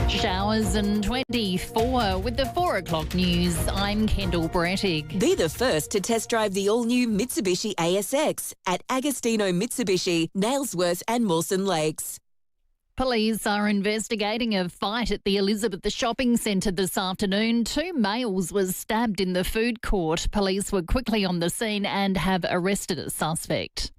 Showers and 24 with the 4 o'clock news. I'm Kendall Brettig. Be the first to test drive the all-new Mitsubishi ASX at Agostino Mitsubishi, Nailsworth and Mawson Lakes. Police are investigating a fight at the Elizabeth Shopping Centre this afternoon. 2 males were stabbed in the food court. Police were quickly on the scene and have arrested a suspect.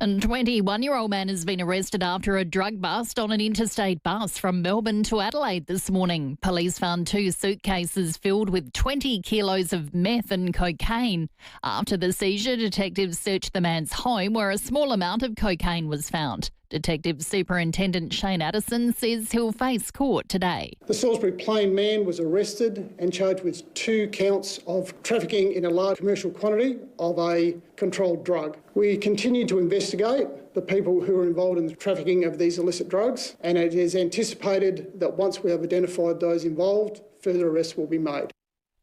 A 21-year-old man has been arrested after a drug bust on an interstate bus from Melbourne to Adelaide this morning. Police found 2 suitcases filled with 20 kilos of meth and cocaine. After the seizure, detectives searched the man's home where a small amount of cocaine was found. Detective Superintendent Shane Addison says he'll face court today. The Salisbury Plain man was arrested and charged with 2 counts of trafficking in a large commercial quantity of a controlled drug. We continue to investigate the people who are involved in the trafficking of these illicit drugs, and it is anticipated that once we have identified those involved, further arrests will be made.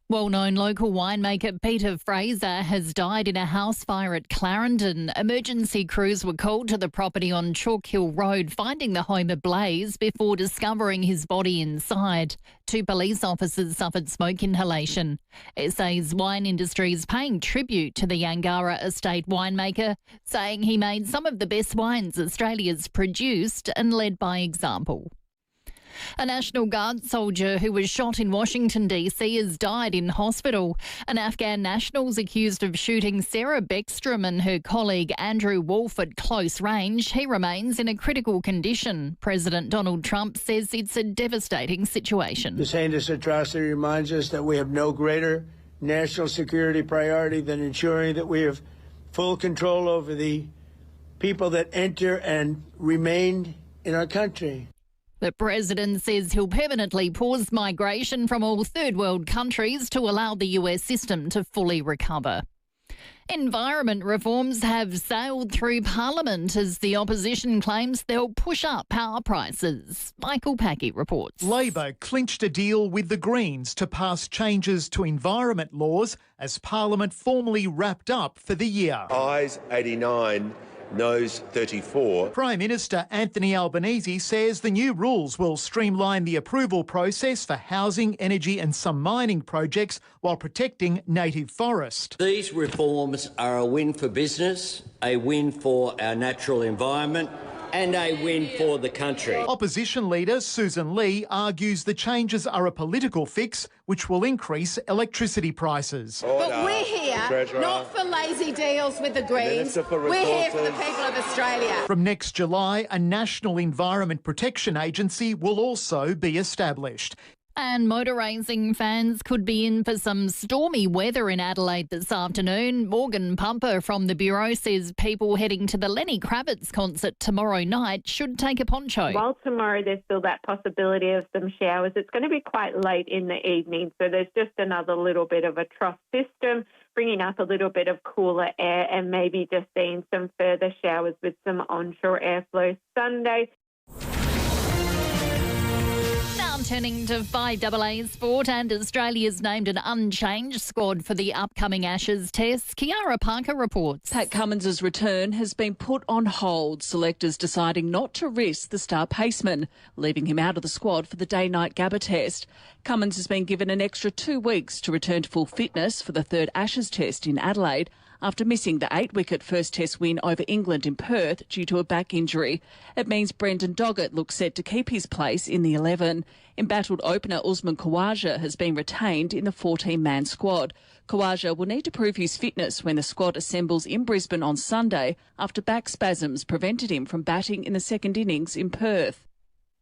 Well-known local winemaker Peter Fraser has died in a house fire at Clarendon. Emergency crews were called to the property on Chalk Hill Road, finding the home ablaze before discovering his body inside. 2 police officers suffered smoke inhalation. SA's wine industry is paying tribute to the Angara estate winemaker, saying he made some of the best wines Australia's produced and led by example. A National Guard soldier who was shot in Washington, D.C. has died in hospital. An Afghan national is accused of shooting Sarah Beckstrom and her colleague Andrew Wolf at close range. He remains in a critical condition. President Donald Trump says it's a devastating situation. This heinous atrocity reminds us that we have no greater national security priority than ensuring that we have full control over the people that enter and remain in our country. The president says he'll permanently pause migration from all third world countries to allow the US system to fully recover. Environment reforms have sailed through Parliament as the opposition claims they'll push up power prices. Michael Packey reports. Labor clinched a deal with the Greens to pass changes to environment laws as Parliament formally wrapped up for the year. Ayes 89. Noes 34. Prime Minister Anthony Albanese says the new rules will streamline the approval process for housing, energy and some mining projects while protecting native forest. These reforms are a win for business, a win for our natural environment and a win for the country. Opposition leader Susan Lee argues the changes are a political fix which will increase electricity prices. But we're here not for lazy deals with the Greens. We're here for the people of Australia. From next July, a National Environment Protection Agency will also be established. And motor racing fans could be in for some stormy weather in Adelaide this afternoon. Morgan Pumper from the Bureau says people heading to the Lenny Kravitz concert tomorrow night should take a poncho. While tomorrow there's still that possibility of some showers, it's going to be quite late in the evening, so there's just another little bit of a trough system bringing up a little bit of cooler air and maybe just seeing some further showers with some onshore airflow Sunday. Turning to FIVEAA sport, and Australia's named an unchanged squad for the upcoming Ashes test. Kiara Parker reports. Pat Cummins' return has been put on hold, selectors deciding not to risk the star paceman, leaving him out of the squad for the day-night Gabba test. Cummins has been given an extra 2 weeks to return to full fitness for the 3rd Ashes test in Adelaide, after missing the 8-wicket first test win over England in Perth due to a back injury. It means Brendan Doggett looks set to keep his place in the 11. Embattled opener Usman Khawaja has been retained in the 14-man squad. Khawaja will need to prove his fitness when the squad assembles in Brisbane on Sunday after back spasms prevented him from batting in the second innings in Perth.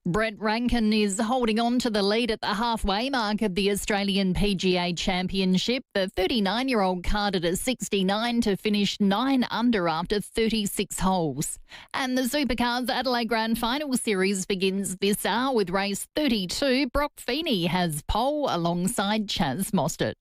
Brett Rankin is holding on to the lead at the halfway mark of the Australian PGA Championship. The 39-year-old carded a 69 to finish 9 under after 36 holes. And the Supercars Adelaide Grand Final Series begins this hour with race 32. Brock Feeney has pole alongside Chaz Mostert.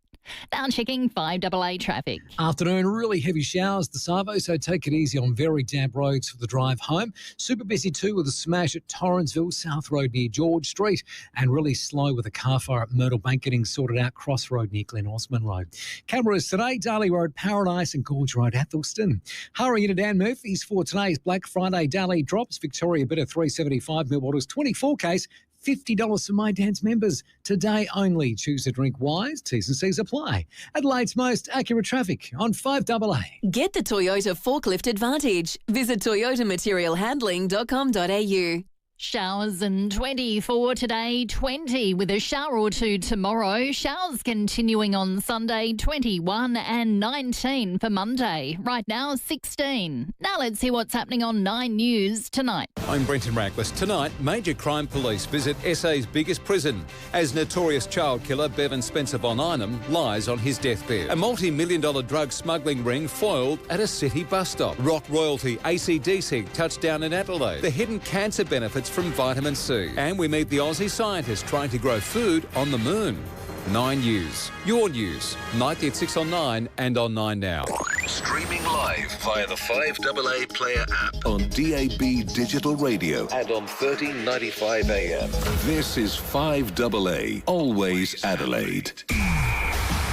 Now checking FIVEAA traffic. Afternoon, really heavy showers the Savo, so take it easy on very damp roads for the drive home. Super busy too with a smash at Torrensville, South Road near George Street, and really slow with a car fire at Myrtle Bank getting sorted out, Cross Road near Glen Osmond Road. Cameras today, Darley Road, Paradise and Gorge Road, Athelston. Hurry into Dan Murphy's for today's Black Friday daily drops. Victoria Bitter 375, Milwaukee's 24 case, $50 for My Dance members. Today only. Choose to drink wise. T's and C's apply. Adelaide's most accurate traffic on 5AA. Get the Toyota Forklift Advantage. Visit toyotamaterialhandling.com.au. Showers and 24 today, 20 with a shower or two tomorrow. Showers continuing on Sunday, 21 and 19 for Monday. Right now, 16. Now let's see what's happening on 9 News tonight. I'm Brenton Rackless. Tonight, major crime police visit SA's biggest prison as notorious child killer Bevan Spencer von Einem lies on his deathbed. A multi-million-dollar drug smuggling ring foiled at a city bus stop. Rock royalty AC/DC touchdown in Adelaide. The hidden cancer benefits from vitamin C. And we meet the Aussie scientist trying to grow food on the moon. 9 News. Your news. Nightly at 6 on 9 and on 9 Now. Streaming live via the 5AA Player app on DAB Digital Radio and on 1395 AM. This is 5AA, always Adelaide.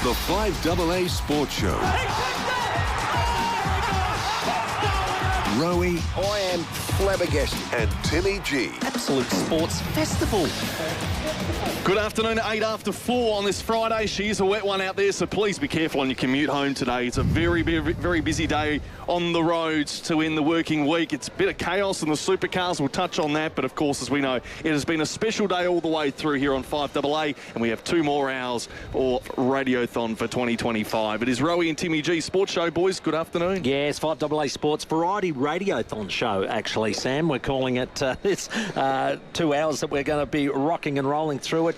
The 5AA Sports Show. Rowey, I am flabbergasted, and Timmy G. Absolute sports festival. Good afternoon, 8 after 4 on this Friday. She is a wet one out there, so please be careful on your commute home today. It's a very, very busy day on the roads to end the working week. It's a bit of chaos in the supercars. We'll touch on that, but of course, as we know, it has been a special day all the way through here on 5AA, and we have 2 more hours of Radiothon for 2025. It is Rowey and Timmy G Sports Show, boys. Good afternoon. Yes, 5AA Sports Variety Radiothon show, actually, Sam. We're calling it this 2 hours that we're going to be rocking and rolling through it.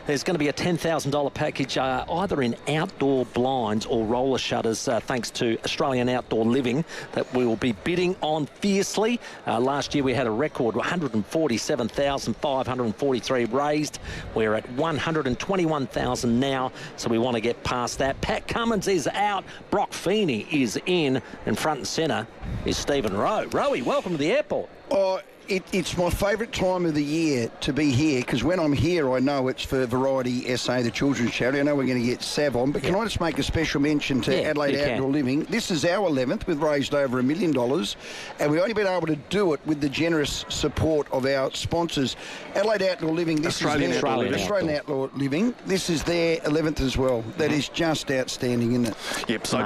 There's going to be a $10,000 package either in outdoor blinds or roller shutters thanks to Australian Outdoor Living that we will be bidding on fiercely. Last year we had a record 147,543 raised. We're at 121,000 now, so we want to get past that. Pat Cummins is out. Brock Feeney is in, and front and centre is Stephen Rowe. Rowey, welcome to the airport. Oh, it's my favourite time of the year to be here, because when I'm here I know it's for Variety SA, the children's charity. I know we're going to get Sav on, but can I just make a special mention to Adelaide Outdoor Living? This is our 11th. We've raised over $1 million, and we've only been able to do it with the generous support of our sponsors. Adelaide Outdoor Living, this Australian is Australian Outdoor Living. This is their 11th as well. That is just outstanding, isn't it? Yep, so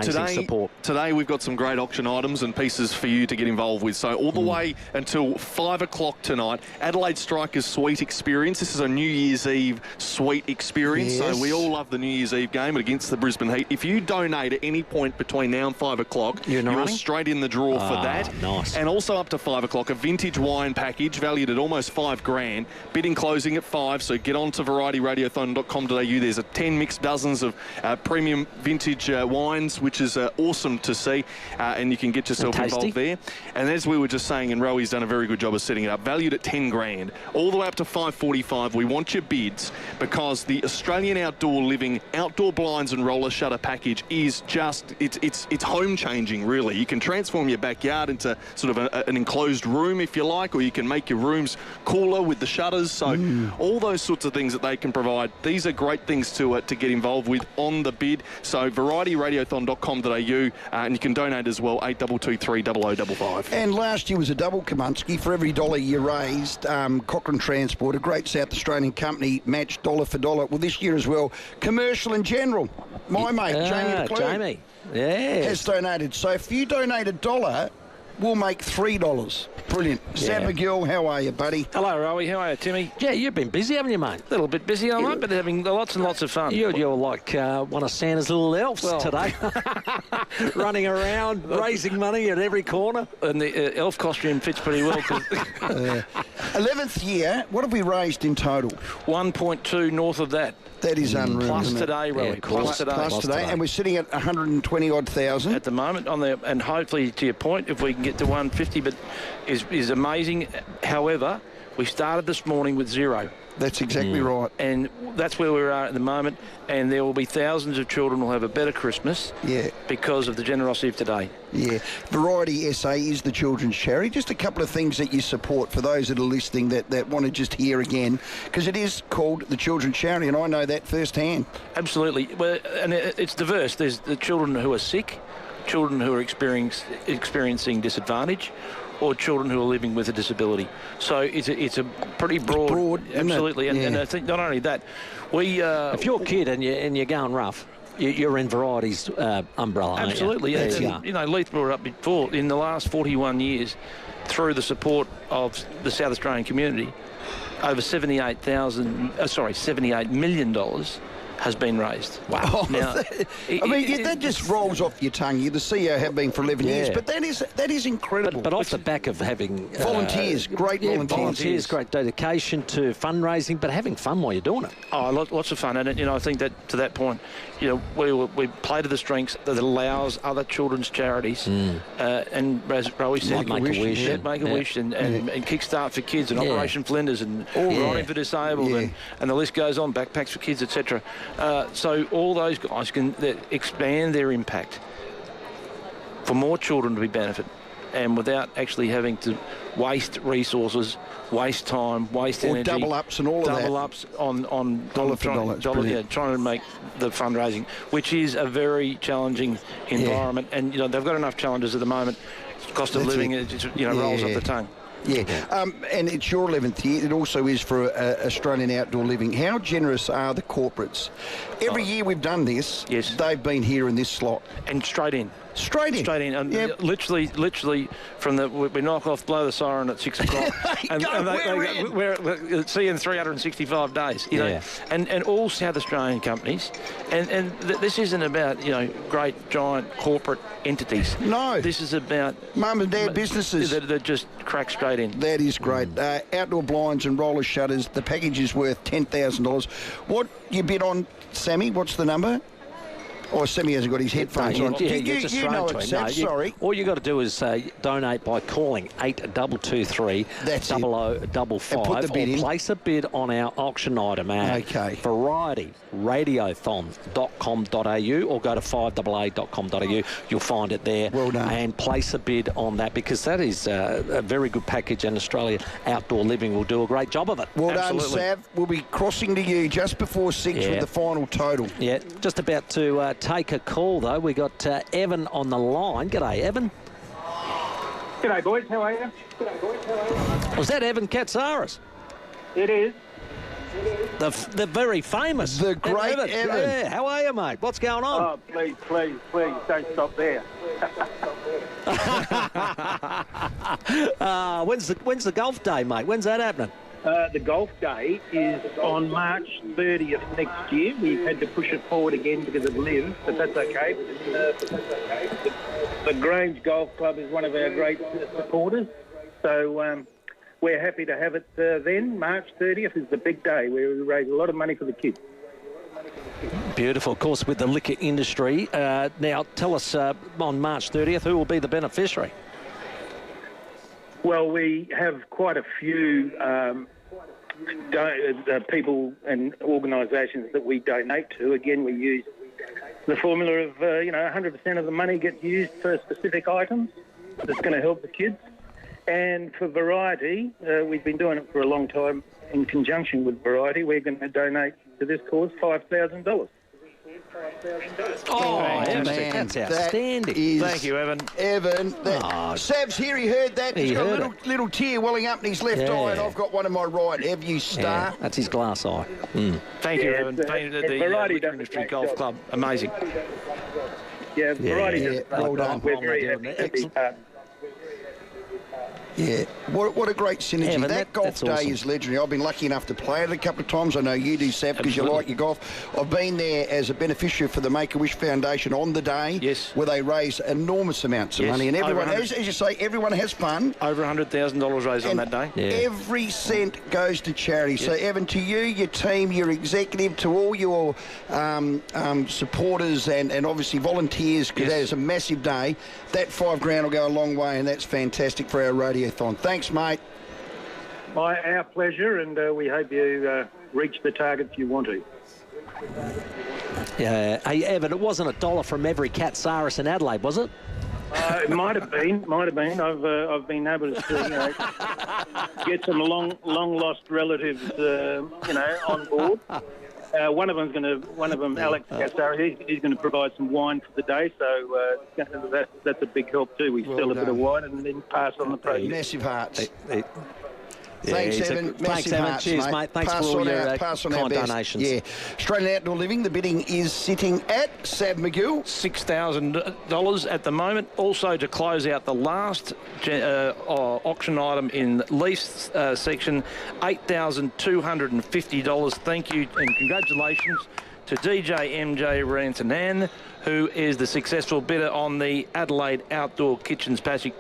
today we've got some great auction items and pieces for you to get involved with. So all the way until 5 o'clock tonight, Adelaide Strikers Suite Experience. This is a New Year's Eve suite experience. Yes. So we all love the New Year's Eve game against the Brisbane Heat. If you donate at any point between now and 5 o'clock, you're straight in the draw for that. Nice. And also up to 5 o'clock, a vintage wine package valued at almost $5,000. Bidding closing at 5, so get on to varietyradiothon.com.au. There's 10 mixed dozens of premium vintage wines, which is awesome to see, and you can get yourself involved there. And as we were just saying, and Rowey's done a very good job of setting it up, valued at $10,000, all the way up to $545. We want your bids, because the Australian Outdoor Living outdoor blinds and roller shutter package is just, it's home changing, really. You can transform your backyard into sort of an enclosed room, if you like, or you can make your rooms cooler with the shutters. So all those sorts of things that they can provide, these are great things to get involved with on the bid. So varietyradiothon.com.au, and you can donate as well, 8223 0055. And last year was a double Kaminsky. For every dollar you raised, Cochrane Transport, a great South Australian company, matched dollar for dollar. Well, this year as well, Commercial and General, my mate, Jamie, has donated. So if you donate $1, we'll make $3. Brilliant. Sam McGill, how are you, buddy? Hello, Rowey. How are you, Timmy? Yeah, you've been busy, haven't you, mate? A little bit busy, all right, but having lots and lots of fun. You're like one of Santa's little elves today. Running around, raising money at every corner. And the elf costume fits pretty well. 11th year, what have we raised in total? 1.2 north of that. That is unreal. Plus today, Rowey. Yeah, plus today. And we're sitting at 120-odd thousand at the moment. And hopefully, to your point, if we can get to 150, but is amazing. However, we started this morning with 0. That's exactly right. And that's where we are at the moment. And there will be thousands of children who will have a better Christmas because of the generosity of today. Yeah. Variety SA is the children's charity. Just a couple of things that you support for those that are listening that want to just hear again, because it is called the children's charity, and I know that firsthand. Absolutely. Well, and it's diverse. There's the children who are sick, children who are experiencing disadvantage, or children who are living with a disability. So it's a pretty broad, absolutely. And I think not only that, if you're a kid and you're going rough, you're in Variety's umbrella. Absolutely, aren't you? and, you know, Leith brought it up before. In the last 41 years, through the support of the South Australian community, over $78 million has been raised. Wow. Now, that just rolls off your tongue. You're the CEO, have been for 11 years, but that is incredible. But off the back of having... volunteers, great volunteers. Great dedication to fundraising, but having fun while you're doing it. Oh, lots of fun. And, you know, I think that to that point, you know, we play to the strengths that allows other children's charities, and as Rowey said, Make a Wish, and Kickstart for Kids and Operation Flinders and Writing for Disabled and the list goes on, Backpacks for Kids, etc. So all those guys can expand their impact for more children to be benefited, and without actually having to waste resources, waste time, waste energy. Double ups and all of that. Double ups on dollar for dollar. Trying to make the fundraising, which is a very challenging environment. And, you know, they've got enough challenges at the moment. Cost of living, rolls off the tongue. Yeah, and it's your 11th year. It also is for Australian Outdoor Living. How generous are the corporates? Every year we've done this, they've been here in this slot. And straight in. Straight in. And literally from we knock off, blow the siren at 6 o'clock. we're see you in 365 days, you know. And all South Australian companies. And this isn't about, you know, great, giant corporate entities. No. This is about mum and dad businesses that just crack straight in. That is great. Outdoor blinds and roller shutters. The package is worth $10,000. What you bid on, Sammy? What's the number? Or Sammy hasn't got his headphones on. You know it, Sam, sorry. All you got to do is donate by calling 8223 0055 or place a bid on our auction item at varietyradiothon.com.au or go to 5AA.com.au. You'll find it there. Well done. And place a bid on that, because that is a very good package, and Australia Outdoor Living will do a great job of it. Well done, Sav. We'll be crossing to you just before 6 with the final total. Yeah, just about to take a call, though. We got Evan on the line. G'day, Evan. G'day, boys. How are you? Was that Evan Katsaris? It is. The very famous. The great Evan. Yeah, how are you, mate? What's going on? Oh, please, don't stop there. When's the golf day, mate? When's that happening? The golf day is on March 30th next year. We've had to push it forward again because of Liv, but that's okay. The Grange Golf Club is one of our great supporters, so we're happy to have it then. March 30th is the big day where we raise a lot of money for the kids. Beautiful, of course, with the liquor industry. Now, tell us on March 30th, who will be the beneficiary? Well, we have quite a few people and organisations that we donate to. Again, we use the formula of, 100% of the money gets used for specific items that's going to help the kids. And for Variety, we've been doing it for a long time in conjunction with Variety. We're going to donate to this cause $5,000. Oh, man, that's outstanding. Thank you, Evan. Sav's here, he heard that. He's got a little tear welling up in his left eye, and I've got one in my right. Have you, star? Yeah, that's his glass eye. Thank you, Evan. The Liquor Industry Golf Club, amazing. Yeah, Variety well done. We're very happy to be part. Yeah, what a great synergy. Yeah, that golf day is legendary. I've been lucky enough to play it a couple of times. I know you do, Sav, because you like your golf. I've been there as a beneficiary for the Make-A-Wish Foundation on the day, where they raise enormous amounts of money. And everyone, as you say, everyone has fun. Over $100,000 raised on that day. Every cent goes to charity. So, Evan, to you, your team, your executive, to all your supporters and obviously volunteers, because that is a massive day, that $5,000 will go a long way, and that's fantastic for our radiothon. Thanks, mate. Our pleasure, and we hope you reach the targets you want to. Yeah. Hey, Evan, it wasn't $1 from every Katsaris in Adelaide, was it? It might have been. I've been able to get some long lost relatives, on board. One of them, Alex Gassari, he's going to provide some wine for the day, so that's a big help too. We sell a bit of wine and then pass on the process. Massive hearts. Thanks, Evan. Massive hearts, Cheers, mate. Thanks for all your kind donations. Yeah. Australian Outdoor Living, the bidding is sitting at, Sav McGill, $6,000 at the moment. Also, to close out the last auction item in lease section, $8,250. Thank you and congratulations to DJ MJ Rantanan, who is the successful bidder on the Adelaide Outdoor Kitchens package.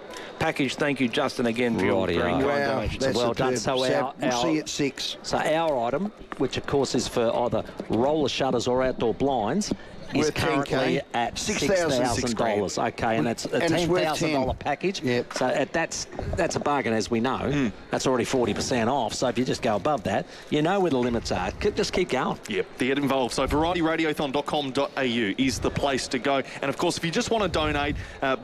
Thank you, Justin, again for your donations. Well done. So we'll see you at 6. So our item, which of course is for either roller shutters or outdoor blinds, is currently at $6,000. Okay, and it's a $10,000 package. Yep. So that's a bargain, as we know. That's already 40% off. So if you just go above that, you know where the limits are. Just keep going. Yep, to get involved. So varietyradiothon.com.au is the place to go. And of course, if you just want to donate,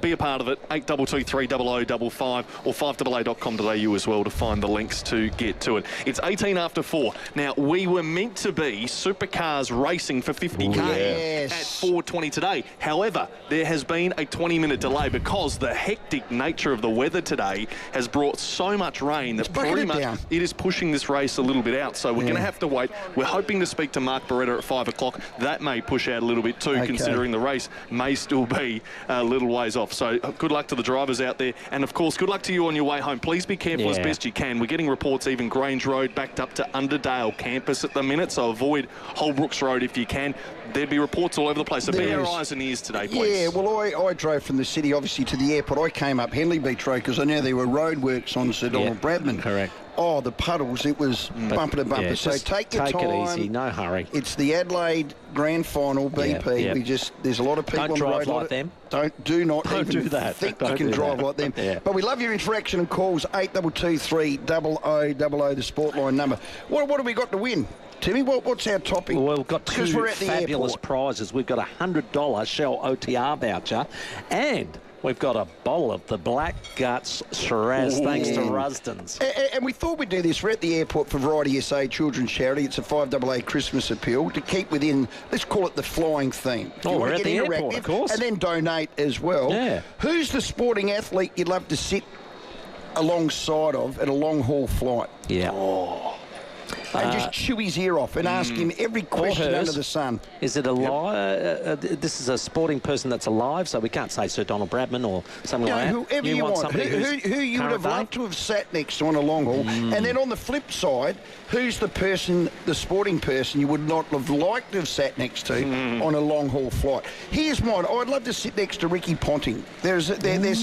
be a part of it. 8223 0055 or 5AA.com.au as well to find the links to get to it. It's 18 after 4. Now, we were meant to be supercars racing for 50k. Yes. At 4:20 today. However, there has been a 20-minute delay because the hectic nature of the weather today has brought so much rain that pretty much it is pushing this race a little bit out. So we're going to have to wait. We're hoping to speak to Mark Beretta at 5 o'clock. That may push out a little bit too, considering the race may still be a little ways off. So good luck to the drivers out there. And of course, good luck to you on your way home. Please be careful as best you can. We're getting reports even Grange Road backed up to Underdale campus at the minute. So avoid Holbrooks Road if you can. There'd be reports all over the place. So be our eyes and ears today, please. Yeah, well, I drove from the city, obviously, to the airport. I came up Henley Beach Road because I knew there were roadworks on Sir Donald Bradman. Correct. Oh, the puddles, it was bumper to bumper. Yeah, so take your time. Take it easy, no hurry. It's the Adelaide Grand Final BP. Yeah. There's a lot of people on the road. Don't drive like them. Don't do that. Think you can drive like them. Yeah. But we love your interaction and calls. 8223 0000, the Sportline number. What have we got to win? Timmy, what's our topic? Well, we've got two fabulous prizes. We've got a $100 Shell OTR voucher, and we've got a bottle of the Black Guts Shiraz, thanks to Rusden's. And we thought we'd do this. We're at the airport for Variety SA Children's Charity. It's a 5AA Christmas appeal to keep within, let's call it the flying theme. We're at the airport, of course. And then donate as well. Yeah. Who's the sporting athlete you'd love to sit alongside of at a long-haul flight? Yeah. And just chew his ear off and ask him every question under the sun. Is it alive? This is a sporting person that's alive, so we can't say Sir Donald Bradman or something like that. Whoever you want. Who you would have liked to have sat next to on a long haul. And then on the flip side, who's the person, the sporting person you would not have liked to have sat next to on a long haul flight? Here's mine. I'd love to sit next to Ricky Ponting. There's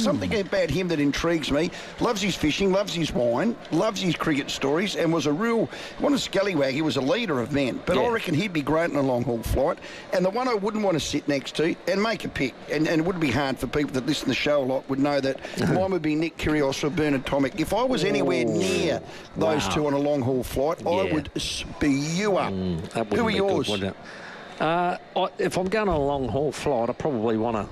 something about him that intrigues me. Loves his fishing, loves his wine, loves his cricket stories, and was a real scallywag. He was a leader of men, but I reckon he'd be great in a long haul flight. And the one I wouldn't want to sit next to, and make a pick, and it would be hard for people that listen to the show a lot would know that mine would be Nick Kyrgios or Bernard Tomic. If I was anywhere near those two on a long haul flight, I would spew you up. Who are yours? Good, if I'm going on a long haul flight, I probably want to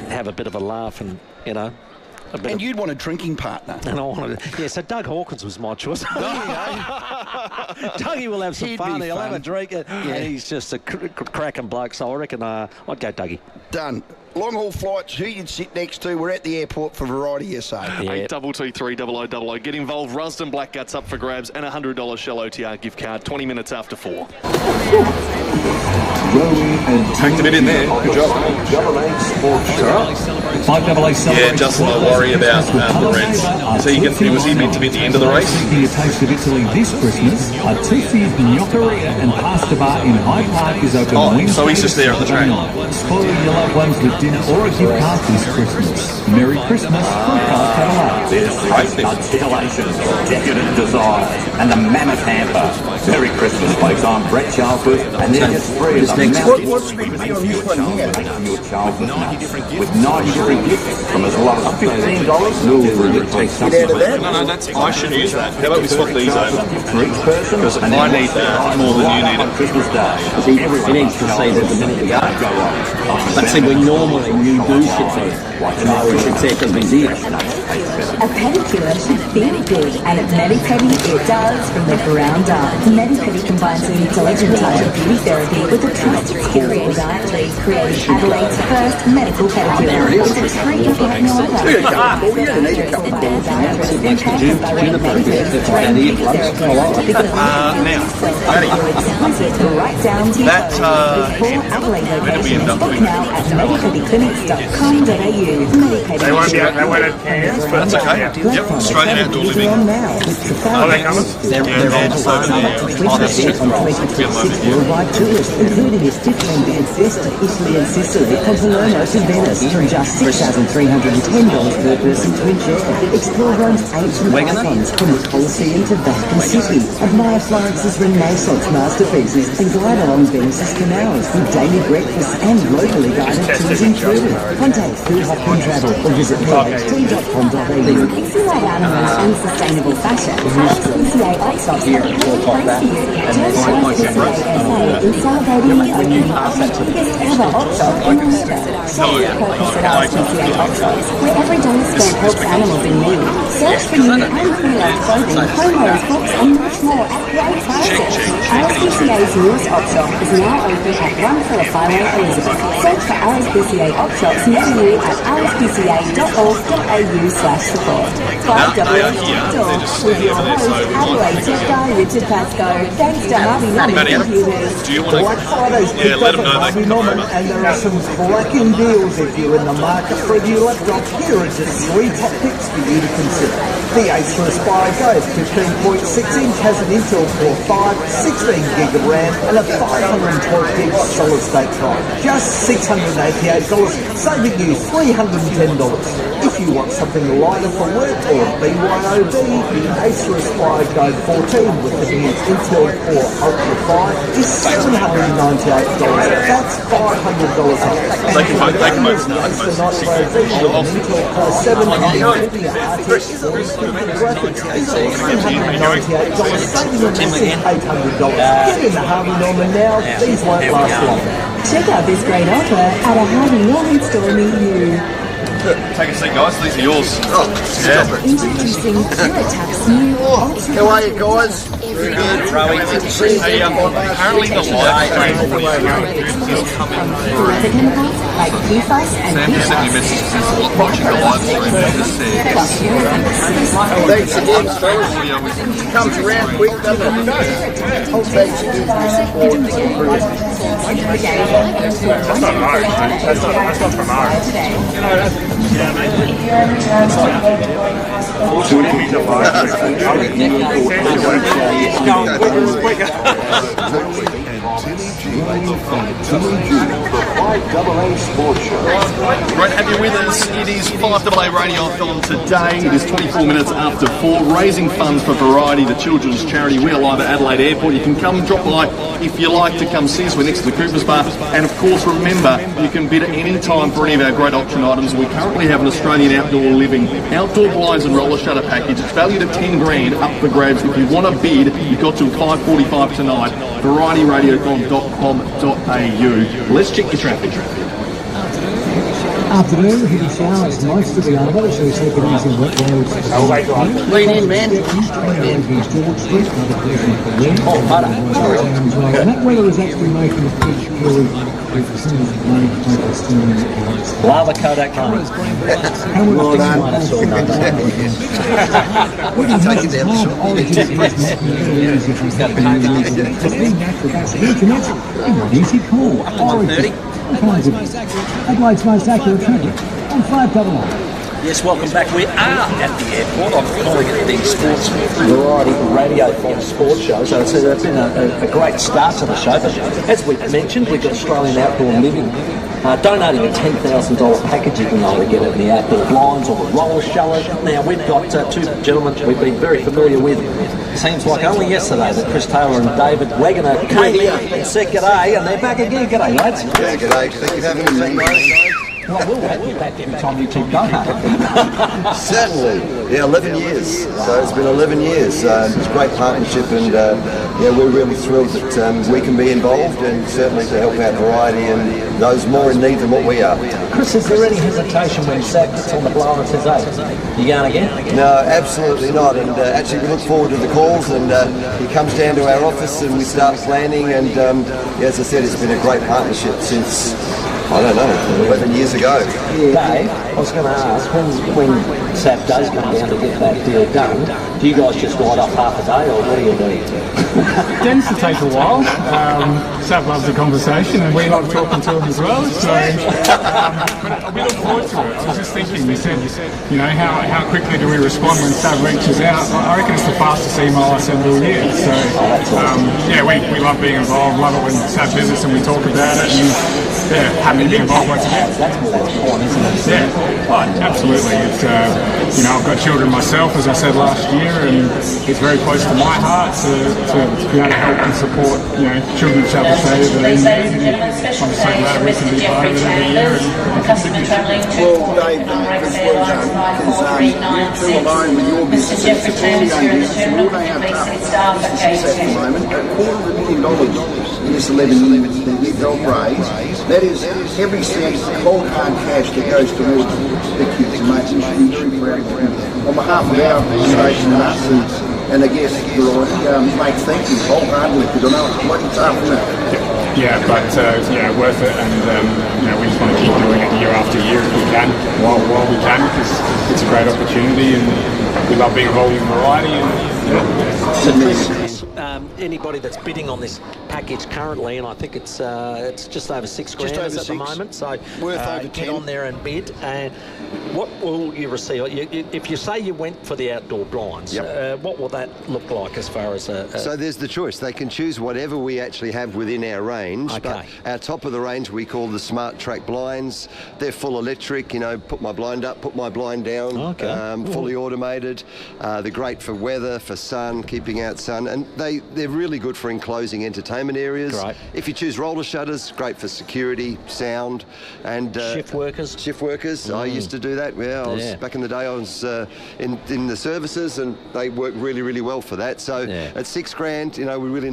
have a bit of a laugh and, And you'd want a drinking partner. And I wanted so Doug Hawkins was my choice. Dougie will have some fun. He'll have a drink. And he's just a cracking bloke, so I reckon I'd go Dougie. Done. Long haul flights, who you'd sit next to. We're at the airport for Variety SA. 8223 0000. Get involved. Rusden Black Guts up for grabs and a $100 Shell OTR gift card. 20 minutes after 4. Packed a bit in there. Good job. 5AA Celebrate. Yeah, Justin, I worry about Lorenz. Was he meant to be at the end of the race? A taste of Italy this Christmas. A Tussi's Gnoccheria and Pasta Bar in Hyde Park is open Wednesday. So he's just there on the track. Spoil your loved ones with dinner or a gift card this Christmas. Merry Christmas from Car Cadillac. There's price articulations, decadent design, and the mammoth hamper. Merry Christmas, folks. I'm Brett Charlesworth, and there's just three of them. What's the big deal on this one here? Your Charlesworth with 90 different gifts from as low as $15. No room to take something. No, that's. I should use that. How about we swap these over? For each person, because I need that more than you need it. Christmas Day. He needs to say that the minute we go. Like I said, we normally do sit there. And now we should say because we did. A pedicure should feel good, and at Medipedi it does from the ground up. Medipedi combines an intelligent touch of beauty therapy with a trusted skill diet lead, creating Adelaide's first medical pedicure. It's a treat you get no other. Right down to where do we end up doing now at medipediclinics.com.au. They won't be able to cans, but that's okay. Yep, Australian Outdoor Living. Are they coming? They're just over there. Oh, that's too far. Worldwide tours, including Italy and Sicily, from Palermo to Venice, from just $6,310 per person to enjoy. Explore Rome's ancient icons from the Colosseum to Vatican City. Admire Florence's Renaissance masterpieces and glide along Venice's canals with daily breakfasts and locally guided tours included. Contact Food Hopkins Travel or visit pht.com.au. PCA animals and sustainable fashion. PCA Oxford here at 4 o'clock that. And then in celebrating the biggest ever Oxford in the world. PCA Oxford, where every dollar spent helps animals in need. Search for new and pre-loved clothing, homos, books and much more at great prices. RSPCA's newest op shop is now open at 1 Phillip Highway, Elizabeth. Search for RSPCA op shops near you at rspca.org.au/support. 5AA Outdoor with your host Adelaide tech guy Richard Pascoe. Thanks to Harvey Norman Computers. Do you want to? Black Friday's Yeah, let them know they can come over. and there are some cracking deals if you're in the market for a new laptop. Here are just 3 top picks for you to consider. The Acer Aspire Go 15.6 inch has an Intel Core 5, 16 gig of RAM and a 512 gig solid state drive. Just $688, saving you $310. If you want something lighter for work or BYOD, the Acer Aspire Go 14 with the new Intel Core Ultra 5 is $798. That's $500 off. They can vote. The Acer Nitro V with an Intel Core 7 and NVIDIA RTX 4050 graphics is $398, saving you $800. Get in the Harvey Norman now. These won't last long. Check out this great offer at a Harvey Norman store near you. Take a seat, guys. These are yours. Introducing Puritax new Ultra. How are you guys? Very good. Rowey, good to see you. Apparently the live stream is coming through. Like PFAS and Sam just sent me a message. He's watching the live stream. He just said. Thanks again, fellas. Comes around quick, doesn't it? Thanks again for your support. That's not ours. That's not from ours. Yeah, mate. FIVEAA Sports Show. Great to have you with us. It is 5AA Radio-a-thon today. It is 24 minutes after 4, raising funds for Variety, the children's charity. We are live at Adelaide Airport. You can come drop by if you like to come see us. We're next to the Cooper's Bar. And of course, remember, you can bid at any time for any of our great auction items. We currently have an Australian Outdoor Living outdoor blinds and roller shutter package. It's valued at 10 grand up for grabs. If you want to bid, you've got till 5:45 tonight. VarietyRadio.com.au. Let's check your traffic. Afternoon, heavy showers most of the other, so take it easy on wet roads. Lean in, man. George Street, another pleasant for wind. And that weather is actually making the pitch very Lava Kodak moment. Well done. That's all done. We can take it down. Easy call. Adelaide's most accurate traffic on 5AA. Yes, welcome back. We are at the airport. I'm calling it the Sports Variety Radio-thon Sports Show. So it's been a great start to the show. But as we've mentioned, we've got Australian Outdoor Living donating a $10,000 package you can either get at the outdoor blinds or the roller shutter. Now, we've got 2 gentlemen we've been very familiar with. It seems like only yesterday that Chris Taylor and David Wagner came in and said g'day, and they're back again. G'day, lads. Yeah, g'day. Thank you for having me. Well, we'll have you back every time you keep going. Certainly. Yeah, 11 years. So it's been 11 years. It's a great partnership, and we're really thrilled that we can be involved, and certainly to help out Variety and those more in need than what we are. Chris, is there any hesitation when Sab gets on the blower and says, hey, you going again? No, absolutely not. And actually we look forward to the calls, and he comes down to our office and we start planning, and as I said, it's been a great partnership since, I don't know, 11 years ago. Yeah, Dave, I was going to ask, when Sab does come down to get that deal done, do you guys just ride off half a day, or what do you do? It tends to take a while. Sab loves the conversation, and we love talking to him as well. So we look forward to it. I was just thinking, you said, how quickly do we respond when Sab reaches out? I reckon it's the fastest email I send all year. So we love being involved. Love it when Sab visits and we talk about it. And happy to be involved once again. That's more important, isn't it? Yeah, absolutely. It's I've got children myself, as I said last year, and it's very close to my heart to be able to help and support children in South Australia that are in need. And I'm so glad we can be part of it every year. Well, Dave, it's well done, because you two alone with your business, it's a family-owned business, and all they have businesses at the moment, $250,000 in this 11 years that we've helped raise. That is every cent, cold hard cash that goes towards the kids and making sure for our community. On behalf of our station and us and the guests, mate, thank you wholeheartedly, because I know it's bloody tough, isn't it? Yeah, but worth it, and we just want to keep doing it year after year if we can, while we can, because it's a great opportunity, and we love being involved in Variety. Anybody that's bidding on this package currently, and I think it's just over $6,000 at the moment, so worth over 10. Get on there and bid. And what will you receive? If you say you went for the outdoor blinds, what will that look like as far as So there's the choice. They can choose whatever we actually have within our range. Okay. But our top of the range we call the Smart Track blinds. They're full electric, put my blind up, put my blind down, fully automated. They're great for weather, for sun, keeping out sun, and they're really good for enclosing entertainment areas. Right. If you choose roller shutters, great for security, sound, and shift workers. I used to do that. Back in the day I was in the services, and they work really, really well for that. So at $6,000, we really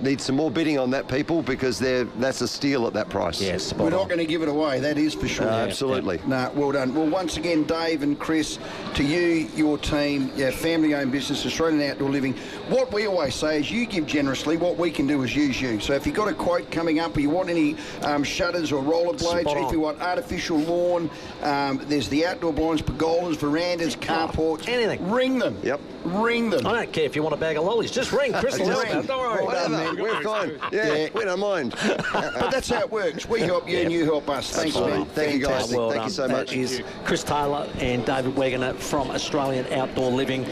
need some more bidding on that, people, because that's a steal at that price. Yes, we're not going to give it away, that is for sure. Absolutely. No, well done. Well, once again, Dave and Chris, to you, your team, your family-owned business, Australian Outdoor Living, what we always say is you give generously. What we can do is use you. So if you've got a quote coming up, or you want any shutters or rollerblades, or if you want artificial lawn, there's the outdoor blinds, pergolas, verandas, carports. Anything. Ring them. Yep. Ring them. I don't care if you want a bag of lollies. Just ring. Chris will help out. Don't worry. Whatever. We're fine. We don't mind. But that's how it works. We help you and you help us. Thanks, man. Thank you, guys. Well Thank you so much. That is Chris Taylor and David Wegener from Australian Outdoor Living.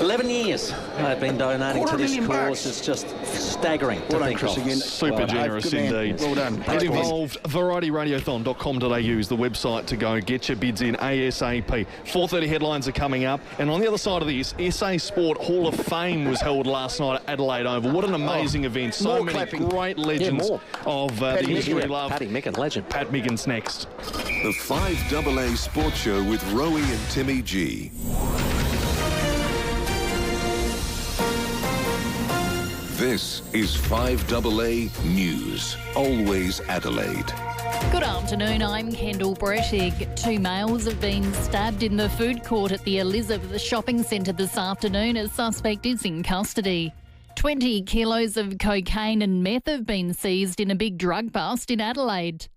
11 years they've been donating to this cause. It's just staggering to think of. Super generous indeed. Well done. Get involved. VarietyRadiothon.com.au is the website to go. Get your bids in ASAP. 4:30 headlines are coming up. And on the other side of this, SA Sport Hall of Fame was held last night at Adelaide Oval. What an amazing event. So many great legends of the industry love. Paddy Micken, legend. Pat Micken's next. The 5AA Sports Show with Rowey and Timmy G. This is 5AA News, always Adelaide. Good afternoon, I'm Kendall Brettig. 2 males have been stabbed in the food court at the Elizabeth Shopping Centre this afternoon. A suspect is in custody. 20 kilos of cocaine and meth have been seized in a big drug bust in Adelaide.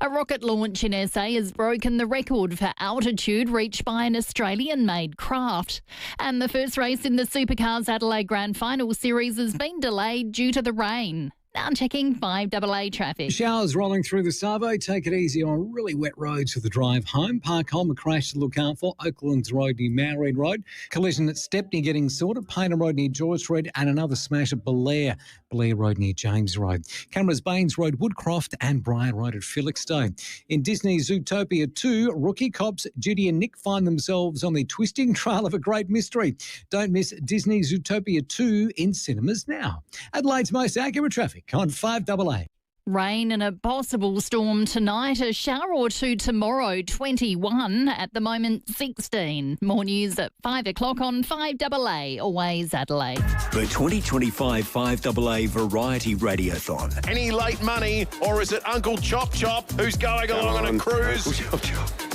A rocket launch in SA has broken the record for altitude reached by an Australian-made craft. And the first race in the Supercars Adelaide Grand Final Series has been delayed due to the rain. Now checking 5AA traffic. Showers rolling through the Savo. Take it easy on really wet roads for the drive home. Park Holm, a crash to look out for. Oaklands Road near Mowry Road. Collision at Stepney getting sorted. Paynter Road near George Street. And another smash at Blair Road near James Road. Cameras Baines Road, Woodcroft and Briar Road at Felixstowe. In Disney's Zootopia 2, rookie cops Judy and Nick find themselves on the twisting trail of a great mystery. Don't miss Disney's Zootopia 2 in cinemas now. Adelaide's most accurate traffic on 5AA. Rain and a possible storm tonight, a shower or two tomorrow, 21, at the moment 16. More news at 5 o'clock on 5AA, always Adelaide. The 2025 5AA Variety Radiothon. Any late money, or is it Uncle Chop Chop who's going along on a cruise?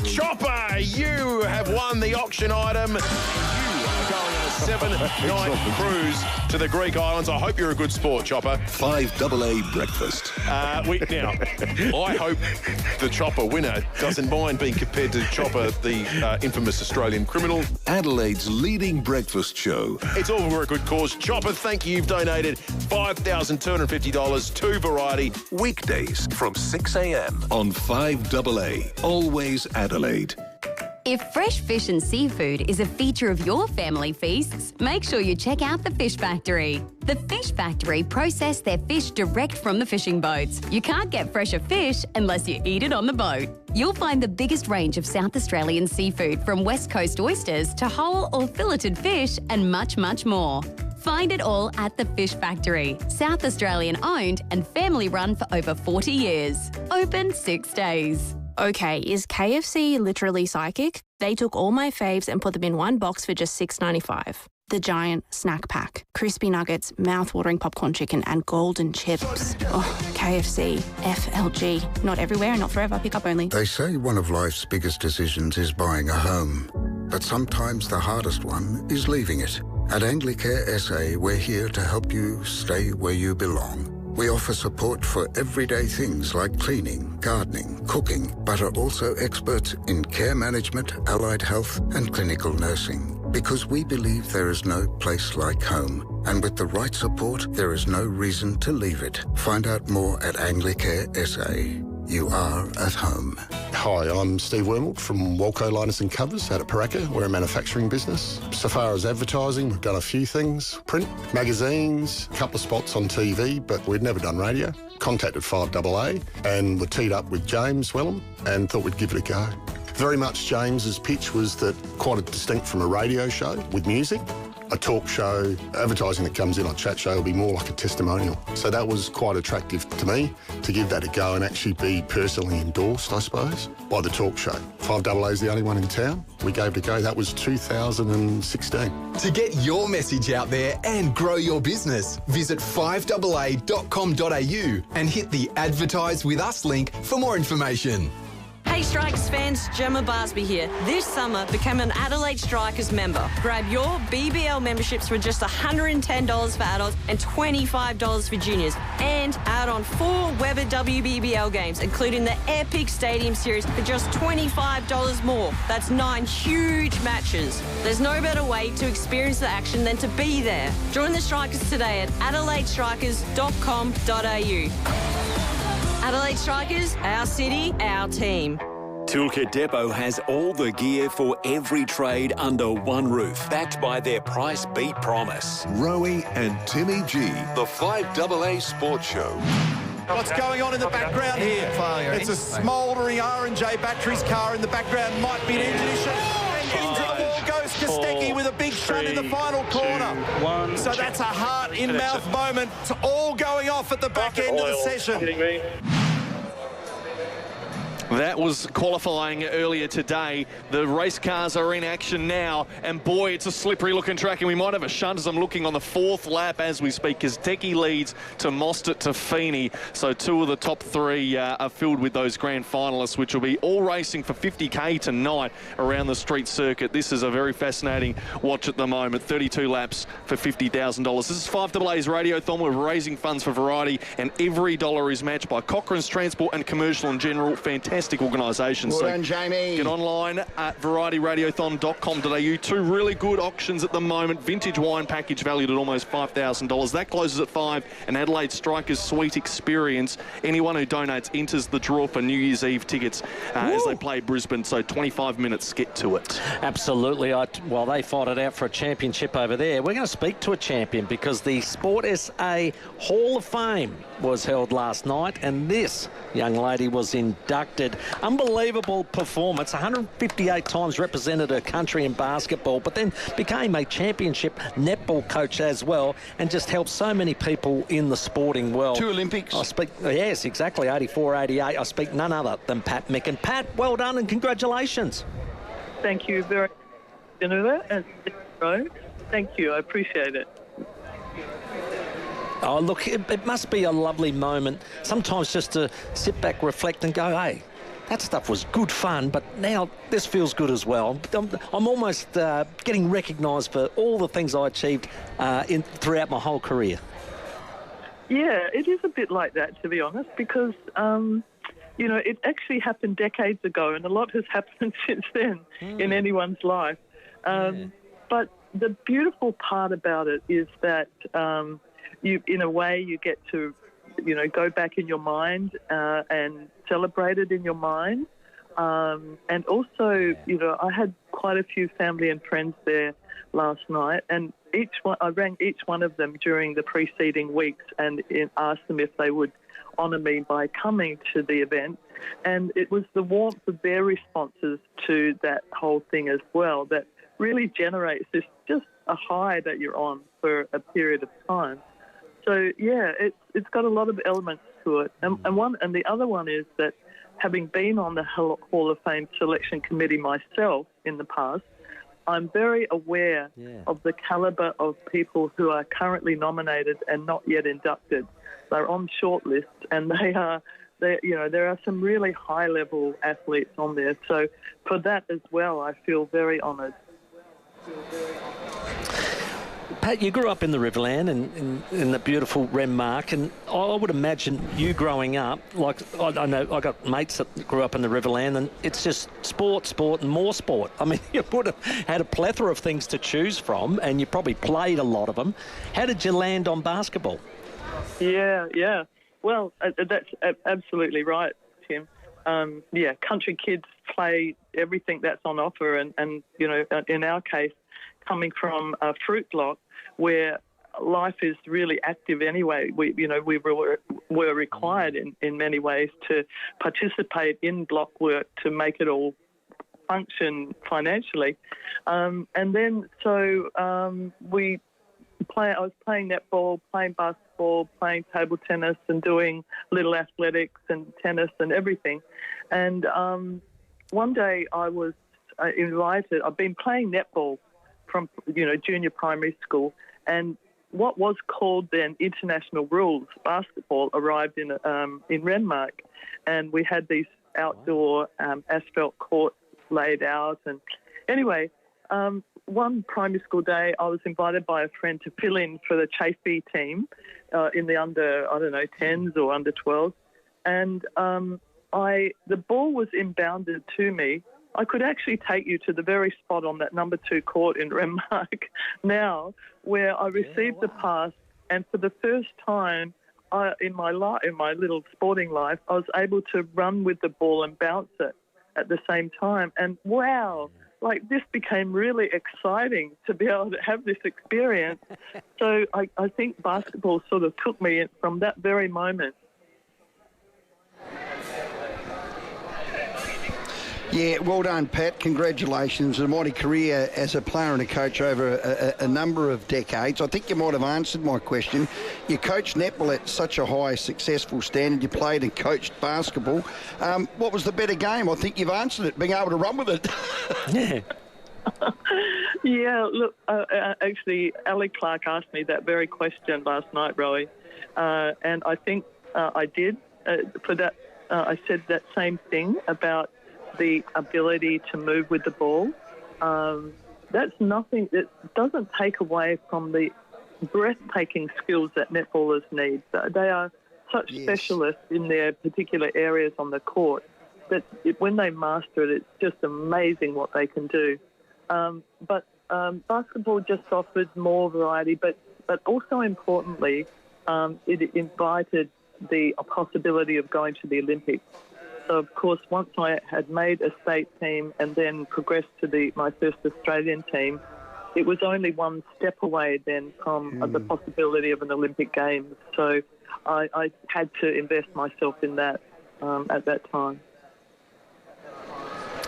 Chopper, you have won the auction item. You are going on a 7-night cruise to the Greek islands. I hope you're a good sport, Chopper. 5AA breakfast. Now, I hope the Chopper winner doesn't mind being compared to Chopper, the infamous Australian criminal. Adelaide's leading breakfast show. It's all for a good cause. Chopper, thank you. You've donated $5,250 to Variety. Weekdays from 6 a.m. on 5AA, always Adelaide. If fresh fish and seafood is a feature of your family feasts, make sure you check out the Fish Factory. The Fish Factory process their fish direct from the fishing boats. You can't get fresher fish unless you eat it on the boat. You'll find the biggest range of South Australian seafood, from West Coast oysters to whole or filleted fish and much, much more. Find it all at the Fish Factory. South Australian owned and family run for over 40 years. Open 6 days. Okay, is KFC literally psychic? They took all my faves and put them in one box for just $6.95. The giant snack pack. Crispy nuggets, mouth-watering popcorn chicken, and golden chips. Oh, KFC. FLG. Not everywhere, not forever. Pick up only. They say one of life's biggest decisions is buying a home. But sometimes the hardest one is leaving it. At Anglicare SA, we're here to help you stay where you belong. We offer support for everyday things like cleaning, gardening, cooking, but are also experts in care management, allied health, and clinical nursing. Because we believe there is no place like home. And with the right support, there is no reason to leave it. Find out more at Anglicare SA. You are at home. Hi, I'm Steve Wormald from Walco Liners and Covers out at Paraka. We're a manufacturing business. So far as advertising, we've done a few things. Print, magazines, a couple of spots on TV, but we'd never done radio. Contacted 5AA and were teed up with James Wellham and thought we'd give it a go. Very much James's pitch was that quite distinct from a radio show with music. A talk show, advertising that comes in on chat show will be more like a testimonial. So that was quite attractive to me, to give that a go and actually be personally endorsed, I suppose, by the talk show. 5AA is the only one in town. We gave it a go. That was 2016. To get your message out there and grow your business, visit 5AA.com.au and hit the Advertise With Us link for more information. Hey Strikers fans, Gemma Barsby here. This summer, become an Adelaide Strikers member. Grab your BBL memberships for just $110 for adults and $25 for juniors. And add on 4 Weber WBBL games, including the Epic Stadium Series, for just $25 more. That's 9 huge matches. There's no better way to experience the action than to be there. Join the Strikers today at adelaidestrikers.com.au. Adelaide Strikers, our city, our team. Toolkit Depot has all the gear for every trade under one roof, backed by their price beat promise. Rowey and Timmy G, the 5AA Sports Show. What's going on in the background here? It's a smouldering R&J Batteries car in the background. Might be an engine issue. And into the wall goes Kostecki with a big shunt in the final corner. So that's a heart-in-mouth moment. It's all going off at the back end of the session. That was qualifying earlier today. The race cars are in action now, and boy, it's a slippery-looking track, and we might have a shunt as I'm looking on the 4th lap as we speak, as Teki leads to Mostert to Feeney. So 2 of the top 3 are filled with those grand finalists, which will be all racing for $50K tonight around the street circuit. This is a very fascinating watch at the moment. 32 laps for $50,000. This is 5AA's Radiothon. We're raising funds for Variety, and every dollar is matched by Cochrane's Transport and Commercial in General. Fantastic organisation. Well done, Jamie. Get online at varietyradiothon.com.au. 2 really good auctions at the moment. Vintage wine package valued at almost $5,000. That closes at 5. And Adelaide Strikers Suite Experience. Anyone who donates enters the draw for New Year's Eve tickets as they play Brisbane. So 25 minutes, get to it. Absolutely. While they fight it out for a championship over there, we're going to speak to a champion because the Sport SA Hall of Fame was held last night, and this young lady was inducted Richard. Unbelievable performance. 158 times represented her country in basketball, but then became a championship netball coach as well, and just helped so many people in the sporting world. 2 Olympics. Yes, exactly, 84, 88. I speak none other than Pat Micken. Pat, well done and congratulations. Thank you very much, Jennifer and Rowe. Thank you, I appreciate it. Oh, look, it must be a lovely moment sometimes just to sit back, reflect and go, hey, that stuff was good fun, but now this feels good as well. I'm almost getting recognised for all the things I achieved throughout my whole career. Yeah, it is a bit like that, to be honest, because, you know, it actually happened decades ago and a lot has happened since then in anyone's life. But the beautiful part about it is that you, in a way, you get to, you know, go back in your mind and celebrate it in your mind. And also, you know, I had quite a few family and friends there last night, and I rang each one of them during the preceding weeks and asked them if they would honour me by coming to the event. And it was the warmth of their responses to that whole thing as well that really generates this just a high that you're on for a period of time. So yeah, it's got a lot of elements to it, and the other one is that having been on the Hall of Fame selection committee myself in the past, I'm very aware of the calibre of people who are currently nominated and not yet inducted. They're on shortlists, and there are some really high-level athletes on there. So for that as well, I feel very honoured. Pat, you grew up in the Riverland and in the beautiful Renmark, and I would imagine you growing up, like I know I got mates that grew up in the Riverland, and it's just sport, and more sport. I mean, you would have had a plethora of things to choose from, and you probably played a lot of them. How did you land on basketball? Yeah. Well, that's absolutely right, Tim. Country kids play everything that's on offer, and you know, in our case, coming from a fruit block where life is really active anyway, we were required in many ways to participate in block work to make it all function financially, and then I was playing netball, playing basketball, playing table tennis, and doing little athletics and tennis and everything. And one day I was invited. I've been playing netball from junior primary school, and what was called then international rules basketball arrived in Renmark, and we had these outdoor asphalt courts laid out. And anyway, one primary school day, I was invited by a friend to fill in for the Chafee team in the under 10s or under 12s, and the ball was inbounded to me. I could actually take you to the very spot on that number 2 court in Renmark now, where I received the pass, and for the first time in my little sporting life, I was able to run with the ball and bounce it at the same time. And wow, like this became really exciting to be able to have this experience. So I think basketball sort of took me from that very moment. Yeah, well done, Pat. Congratulations. A mighty career as a player and a coach over a number of decades. I think you might have answered my question. You coached netball at such a high, successful standard. You played and coached basketball. What was the better game? I think you've answered it, being able to run with it. Yeah. Yeah, look, actually, Ali Clark asked me that very question last night, Rowey, and I think I did. For that, I said that same thing about the ability to move with the ball. That's nothing. It doesn't take away from the breathtaking skills that netballers need. They are such specialists in their particular areas on the court that when they master it, it's just amazing what they can do. But basketball just offered more variety, but also importantly, it invited the possibility of going to the Olympics. So, of course, once I had made a state team and then progressed to my first Australian team, it was only one step away then from the possibility of an Olympic Games. So I had to invest myself in that at that time.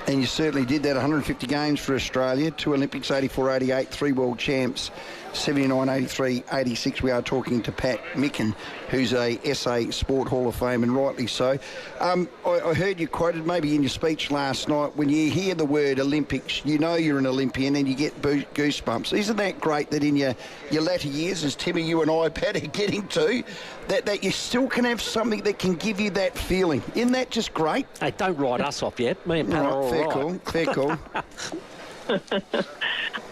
And you certainly did that. 150 games for Australia, 2 Olympics, 84, 88, 3 world champs, 79, 83, 86. We are talking to Pat Micken, who's a SA Sport Hall of Fame, and rightly so. I heard you quoted maybe in your speech last night, when you hear the word Olympics, you know you're an Olympian and you get goosebumps. Isn't that great that in your latter years, as Timmy, you and I, Pat, are getting to, that you still can have something that can give you that feeling? Isn't that just great? Hey, don't write us off yet. Me and Pat are all right. Fair call.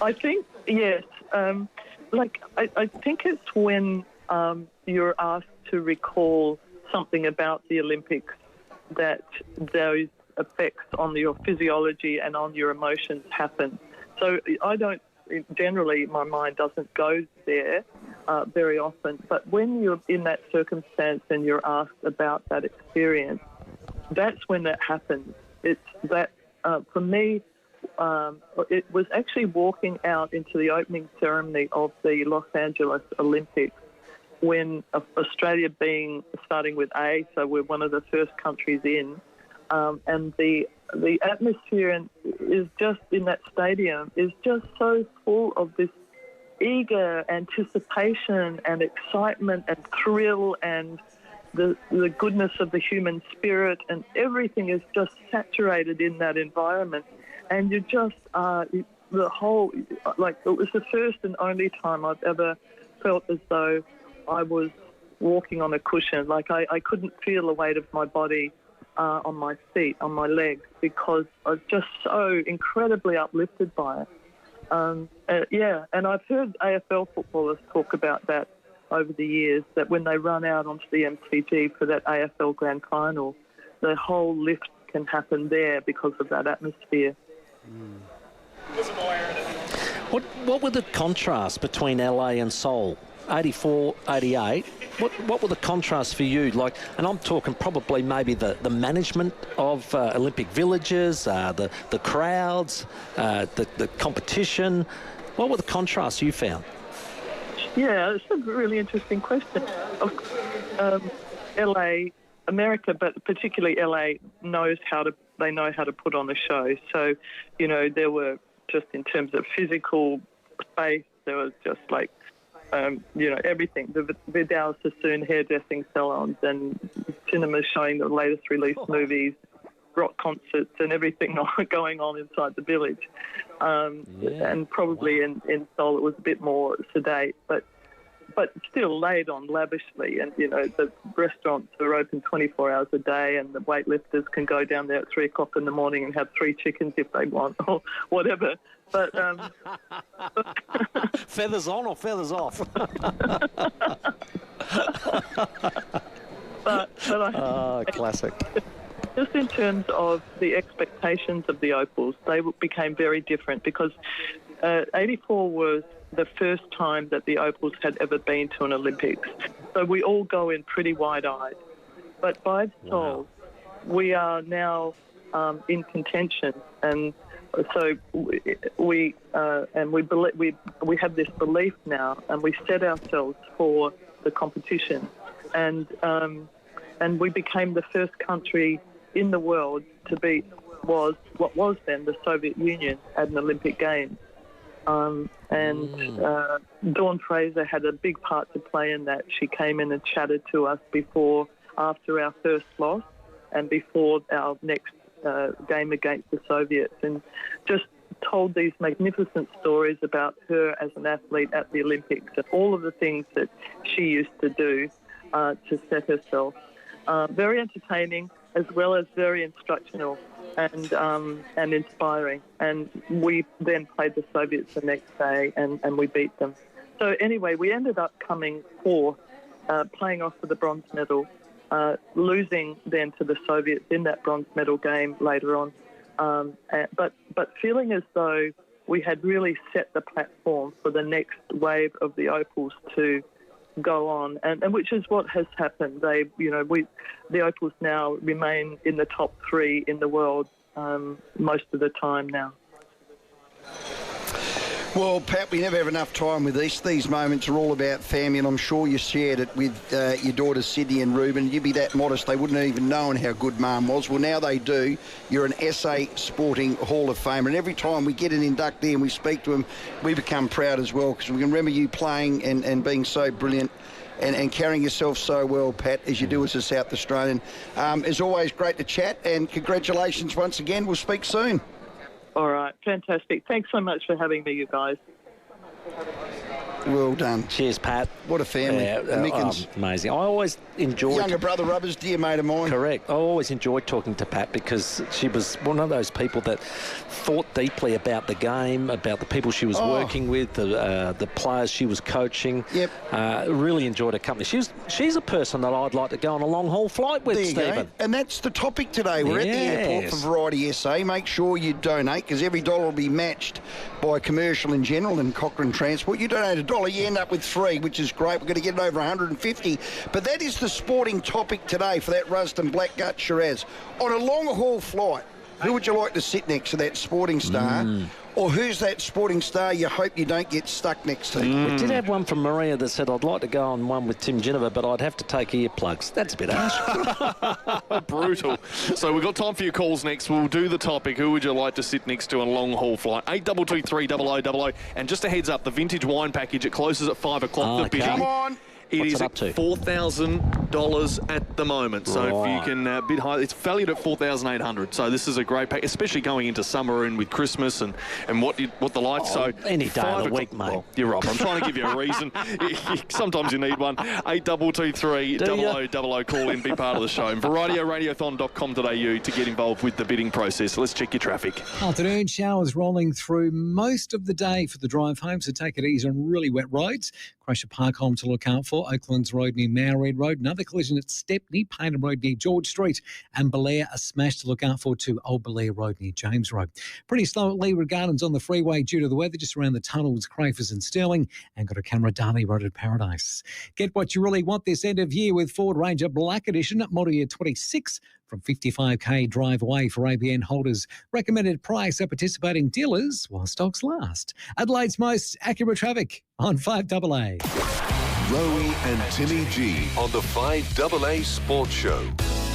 I think, yes. I think it's when you're asked to recall something about the Olympics that those effects on your physiology and on your emotions happen. So generally my mind doesn't go there very often, but when you're in that circumstance and you're asked about that experience, that's when that happens. It's that, for me, it was actually walking out into the opening ceremony of the Los Angeles Olympics when Australia starting with A, so we're one of the first countries in, and the atmosphere is just in that stadium is just so full of this eager anticipation and excitement and thrill and the goodness of the human spirit, and everything is just saturated in that environment. And you just, it was the first and only time I've ever felt as though I was walking on a cushion. Like I couldn't feel the weight of my body on my feet, on my legs, because I was just so incredibly uplifted by it. And I've heard AFL footballers talk about that over the years, that when they run out onto the MCG for that AFL Grand Final, the whole lift can happen there because of that atmosphere. What were the contrasts between LA and Seoul? 84, 88. What were the contrasts for you? And I'm talking probably maybe the management of Olympic villages, the crowds, the competition. What were the contrasts you found? Yeah, it's a really interesting question. LA, America, but particularly LA, know how to put on a show. So, there were, just in terms of physical space, there was just everything. The Vidal Sassoon hairdressing salons and cinemas showing the latest released movies, rock concerts and everything going on inside the village. And probably in Seoul it was a bit more sedate, but still laid on lavishly. And, the restaurants are open 24 hours a day, and the weightlifters can go down there at 3 o'clock in the morning and have 3 chickens if they want, or whatever. But feathers on or feathers off? Classic. Just in terms of the expectations of the Opals, they became very different because 84 was the first time that the Opals had ever been to an Olympics. So we all go in pretty wide-eyed. But by Seoul, we are now in contention, and so we have this belief now, and we set ourselves for the competition, and we became the first country in the world to beat what was then the Soviet Union at an Olympic Games. Dawn Fraser had a big part to play in that. She came in and chatted to us after our first loss and before our next game against the Soviets, and just told these magnificent stories about her as an athlete at the Olympics and all of the things that she used to do to set herself. Very entertaining as well as very instructional and inspiring. And we then played the Soviets the next day and we beat them. So anyway, we ended up coming fourth, playing off for the bronze medal, losing then to the Soviets in that bronze medal game later on, but feeling as though we had really set the platform for the next wave of the Opals to go on, and which is what has happened. The Opals now remain in the top 3 in the world most of the time now. Well, Pat, we never have enough time with this. These moments are all about family, and I'm sure you shared it with your daughters, Sydney and Ruben. You'd be that modest, they wouldn't have even known how good Mum was. Well, now they do. You're an SA Sporting Hall of Famer, and every time we get an inductee and we speak to them, we become proud as well, because we can remember you playing and being so brilliant and carrying yourself so well, Pat, as you do as a South Australian. It's always great to chat, and congratulations once again. We'll speak soon. All right, fantastic. Thanks so much for having me, you guys. Well done. Cheers, Pat. What a family. Amazing. I always enjoyed... Younger brother Rubbers, dear mate of mine. Correct. I always enjoyed talking to Pat because she was one of those people that thought deeply about the game, about the people she was working with, the players she was coaching. Yep. Really enjoyed her company. She's a person that I'd like to go on a long haul flight with, Stephen. And that's the topic today. We're at the airport for Variety SA. Make sure you donate, because every dollar will be matched by Commercial in general and Cochrane Transport. You donate $1, you end up with 3, which is great. We're going to get it over 150. But that is the sporting topic today for that Rusden Blackgut Shiraz. On a long haul flight, who would you like to sit next to, that sporting star? Or who's that sporting star you hope you don't get stuck next to? We did have one from Maria that said, I'd like to go on one with Tim Ginniver, but I'd have to take earplugs. That's a bit harsh. Brutal. So we've got time for your calls next. We'll do the topic. Who would you like to sit next to on a long-haul flight? 8223 0000. And just a heads up, the vintage wine package, it closes at 5 o'clock. The bidding. Come on. It is at $4,000 at the moment. So if you can bid high, it's valued at $4,800. So this is a great pack, especially going into summer and with Christmas and what the lights. So any day of the week, mate. Well, you're right. I'm trying to give you a reason. Sometimes you need one. 8223 0000. Call in, be part of the show. And varietyradiothon.com.au to get involved with the bidding process. Let's check your traffic. Afternoon showers rolling through most of the day for the drive home, so take it easy on really wet roads. Crusher Park home to look out for. Oaklands Road near Mowred Road. Another collision at Stepney, Paynham Road near George Street. And Belair, a smash to look out for to Old Belair Road near James Road. Pretty slow at Leeward Gardens on the freeway due to the weather, just around the tunnels, Crafers and Stirling. And got a camera at Darley Road at Paradise. Get what you really want this end of year with Ford Ranger Black Edition at model year 26. From 55k drive away for ABN holders. Recommended price at participating dealers while stocks last. Adelaide's most accurate traffic on 5AA. Rowey and Timmy G on the 5AA Sports Show.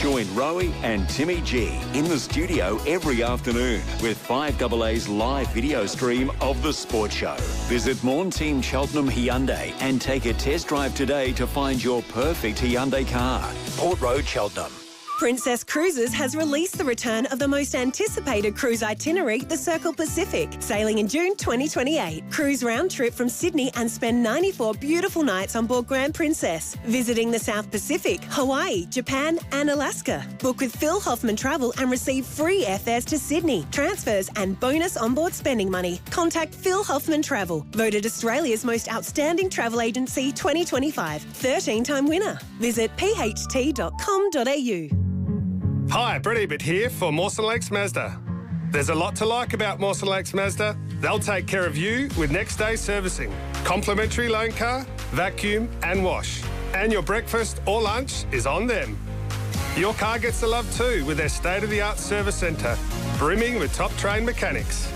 Join Rowey and Timmy G in the studio every afternoon with 5AA's live video stream of the Sports Show. Visit Morn Team Cheltenham Hyundai and take a test drive today to find your perfect Hyundai car. Port Road, Cheltenham. Princess Cruises has released the return of the most anticipated cruise itinerary, the Circle Pacific, sailing in June 2028. Cruise round trip from Sydney and spend 94 beautiful nights on board Grand Princess, visiting the South Pacific, Hawaii, Japan and Alaska. Book with Phil Hoffman Travel and receive free airfares to Sydney, transfers and bonus onboard spending money. Contact Phil Hoffman Travel, voted Australia's most outstanding travel agency 2025, 13-time winner. Visit pht.com.au. Hi, Brett Ebert here for Mawson Lakes Mazda. There's a lot to like about Mawson Lakes Mazda. They'll take care of you with next day servicing, complimentary loan car, vacuum and wash. And your breakfast or lunch is on them. Your car gets the love too with their state-of-the-art service centre, brimming with top-trained mechanics.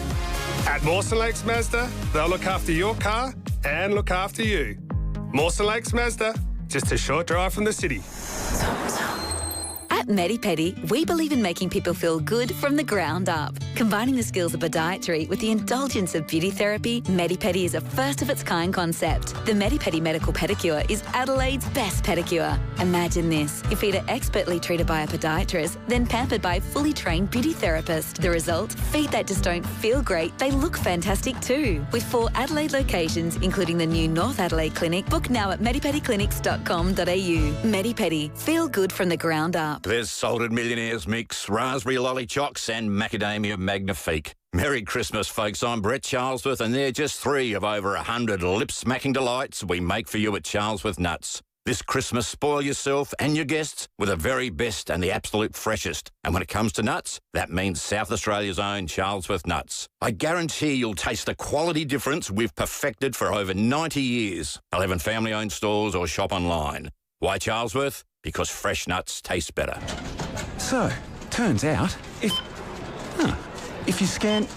At Mawson Lakes Mazda, they'll look after your car and look after you. Mawson Lakes Mazda, just a short drive from the city. At MediPedi, we believe in making people feel good from the ground up. Combining the skills of podiatry with the indulgence of beauty therapy, MediPedi is a first-of-its-kind concept. The MediPedi Medical Pedicure is Adelaide's best pedicure. Imagine this, your feet are expertly treated by a podiatrist, then pampered by a fully trained beauty therapist. The result? Feet that just don't feel great, they look fantastic too. With 4 Adelaide locations, including the new North Adelaide Clinic, book now at medipediclinics.com.au. MediPedi, feel good from the ground up. There's Salted Millionaires Mix, Raspberry Lollichocks and Macadamia Magnifique. Merry Christmas, folks. I'm Brett Charlesworth, and they're just 3 of over 100 lip-smacking delights we make for you at Charlesworth Nuts. This Christmas, spoil yourself and your guests with the very best and the absolute freshest. And when it comes to nuts, that means South Australia's own Charlesworth Nuts. I guarantee you'll taste the quality difference we've perfected for over 90 years. 11 family-owned stores or shop online. Why Charlesworth? Because fresh nuts taste better. So, turns out, if you scan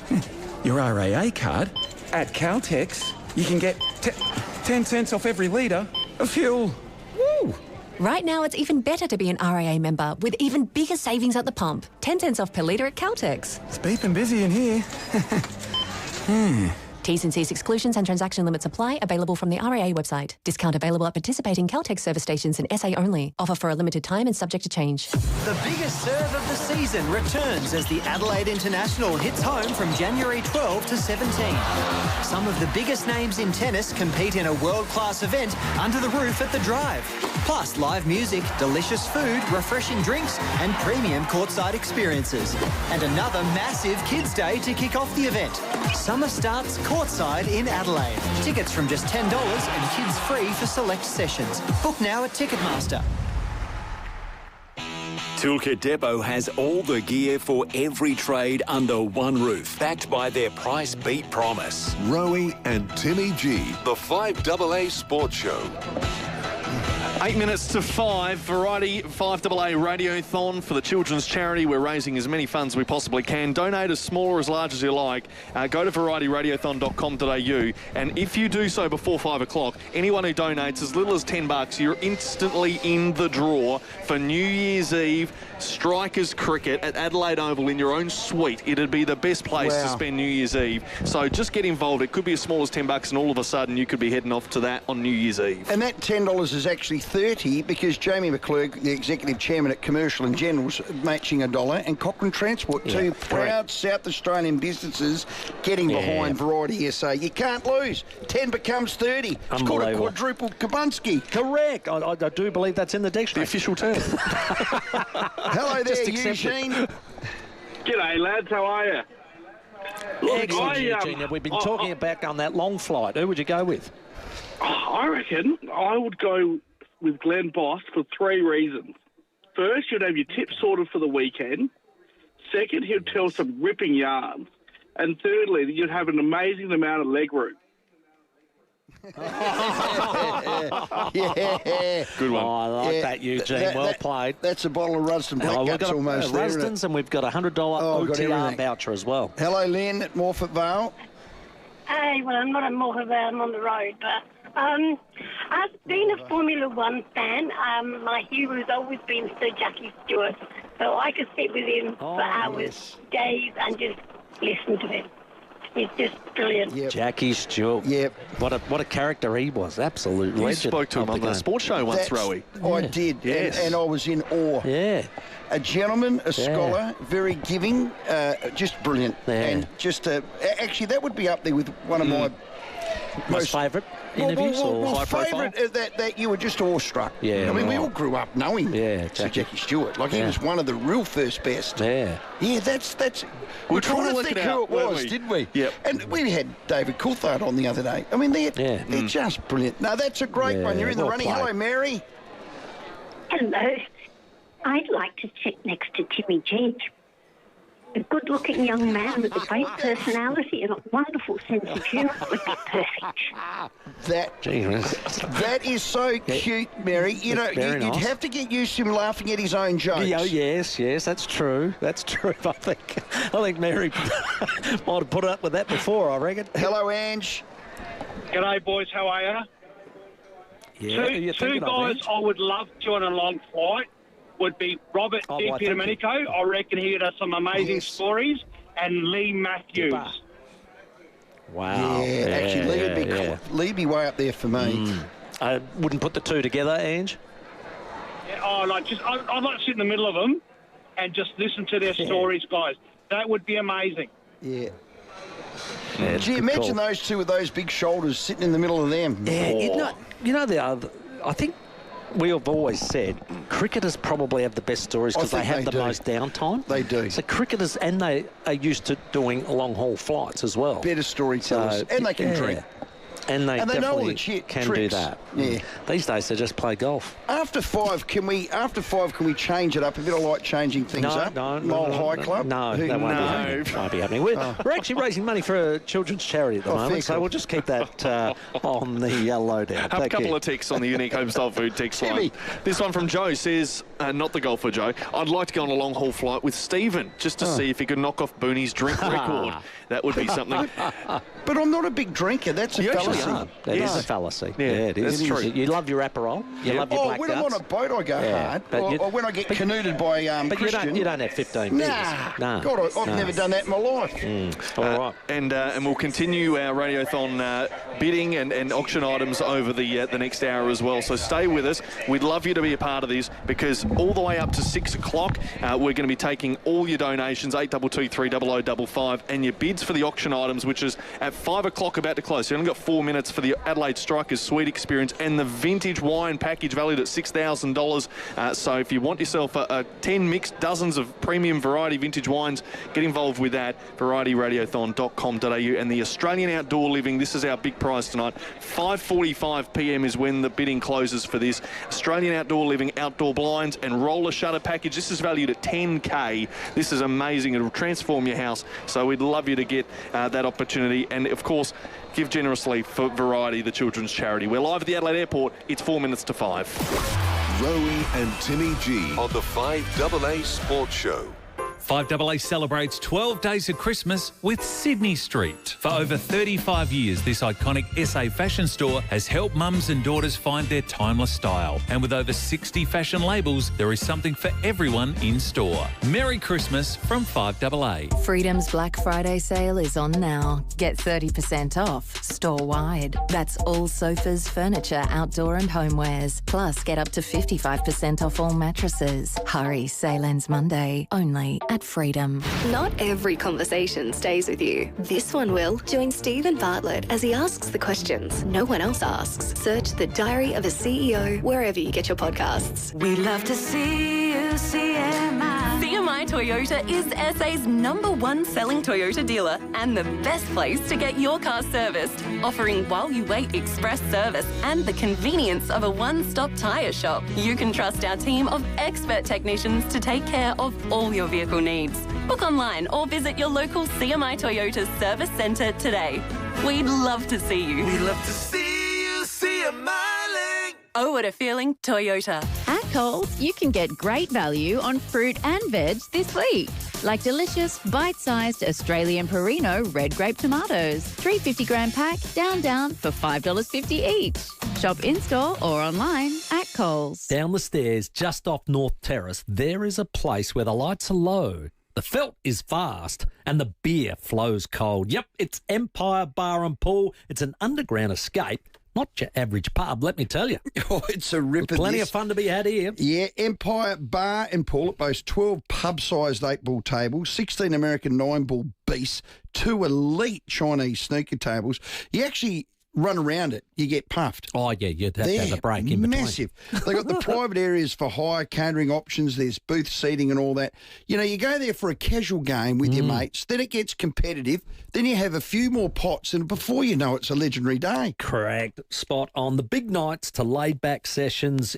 your RAA card, At Caltex, you can get 10 cents off every litre of fuel. Woo! Right now, it's even better to be an RAA member with even bigger savings at the pump. 10 cents off per litre at Caltex. It's beeping busy in here. T's and C's exclusions and transaction limits apply. Available from the RAA website. Discount available at participating Caltex service stations in SA only. Offer for a limited time and subject to change. The biggest serve of the season returns as the Adelaide International hits home from January 12 to 17. Some of the biggest names in tennis compete in a world-class event under the roof at the Drive. Plus live music, delicious food, refreshing drinks and premium courtside experiences. And another massive Kids Day to kick off the event. Summer starts courtside in Adelaide. Tickets from just $10 and kids free for select sessions. Book now at Ticketmaster. Toolkit Depot has all the gear for every trade under one roof, backed by their price beat promise. Rowey and Timmy G, the 5AA Sports Show. 8 minutes to 5, Variety 5AA Radiothon for the children's charity. We're raising as many funds as we possibly can. Donate as small or as large as you like. Go to varietyradiothon.com.au, and if you do so before 5 o'clock, anyone who donates as little as $10, you're instantly in the draw for New Year's Eve Strikers cricket at Adelaide Oval in your own suite. It'd be the best place to spend New Year's Eve. So just get involved. It could be as small as $10, and all of a sudden you could be heading off to that on New Year's Eve. And that $10 is actually $30 because Jamie McClurg, the executive chairman at Commercial and General's, matching $1, and Cochrane Transport, two proud South Australian businesses getting behind Variety SA. You can't lose. 10 becomes 30. It's called a quadruple Kabunski. Correct. I do believe that's in the dictionary. The official term. Hello there, Eugene. G'day, lads. How are you? Excellent, Eugene. We've been talking about on that long flight. Who would you go with? I reckon I would go with Glenn Boss for 3 reasons. First, you'd have your tips sorted for the weekend. Second, he'd tell some ripping yarns. And thirdly, you'd have an amazing amount of leg room. Yeah. Good one. Oh, I like that, Eugene. Well played. That's a bottle of Rusden Black Guts almost there. Rusden's, and we've got a $100 OTR voucher as well. Hello, Lynn at Morford Vale. Hey, well, I'm not at Morford Vale, I'm on the road, but I've been a Formula One fan. My hero's always been Sir Jackie Stewart, so I could sit with him for hours, days, and just listen to him. He's just brilliant. Jackie Stewart. Yep. What a character he was. Absolute legend. You spoke to him on the sports show once, Rowey. I did, and I was in awe. Yeah. A gentleman, a scholar, very giving, just brilliant. And just, actually, that would be up there with one of my most favourite interviews or high profile? Favourite that you were just awestruck. Yeah. I mean, we all grew up knowing Sir Jackie Stewart. Like, he was one of the real first best. Yeah. Yeah, that's... We're trying to think who it was, didn't we? Yep. And we had David Coulthard on the other day. I mean, they're just brilliant. No, that's a great one. You're in the running. Hello, Mary. Hello. I'd like to sit next to Timmy G. A good-looking young man with a great personality and a wonderful sense of humour would be perfect. That is so cute, Mary. You know, you'd have to get used to him laughing at his own jokes. Oh, yes, that's true. That's true. I think Mary might have put up with that before, I reckon. Hello, Ange. G'day, boys. How are you? Yeah, two guys I would love to on a long flight would be Robert Di Domenico. I reckon he has some amazing stories, and Lee Matthews. Wow. Yeah, actually, Lee'd be way up there for me. I wouldn't put the two together, Ange. Yeah, I'd like to sit in the middle of them and just listen to their stories, guys. That would be amazing. Yeah. Gee, imagine those two with those big shoulders sitting in the middle of them. Yeah, I think we have always said cricketers probably have the best stories because they have the most downtime. They do. So cricketers, and they are used to doing long-haul flights as well. Better storytellers, and they can drink. And they know all the definitely tricks. can do that. Yeah. These days they just play golf. After five, can we change it up a bit? I like changing things up. No, High Club. No, that won't be happening. We're actually raising money for a children's charity at the moment, so we'll just keep that on the lowdown. Have a couple of texts on the unique homestyle food text line. This one from Joe says, not the golfer Joe, I'd like to go on a long haul flight with Stephen just to see if he could knock off Booney's drink record. That would be something. But I'm not a big drinker. That's a fallacy. That is a fallacy. Yeah, it is. That's true. You love your Aperol. You love your black when I'm on a boat, I go hard. Or when I get canooded by Christian. You don't have 15 beers. Nah. God, I've never done that in my life. All right. And we'll continue our Radiothon bidding and auction items over the next hour as well. So stay with us. We'd love you to be a part of this because all the way up to 6 o'clock, we're going to be taking all your donations, 822 300 55, and your bids for the auction items, which is at 5 o'clock about to close. So you've only got 4 minutes for the Adelaide Strikers Suite Experience and the vintage wine package valued at $6,000. So if you want yourself 10 mixed dozens of premium variety vintage wines, get involved with that. VarietyRadiothon.com.au. And the Australian Outdoor Living, this is our big prize tonight. 5:45 p.m. is when the bidding closes for this. Australian Outdoor Living outdoor blinds and roller shutter package. This is valued at $10K. This is amazing. It'll transform your house. So we'd love you to get that opportunity. And of course, give generously for Variety, the children's charity. We're live at the Adelaide Airport. It's 4 minutes to 5. Rowey and Timmy G on the 5AA Sports Show. 5AA celebrates 12 days of Christmas with Sydney Street. For over 35 years, this iconic SA fashion store has helped mums and daughters find their timeless style. And with over 60 fashion labels, there is something for everyone in store. Merry Christmas from 5AA. Freedom's Black Friday sale is on now. Get 30% off store-wide. That's all sofas, furniture, outdoor and homewares. Plus, get up to 55% off all mattresses. Hurry, sale ends Monday, only at Freedom. Not every conversation stays with you. This one will. Join Stephen Bartlett as he asks the questions no one else asks. Search The Diary of a CEO wherever you get your podcasts. We love to see you, CMI. CMI Toyota is SA's #1 selling Toyota dealer and the best place to get your car serviced, offering while you wait express service and the convenience of a one-stop tyre shop. You can trust our team of expert technicians to take care of all your vehicle needs. Book online or visit your local CMI Toyota service centre today. We'd love to see you. We love to see you, CMI. Oh, what a feeling, Toyota. At Coles, you can get great value on fruit and veg this week. Like delicious, bite-sized Australian Perino red grape tomatoes. 350-gram pack, down for $5.50 each. Shop in-store or online at Coles. Down the stairs, just off North Terrace, there is a place where the lights are low, the felt is fast, and the beer flows cold. Yep, it's Empire Bar and Pool. It's an underground escape. Not your average pub, let me tell you. Oh, it's a ripper. Plenty of fun to be had here. Yeah, Empire Bar and Pool. It boasts 12 pub-sized 8-ball tables, 16 American 9-ball beasts, 2 elite Chinese snooker tables. You actually run around it, you get puffed. Oh, yeah, you'd have to have a break in between. Massive. They've got the private areas for hire, catering options, there's booth seating and all that. You know, you go there for a casual game with your mates, then it gets competitive, then you have a few more pots, and before you know it's a legendary day. Correct. Spot on. The big nights to laid-back sessions,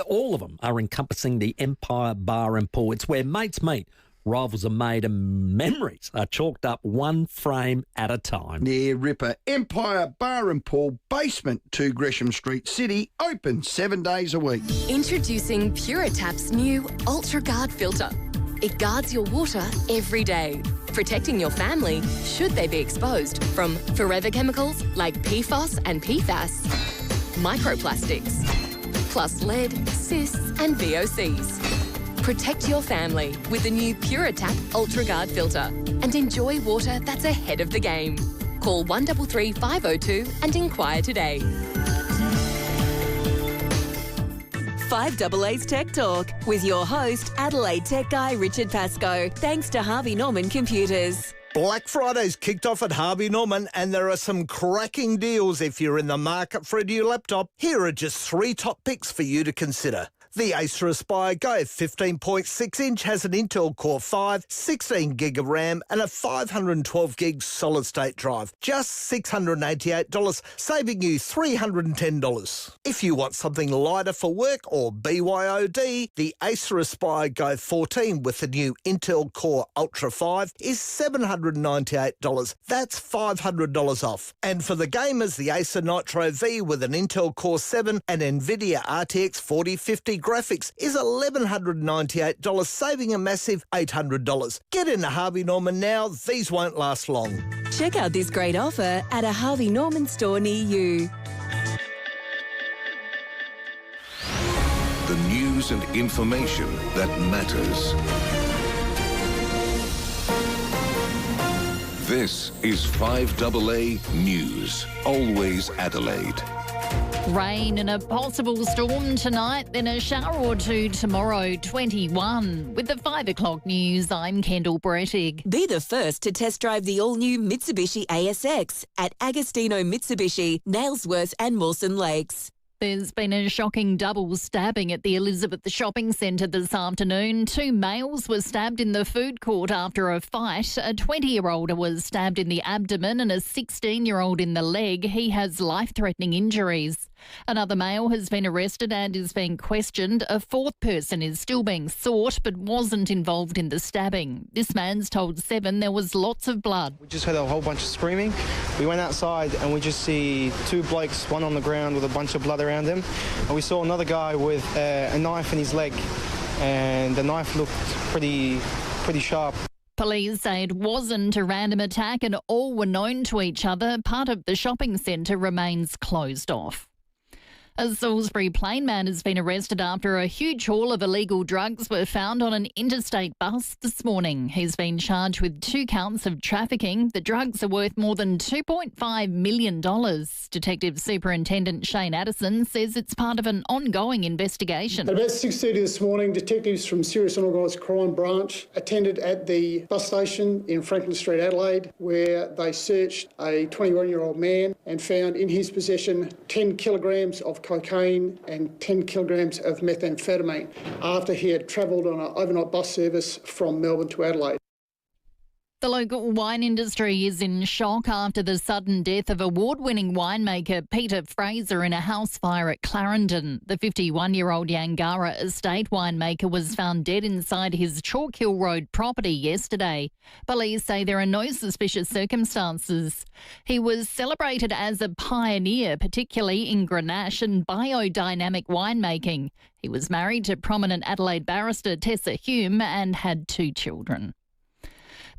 all of them are encompassing the Empire Bar and Pool. It's where mates meet. Rivals are made and memories are chalked up one frame at a time. Yeah, ripper. Empire Bar and Pool, basement 2 Gresham Street, City, open 7 days a week. Introducing PuraTap's new Ultra Guard filter. It guards your water every day, protecting your family should they be exposed from forever chemicals like PFOS and PFAS, microplastics, plus lead, cysts and VOCs. Protect your family with the new PuraTap Ultra Guard filter and enjoy water that's ahead of the game. Call 133 502 and inquire today. 5AA's Tech Talk with your host, Adelaide Tech Guy Richard Pascoe. Thanks to Harvey Norman Computers. Black Friday's kicked off at Harvey Norman and there are some cracking deals if you're in the market for a new laptop. Here are just 3 top picks for you to consider. The Acer Aspire Go 15.6-inch has an Intel Core 5, 16 gig of RAM and a 512 gig solid-state drive. Just $688, saving you $310. If you want something lighter for work or BYOD, the Acer Aspire Go 14 with the new Intel Core Ultra 5 is $798. That's $500 off. And for the gamers, the Acer Nitro V with an Intel Core 7 and NVIDIA RTX 4050 graphics is $1,198, saving a massive $800. Get into Harvey Norman now. These won't last long. Check out this great offer at a Harvey Norman store near you. The news and information that matters. This is 5AA News. Always Adelaide. Rain and a possible storm tonight, then a shower or two tomorrow, 21. With the 5 o'clock news, I'm Kendall Brettig. Be the first to test drive the all-new Mitsubishi ASX at Agostino Mitsubishi, Nailsworth and Mawson Lakes. There's been a shocking double stabbing at the Elizabeth Shopping Centre this afternoon. 2 males were stabbed in the food court after a fight. A 20-year-old was stabbed in the abdomen and a 16-year-old in the leg. He has life-threatening injuries. Another male has been arrested and is being questioned. A 4th person is still being sought but wasn't involved in the stabbing. This man's told Seven there was lots of blood. We just heard a whole bunch of screaming. We went outside and we just see 2 blokes, one on the ground with a bunch of blood around him. And we saw another guy with a knife in his leg, and the knife looked pretty sharp. Police say it wasn't a random attack and all were known to each other. Part of the shopping centre remains closed off. A Salisbury Plain man has been arrested after a huge haul of illegal drugs were found on an interstate bus this morning. He's been charged with 2 counts of trafficking. The drugs are worth more than $2.5 million. Detective Superintendent Shane Addison says it's part of an ongoing investigation. At about 6:30 this morning, detectives from Serious and Organised Crime Branch attended at the bus station in Franklin Street, Adelaide, where they searched a 21-year-old man and found in his possession 10 kilograms of cocaine and 10 kilograms of methamphetamine after he had travelled on an overnight bus service from Melbourne to Adelaide. The local wine industry is in shock after the sudden death of award-winning winemaker Peter Fraser in a house fire at Clarendon. The 51-year-old Yangara estate winemaker was found dead inside his Chalk Hill Road property yesterday. Police say there are no suspicious circumstances. He was celebrated as a pioneer, particularly in Grenache and biodynamic winemaking. He was married to prominent Adelaide barrister Tessa Hume and had 2 children.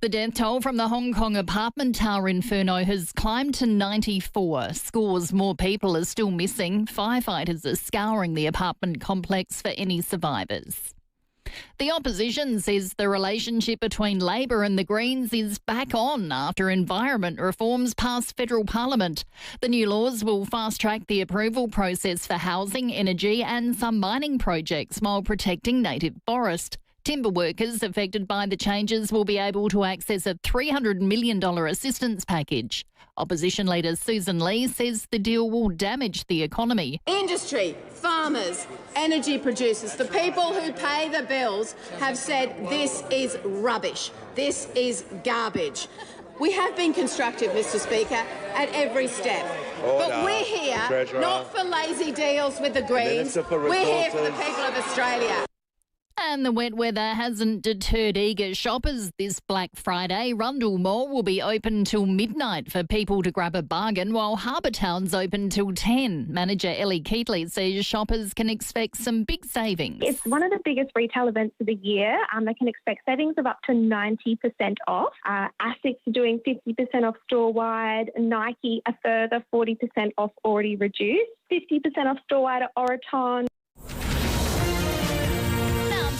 The death toll from the Hong Kong apartment tower inferno has climbed to 94. Scores more people are still missing. Firefighters are scouring the apartment complex for any survivors. The opposition says the relationship between Labor and the Greens is back on after environment reforms pass federal parliament. The new laws will fast-track the approval process for housing, energy and some mining projects while protecting native forest. Timber workers affected by the changes will be able to access a $300 million assistance package. Opposition leader Susan Lee says the deal will damage the economy. Industry, farmers, energy producers, the people who pay the bills have said this is rubbish, this is garbage. We have been constructive, Mr Speaker, at every step. But we're here not for lazy deals with the Greens, we're here for the people of Australia. And the wet weather hasn't deterred eager shoppers this Black Friday. Rundle Mall will be open till midnight for people to grab a bargain, while Harbour Town's open till 10. Manager Ellie Keatley says shoppers can expect some big savings. It's one of the biggest retail events of the year. They can expect savings of up to 90% off. ASICS are doing 50% off store-wide. Nike a further 40% off already reduced. 50% off store-wide at Oroton.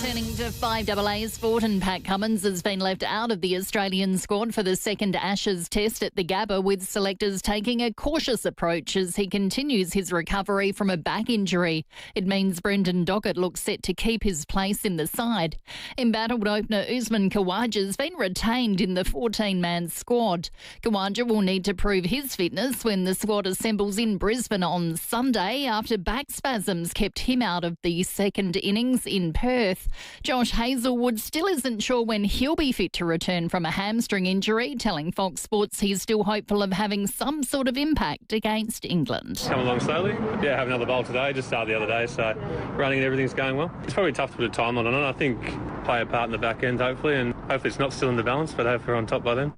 Turning to 5AA sport, and Pat Cummins has been left out of the Australian squad for the second Ashes test at the Gabba, with selectors taking a cautious approach as he continues his recovery from a back injury. It means Brendan Doggett looks set to keep his place in the side. Embattled opener Usman Khawaja has been retained in the 14-man squad. Khawaja will need to prove his fitness when the squad assembles in Brisbane on Sunday after back spasms kept him out of the second innings in Perth. Josh Hazelwood still isn't sure when he'll be fit to return from a hamstring injury, telling Fox Sports he's still hopeful of having some sort of impact against England. Come along slowly. Yeah, have another bowl today, just started the other day, so running and everything's going well. It's probably tough to put a timeline on it. I think play a part in the back end, hopefully, and hopefully it's not still in the balance, but hopefully we're on top by then.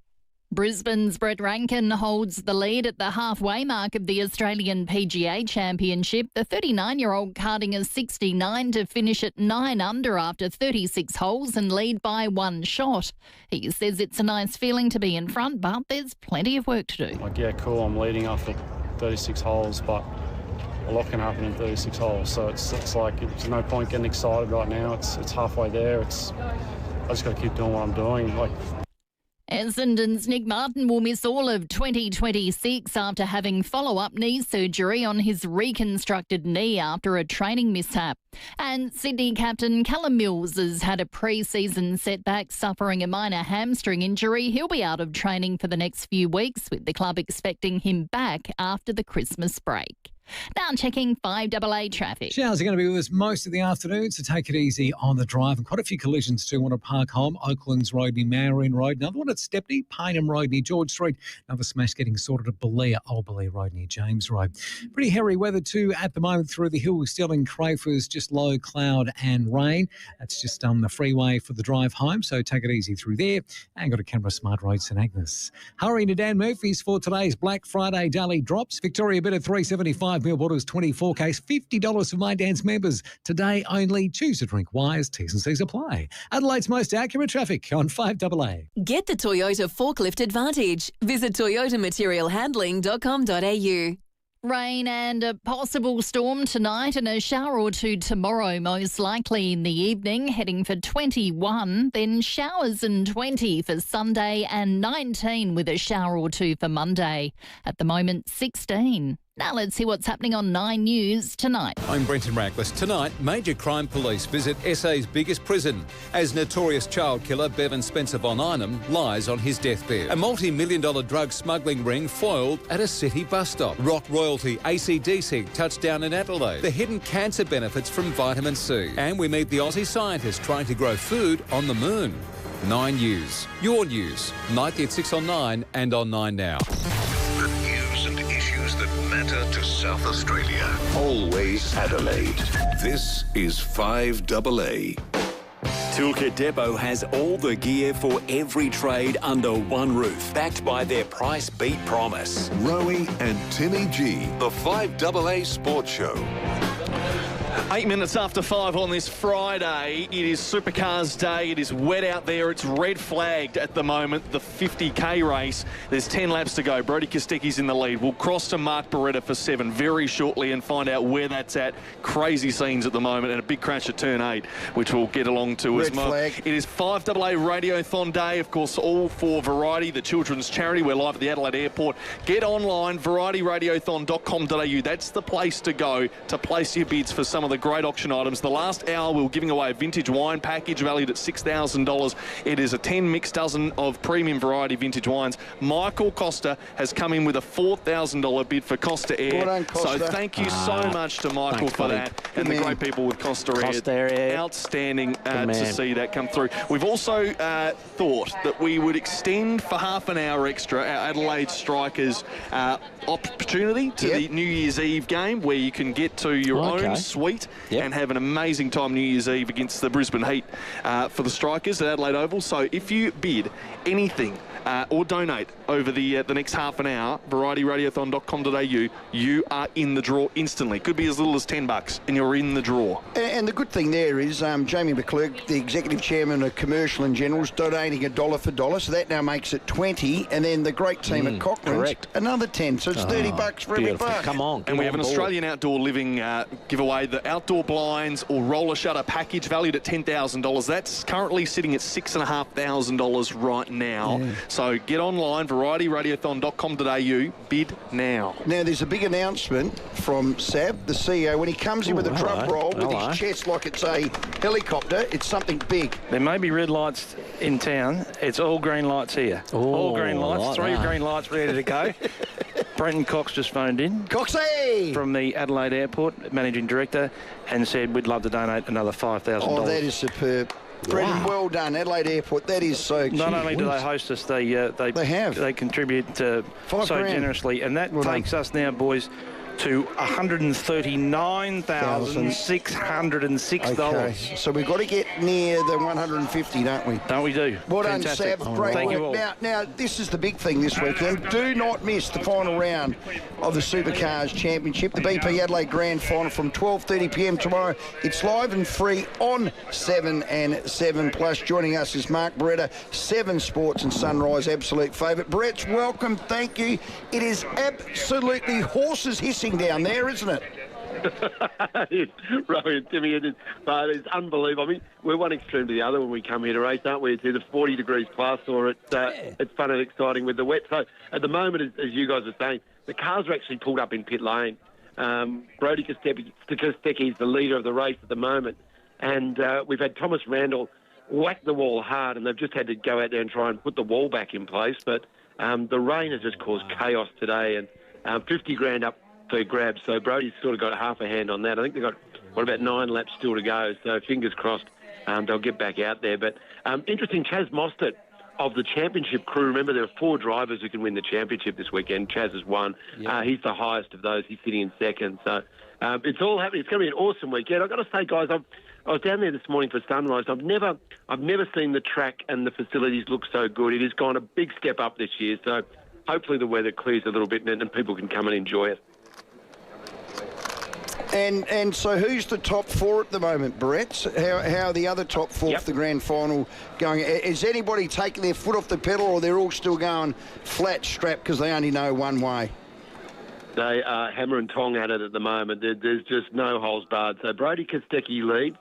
Brisbane's Brett Rankin holds the lead at the halfway mark of the Australian PGA Championship. The 39-year-old carding a 69 to finish at 9 under after 36 holes and lead by one shot. He says it's a nice feeling to be in front, but there's plenty of work to do. Like, yeah, cool, I'm leading after 36 holes, but a lot can happen in 36 holes. So it's like there's no point getting excited right now. It's halfway there. I just got to keep doing what I'm doing. Essendon's Nick Martin will miss all of 2026 after having follow-up knee surgery on his reconstructed knee after a training mishap. And Sydney captain Callum Mills has had a pre-season setback, suffering a minor hamstring injury. He'll be out of training for the next few weeks, with the club expecting him back after the Christmas break. Now checking 5AA traffic. Showers are going to be with us most of the afternoon, so take it easy on the drive. And quite a few collisions too. One at Park Home, Oaklands Road near Marion Road. Another one at Stepney, Paynham Road near George Street. Another smash getting sorted at Old Belair Road near James Road. Pretty hairy weather too at the moment through the hills. Still in Crayfors, just low cloud and rain. That's just the freeway for the drive home, so take it easy through there. And got a Canberra Smart Road, St Agnes. Hurrying to Dan Murphy's for today's Black Friday daily drops. Victoria Bit at $3.75. Millwaters 24 case, $50 for My Dan's members. Today only. Choose to drink wise. T's and C's apply. Adelaide's most accurate traffic on 5AA. Get the Toyota forklift advantage. Visit toyotamaterialhandling.com.au. Rain and a possible storm tonight and a shower or two tomorrow, most likely in the evening, heading for 21. Then showers and 20 for Sunday and 19 with a shower or two for Monday. At the moment, 16. Now let's see what's happening on 9 News tonight. I'm Brenton Rackless. Tonight, major crime police visit SA's biggest prison as notorious child killer Bevan Spencer von Einem lies on his deathbed. A multi-million-dollar drug smuggling ring foiled at a city bus stop. Rock royalty AC/DC touchdown in Adelaide. The hidden cancer benefits from vitamin C. And we meet the Aussie scientist trying to grow food on the moon. 9 News. Your news. Nightly at 6 on 9 and on 9 Now. The news and issues that matter to South Australia. Always Adelaide. This is 5AA. Toolkit Depot has all the gear for every trade under one roof, backed by their price beat promise. Rowey and Timmy G, the 5AA Sports Show. 8 minutes after 5 on this Friday. It is Supercars Day. It is wet out there. It's red flagged at the moment, the 50K race. There's 10 laps to go. Brody Kostecki's in the lead. We'll cross to Mark Beretta for 7 very shortly and find out where that's at. Crazy scenes at the moment and a big crash at turn 8, which we'll get along to as well. It is 5AA Radiothon Day, of course, all for Variety, the children's charity. We're live at the Adelaide Airport. Get online, varietyradiothon.com.au. That's the place to go to place your bids for some of the great auction items. The last hour, we were giving away a vintage wine package valued at $6,000. It is a 10 mixed dozen of premium variety vintage wines. Michael Costa has come in with a $4,000 bid for Costa Air. Well done, Costa. So thank you so much to Michael for that. And the great people with Costa Air. Outstanding to see that come through. We've also thought that we would extend for half an hour extra our Adelaide Strikers opportunity to the New Year's Eve game, where you can get to your own suite and have an amazing time New Year's Eve against the Brisbane Heat for the Strikers at Adelaide Oval. So if you bid anything or donate over the next half an hour, varietyradiothon.com.au, you are in the draw instantly. Could be as little as $10 and you're in the draw. And the good thing there is Jamie McClurk, the executive chairman of Commercial and General's, donating $1 for $1, so that now makes it 20, and then the great team at Cochrane's, another 10, so it's $30 for every buck. Come on. And we have an Australian Outdoor Living giveaway. The outdoor blinds or roller shutter package valued at $10,000. That's currently sitting at $6,500 right now. Yeah. So get online, varietyradiothon.com.au, bid now. Now, there's a big announcement from Sab, the CEO, when he comes in with a drum roll with his chest like it's a helicopter. It's something big. There may be red lights in town. It's all green lights here. All green lights, three green lights ready to go. Brenton Cox just phoned in. Coxie! From the Adelaide Airport, Managing Director, and said we'd love to donate another $5,000. Oh, that is superb. Brenton, well done. Adelaide Airport, that is so cute. Not only do they host us, they contribute so generously. And that takes us now, boys, to $139,606. Okay, so we've got to get near the 150, don't we? Don't we do? Well done, Fantastic. Sab. Great Thank work. you all. Now, this is the big thing this weekend. Do not miss the final round of the Supercars Championship, the BP Adelaide Grand Final from 12:30pm tomorrow. It's live and free on 7 and 7+. Joining us is Mark Beretta, 7 Sports and Sunrise absolute favourite. Brett, welcome. Thank you. It is absolutely horses hissing down there, isn't it? Rowey and Timmy, but it's unbelievable. I mean, we're one extreme to the other when we come here to race, aren't we? It's either 40 degrees plus or it's fun and exciting with the wet. So at the moment, as you guys are saying, the cars are actually pulled up in pit lane. Brody Kostecki is the leader of the race at the moment, and we've had Thomas Randall whack the wall hard, and they've just had to go out there and try and put the wall back in place. But the rain has just caused chaos today, and 50 grand up for grabs. So Brody's sort of got half a hand on that. I think they've got, about 9 laps still to go. So fingers crossed they'll get back out there. But interesting, Chaz Mostert of the championship crew. Remember, there are 4 drivers who can win the championship this weekend. Chaz has won. Yep. He's the highest of those. He's sitting in second. So it's all happening. It's going to be an awesome weekend. I've got to say, guys, I was down there this morning for sunrise. I've never seen the track and the facilities look so good. It has gone a big step up this year. So hopefully the weather clears a little bit and people can come and enjoy it. And so who's the top 4 at the moment, Brett? How are the other top 4 for the grand final going? Is anybody taking their foot off the pedal, or they're all still going flat strap because they only know one way? They are hammer and tong at it at the moment. There's just no holes barred. So Brody Kostecki leads.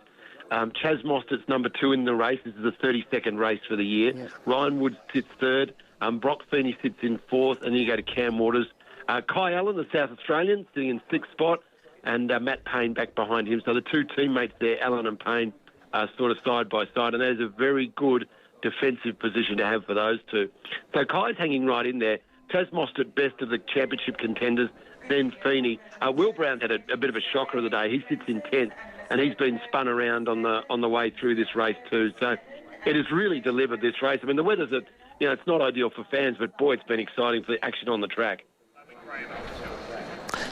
Chaz Mostert's number 2 in the race. This is the 32nd race for the year. Yeah. Ryan Woods sits 3rd. Brock Feeney sits in 4th. And then you go to Cam Waters. Kai Allen, the South Australian, sitting in 6th spot. And Matt Payne back behind him. So the 2 teammates there, Allen and Payne, are sort of side by side. And that is a very good defensive position to have for those 2. So Kai's hanging right in there. Chaz Mostert, best of the championship contenders, then Feeney. Will Brown's had a bit of a shocker of the day. He sits in 10th, and he's been spun around on the way through this race too. So it has really delivered this race. I mean, the weather's it's not ideal for fans, but boy, it's been exciting for the action on the track.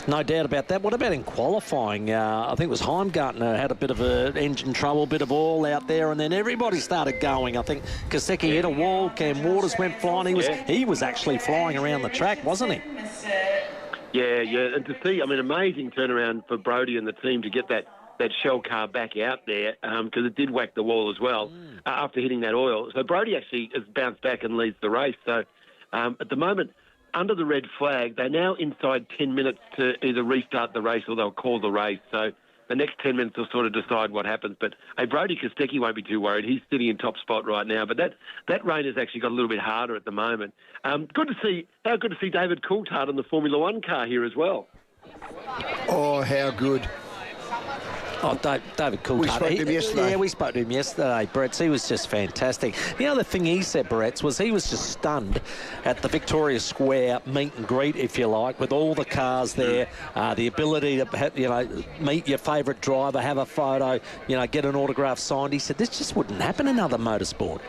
No doubt about that. What about in qualifying? I think it was Heimgartner had a bit of engine trouble, bit of oil out there, and then everybody started going. I think Kostecki hit a wall, Cam Waters went flying. He was actually flying around the track, wasn't he? Yeah. And to see, amazing turnaround for Brody and the team to get that shell car back out there because it did whack the wall as well after hitting that oil. So Brody actually has bounced back and leads the race. So at the moment, under the red flag, they're now inside 10 minutes to either restart the race or they'll call the race. So the next 10 minutes will sort of decide what happens. But Brody Kostecki won't be too worried. He's sitting in top spot right now. But that rain has actually got a little bit harder at the moment. Good to see David Coulthard in the Formula One car here as well. Oh, how good. Oh, David Coulthard. We spoke to him yesterday. Yeah, we spoke to him yesterday, Brett. He was just fantastic. The other thing he said, Brett, was he was just stunned at the Victoria Square meet and greet, if you like, with all the cars there, the ability to, meet your favourite driver, have a photo, get an autograph signed. He said this just wouldn't happen in other motorsport.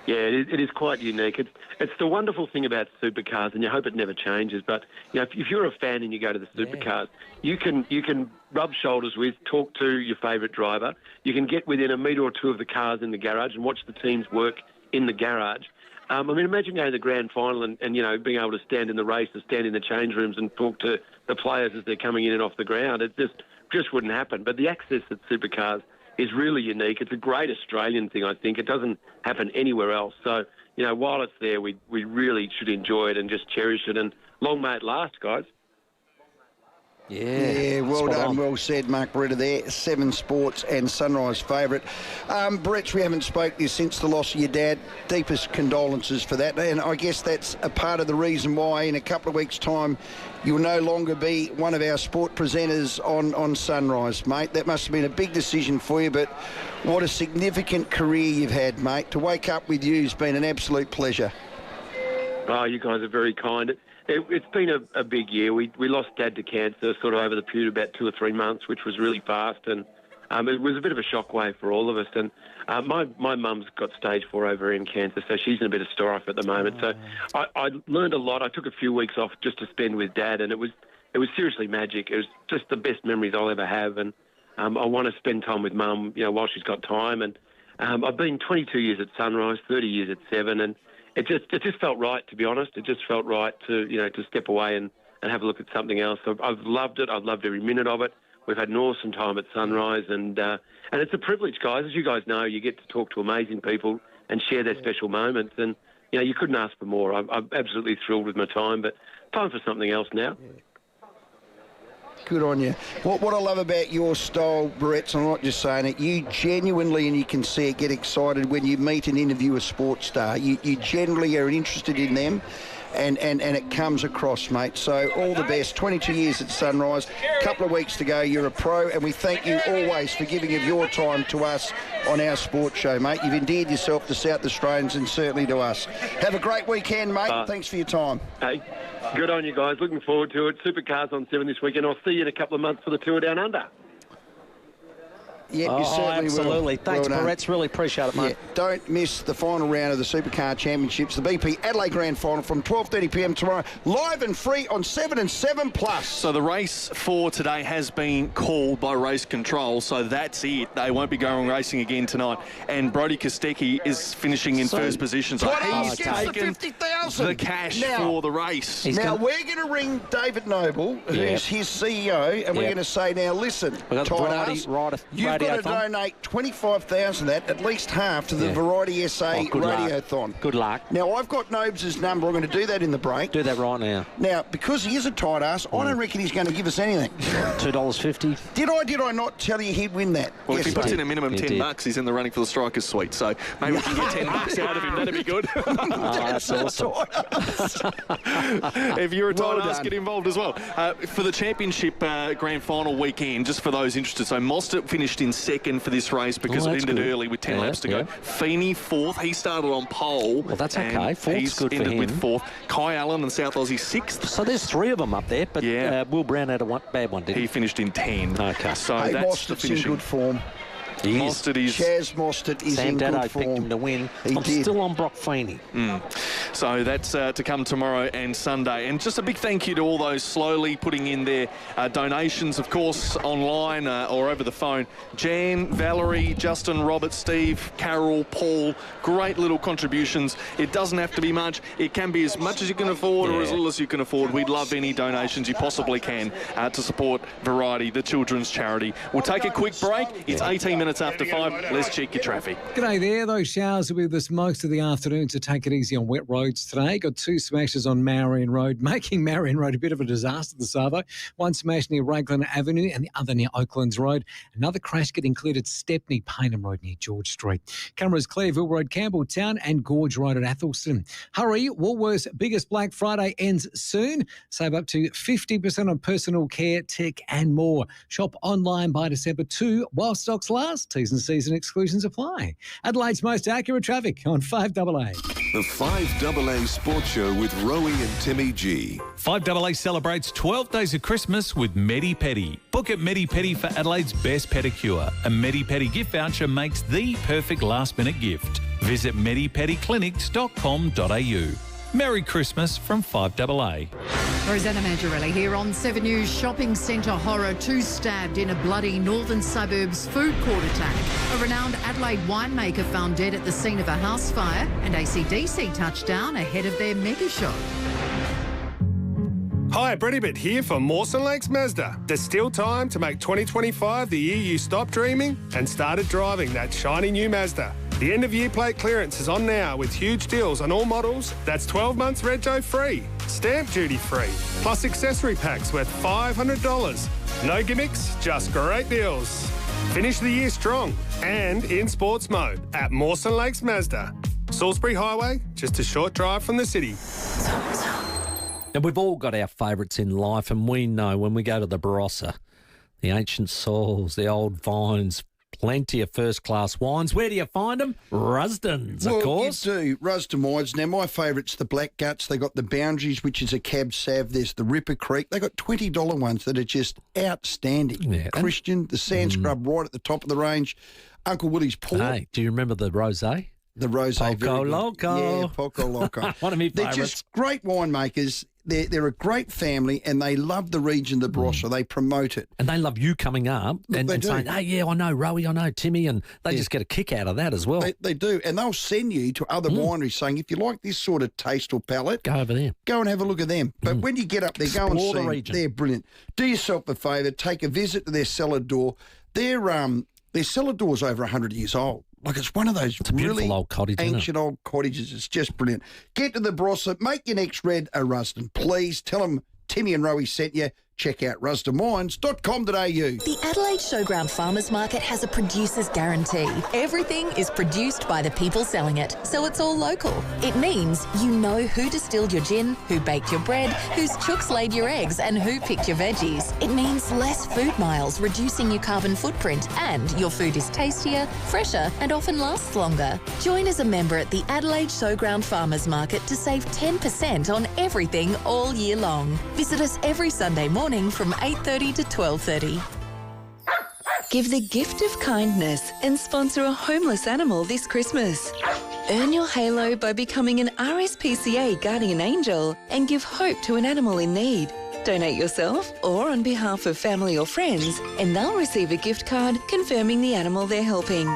Yeah, it is quite unique. It's the wonderful thing about supercars, and you hope it never changes. But if you're a fan and you go to the supercars, you can rub shoulders with, talk to your favourite driver. You can get within a metre or 2 of the cars in the garage and watch the teams work in the garage. Imagine going to the grand final and being able to stand in the race and stand in the change rooms and talk to the players as they're coming in and off the ground. It just wouldn't happen. But the access at supercars is really unique. It's a great Australian thing, I think. It doesn't happen anywhere else. So, while it's there, we really should enjoy it and just cherish it. And long may it last, guys. Yeah, well done, well said, Mark Beretta there. 7 Sports and Sunrise favourite. Brett, we haven't spoken to you since the loss of your dad. Deepest condolences for that. And I guess that's a part of the reason why in a couple of weeks' time you'll no longer be one of our sport presenters on Sunrise, mate. That must have been a big decision for you, but what a significant career you've had, mate. To wake up with you has been an absolute pleasure. Oh, you guys are very kind. It's been a big year. We lost Dad to cancer sort of over the period of about 2 or 3 months, which was really fast, and it was a bit of a shockwave for all of us. And my mum's got stage 4 ovarian cancer, so she's in a bit of strife at the moment. So I learned a lot. I took a few weeks off just to spend with Dad, and it was seriously magic. It was just the best memories I'll ever have, and I want to spend time with Mum, while she's got time. And I've been 22 years at Sunrise, 30 years at 7, and it just felt right, to be honest. It just felt right to step away and have a look at something else. I've loved it. I've loved every minute of it. We've had an awesome time at Sunrise, and it's a privilege, guys. As you guys know, you get to talk to amazing people and share their special moments, and you couldn't ask for more. I'm absolutely thrilled with my time, but time for something else now. Good on you. What I love about your style, Brett, I'm not just saying it, you genuinely, and you can see it, get excited when you meet and interview a sports star. You generally are interested in them, and it comes across, mate. So all the best. 22 years at Sunrise, a couple of weeks to go. You're a pro, and we thank you always for giving of your time to us on our sports show, mate. You've endeared yourself to South Australians and certainly to us. Have a great weekend, mate. Thanks for your time. Hey, good on you guys. Looking forward to it. Supercars on 7 this weekend. I'll see you in a couple of months for the tour down under. Yeah, you certainly absolutely. will. Thanks, well Barretts. Really appreciate it, mate. Yeah, don't miss the final round of the Supercar Championships, the BP Adelaide Grand Final from 12:30pm tomorrow, live and free on 7 and 7+. So the race for today has been called by Race Control, so that's it. They won't be going racing again tonight. And Brody Kostecki is finishing in first position. So he's taken the cash for the race. Now, we're going to ring David Noble, who's his CEO, and we're going to say, now, listen, Titus, you've got to donate 25,000 of that, at least half, to the Variety SA Radiothon. Good luck. Now, I've got Nobes' number. I'm going to do that in the break. Do that right now. Now, because he is a tight ass, I don't reckon he's going to give us anything. $2.50. Did I not tell you he'd win that? Well, if he puts in a minimum $10, he's in the running for the Strikers Suite. So maybe we can get $10 out of him. That'd be good. That's awesome. If you're a tight ass, get involved as well. For the championship grand final weekend, just for those interested, so Mostert finished in second for this race because it ended early with 10 laps to go. Feeney fourth. He started on pole. Well, that's okay. Fourth's good for him. He's ended with fourth. Kai Allen and South Aussie sixth. So there's 3 of them up there, but Will Brown had a bad one, didn't he? He finished in 10. Okay. So hey, that's the finishing. In good form. Mostert is. Chaz Mostert is in good form. picked him to win. I'm did. still on Brock Feeney. So that's to come tomorrow and Sunday. And just a big thank you to all those slowly putting in their donations, of course, online or over the phone. Jan, Valerie, Justin, Robert, Steve, Carol, Paul. Great little contributions. It doesn't have to be much. It can be as much as you can afford or as little as you can afford. We'd love any donations you possibly can to support Variety, the children's charity. We'll take a quick break. It's 18 minutes after 5. Let's check your traffic. G'day there. Those showers will be with us most of the afternoon, so take it easy on wet roads today. Got 2 smashes on Marion Road, making Marion Road a bit of a disaster this Savo. One smash near Raglan Avenue and the other near Oaklands Road. Another crash get included Stepney, Paynham Road near George Street. Cameras Clearville Road, Campbelltown and Gorge Road at Athelston. Hurry, Woolworths' biggest Black Friday ends soon. Save up to 50% on personal care, tech and more. Shop online by December 2 while stocks last. T's and C's and exclusions apply. Adelaide's most accurate traffic on 5AA. The 5AA Sports Show with Rowey and Timmy G. 5AA celebrates 12 days of Christmas with Medi Pedi. Book at Medi Pedi for Adelaide's best pedicure. A Medi Pedi gift voucher makes the perfect last-minute gift. Visit medipediclinics.com.au. Merry Christmas from 5AA. Rosanna Mangiarelli here on 7 News. Shopping centre horror, 2 stabbed in a bloody northern suburbs food court attack. A renowned Adelaide winemaker found dead at the scene of a house fire, and AC/DC touchdown ahead of their mega show. Hi, Brett here for Mawson Lakes Mazda. There's still time to make 2025 the year you stopped dreaming and started driving that shiny new Mazda. The end-of-year plate clearance is on now with huge deals on all models. That's 12 months rego free, stamp duty free, plus accessory packs worth $500. No gimmicks, just great deals. Finish the year strong and in sports mode at Mawson Lakes Mazda. Salisbury Highway, just a short drive from the city. Now, we've all got our favourites in life, and we know when we go to the Barossa, the ancient souls, the old vines, plenty of first-class wines. Where do you find them? Rusden's, of course. You do. Rusden wines. Now, my favourite's the Black Guts. They got the Boundaries, which is a Cab Sav. There's the Ripper Creek. They got $20 ones that are just outstanding. Yeah. Christian, the Sand Scrub right at the top of the range. Uncle Willie's Port. Hey, do you remember the rosé? The rosé. Poco Loco. Yeah, Poco Loco. One of my They're favourites. just great winemakers. They're a great family, and they love the region, the Barossa. They promote it. And they love you coming up and saying, hey, yeah, I know Rowey, I know Timmy, and they just get a kick out of that as well. They do, and they'll send you to other wineries saying, if you like this sort of taste or palate, go over there. Go and have a look at them. But when you get up there, go and Explore see the them. region. They're brilliant. Do yourself a favour, take a visit to their cellar door. Their cellar door's over 100 years old. Like, it's one of those really old cottage, ancient old cottages. It's just brilliant. Get to the Barossa. Make your next red a Rusden. Please tell them Timmy and Rowey sent you. Check out rusdenwines.com.au. The Adelaide Showground Farmers Market has a producer's guarantee. Everything is produced by the people selling it, so it's all local. It means you know who distilled your gin, who baked your bread, whose chooks laid your eggs, and who picked your veggies. It means less food miles, reducing your carbon footprint, and your food is tastier, fresher, and often lasts longer. Join as a member at the Adelaide Showground Farmers Market to save 10% on everything all year long. Visit us every Sunday morning from 8:30 to 12:30. Give the gift of kindness and sponsor a homeless animal this Christmas. Earn your halo by becoming an RSPCA Guardian Angel and give hope to an animal in need. Donate yourself or on behalf of family or friends, and they'll receive a gift card confirming the animal they're helping.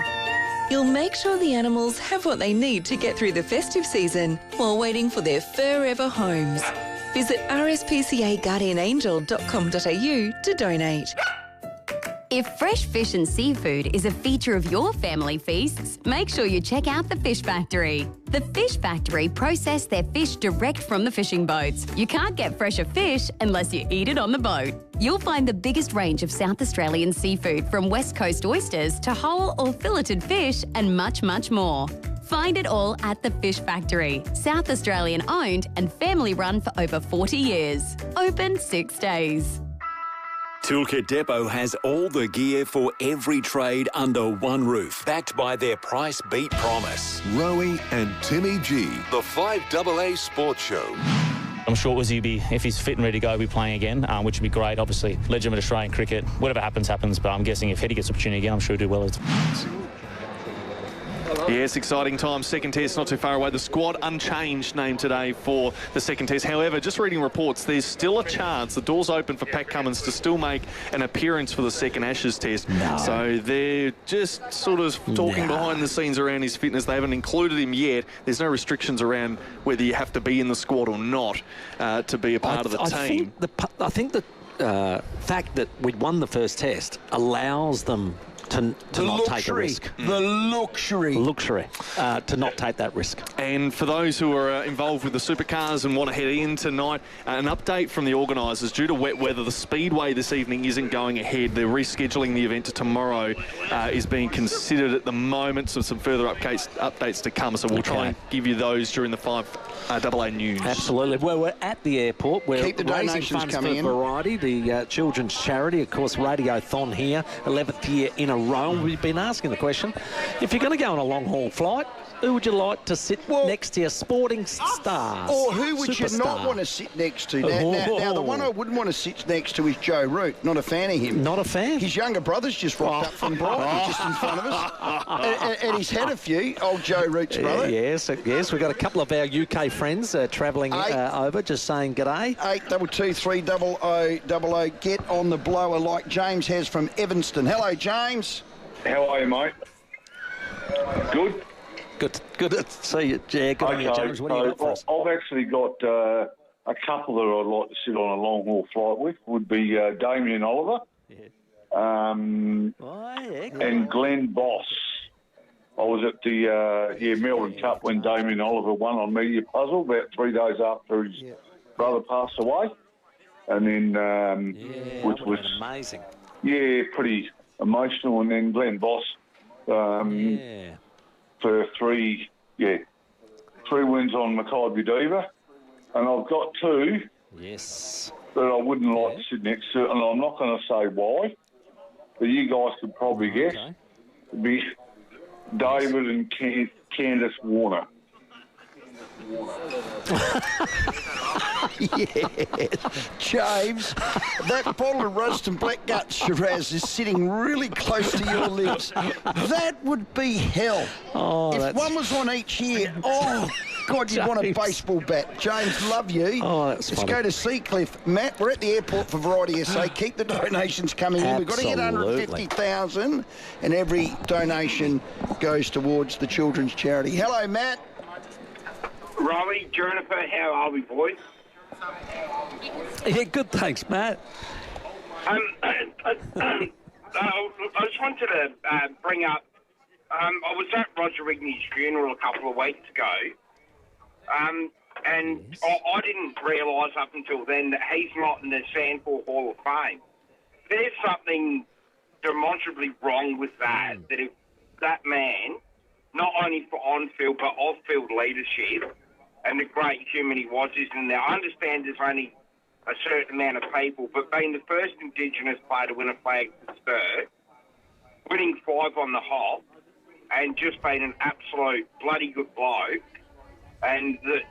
You'll make sure the animals have what they need to get through the festive season while waiting for their forever homes. Visit rspcaguardianangel.com.au to donate. If fresh fish and seafood is a feature of your family feasts, make sure you check out the Fish Factory. The Fish Factory process their fish direct from the fishing boats. You can't get fresher fish unless you eat it on the boat. You'll find the biggest range of South Australian seafood, from West Coast oysters to whole or filleted fish and much, much more. Find it all at the Fish Factory. South Australian owned and family run for over 40 years. Open 6 days. Toolkit Depot has all the gear for every trade under one roof, backed by their price beat promise. Rowey and Timmy G, the 5AA Sports Show. I'm sure Uzi be, if he's fit and ready to go, be playing again, which would be great. Obviously, legitimate Australian cricket. Whatever happens, happens. But I'm guessing if Hetty gets opportunity again, I'm sure he'll do well. Yes, exciting time. Second test not too far away. The squad unchanged name today for the second test. However, just reading reports, there's still a chance. The door's open for Pat Cummins to still make an appearance for the second Ashes test. No. So they're just sort of talking behind the scenes around his fitness. They haven't included him yet. There's no restrictions around whether you have to be in the squad or not to be a part of the team. I think the fact that we'd won the first test allows them to not take a risk. The luxury to not take that risk. And for those who are involved with the supercars and want to head in tonight, an update from the organisers. Due to wet weather, the Speedway this evening isn't going ahead. They're rescheduling the event to tomorrow, is being considered at the moment. So some further updates to come. So we'll try and give you those during the 5AA news. Absolutely. Well, we're at the airport. We're Keep the raising donations funds coming for in. Variety, the children's charity. Of course, Radiothon here, 11th year in a row. We've been asking the question, if you're going to go on a long-haul flight, who would you like to sit next to your sporting stars? Or who would you Superstar? not want to sit next to? Now, the one I wouldn't want to sit next to is Joe Root. Not a fan of him. Not a fan? His younger brother's just rocked up from Brighton, just in front of us. And he's had a few, old Joe Root's brother. Yes. We've got a couple of our UK friends travelling over, just saying g'day. 82230000. Get on the blower like James has from Evanston. Hello, James. How are you, mate? Good. Good to see you. Yeah, good on you, James. What do you got for us? I've actually got a couple that I'd like to sit on a long-haul flight with. Would be Damien Oliver and Glenn Boss. I was at the Melbourne Cup when Damien Oliver won on Media Puzzle about 3 days after his brother passed away. And then, which was amazing. Yeah, pretty emotional. And then Glenn Boss for three wins on Mackay Diva. And I've got 2 that I wouldn't like to sit next to, and I'm not going to say why, but you guys could probably guess. It'd be David and Candace Warner. Yes. James, that bottle of roast and black gut Shiraz is sitting really close to your lips. That would be hell. If one was on each ear, God, you'd want a baseball bat. James, love you. Let's funny. Go to Seacliff. Matt, we're at the airport for Variety SA. Keep the donations coming in. We've got to hit 150,000, and every donation goes towards the children's charity. Hello, Matt. Rowey, Jennifer, how are we, boys? Yeah, good, thanks, Matt. I just wanted to bring up, I was at Roger Rigney's funeral a couple of weeks ago, and I didn't realise up until then that he's not in the Sandford Hall of Fame. There's something demonstrably wrong with that, that if that man, not only for on-field but off-field leadership, and the great human he was, isn't there? I understand there's only a certain amount of people, but being the first Indigenous player to win a flag to Spur, winning 5 on the hop, and just being an absolute bloody good bloke, and it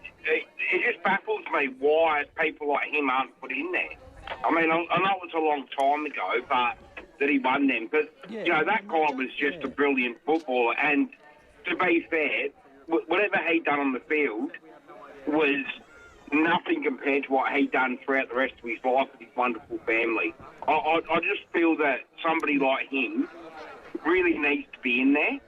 just baffles me why people like him aren't put in there. I mean, I know it was a long time ago, but that he won them. But, you know, that guy was just a brilliant footballer, and to be fair, whatever he'd done on the field was nothing compared to what he'd done throughout the rest of his life with his wonderful family. I just feel that somebody like him really needs to be in there.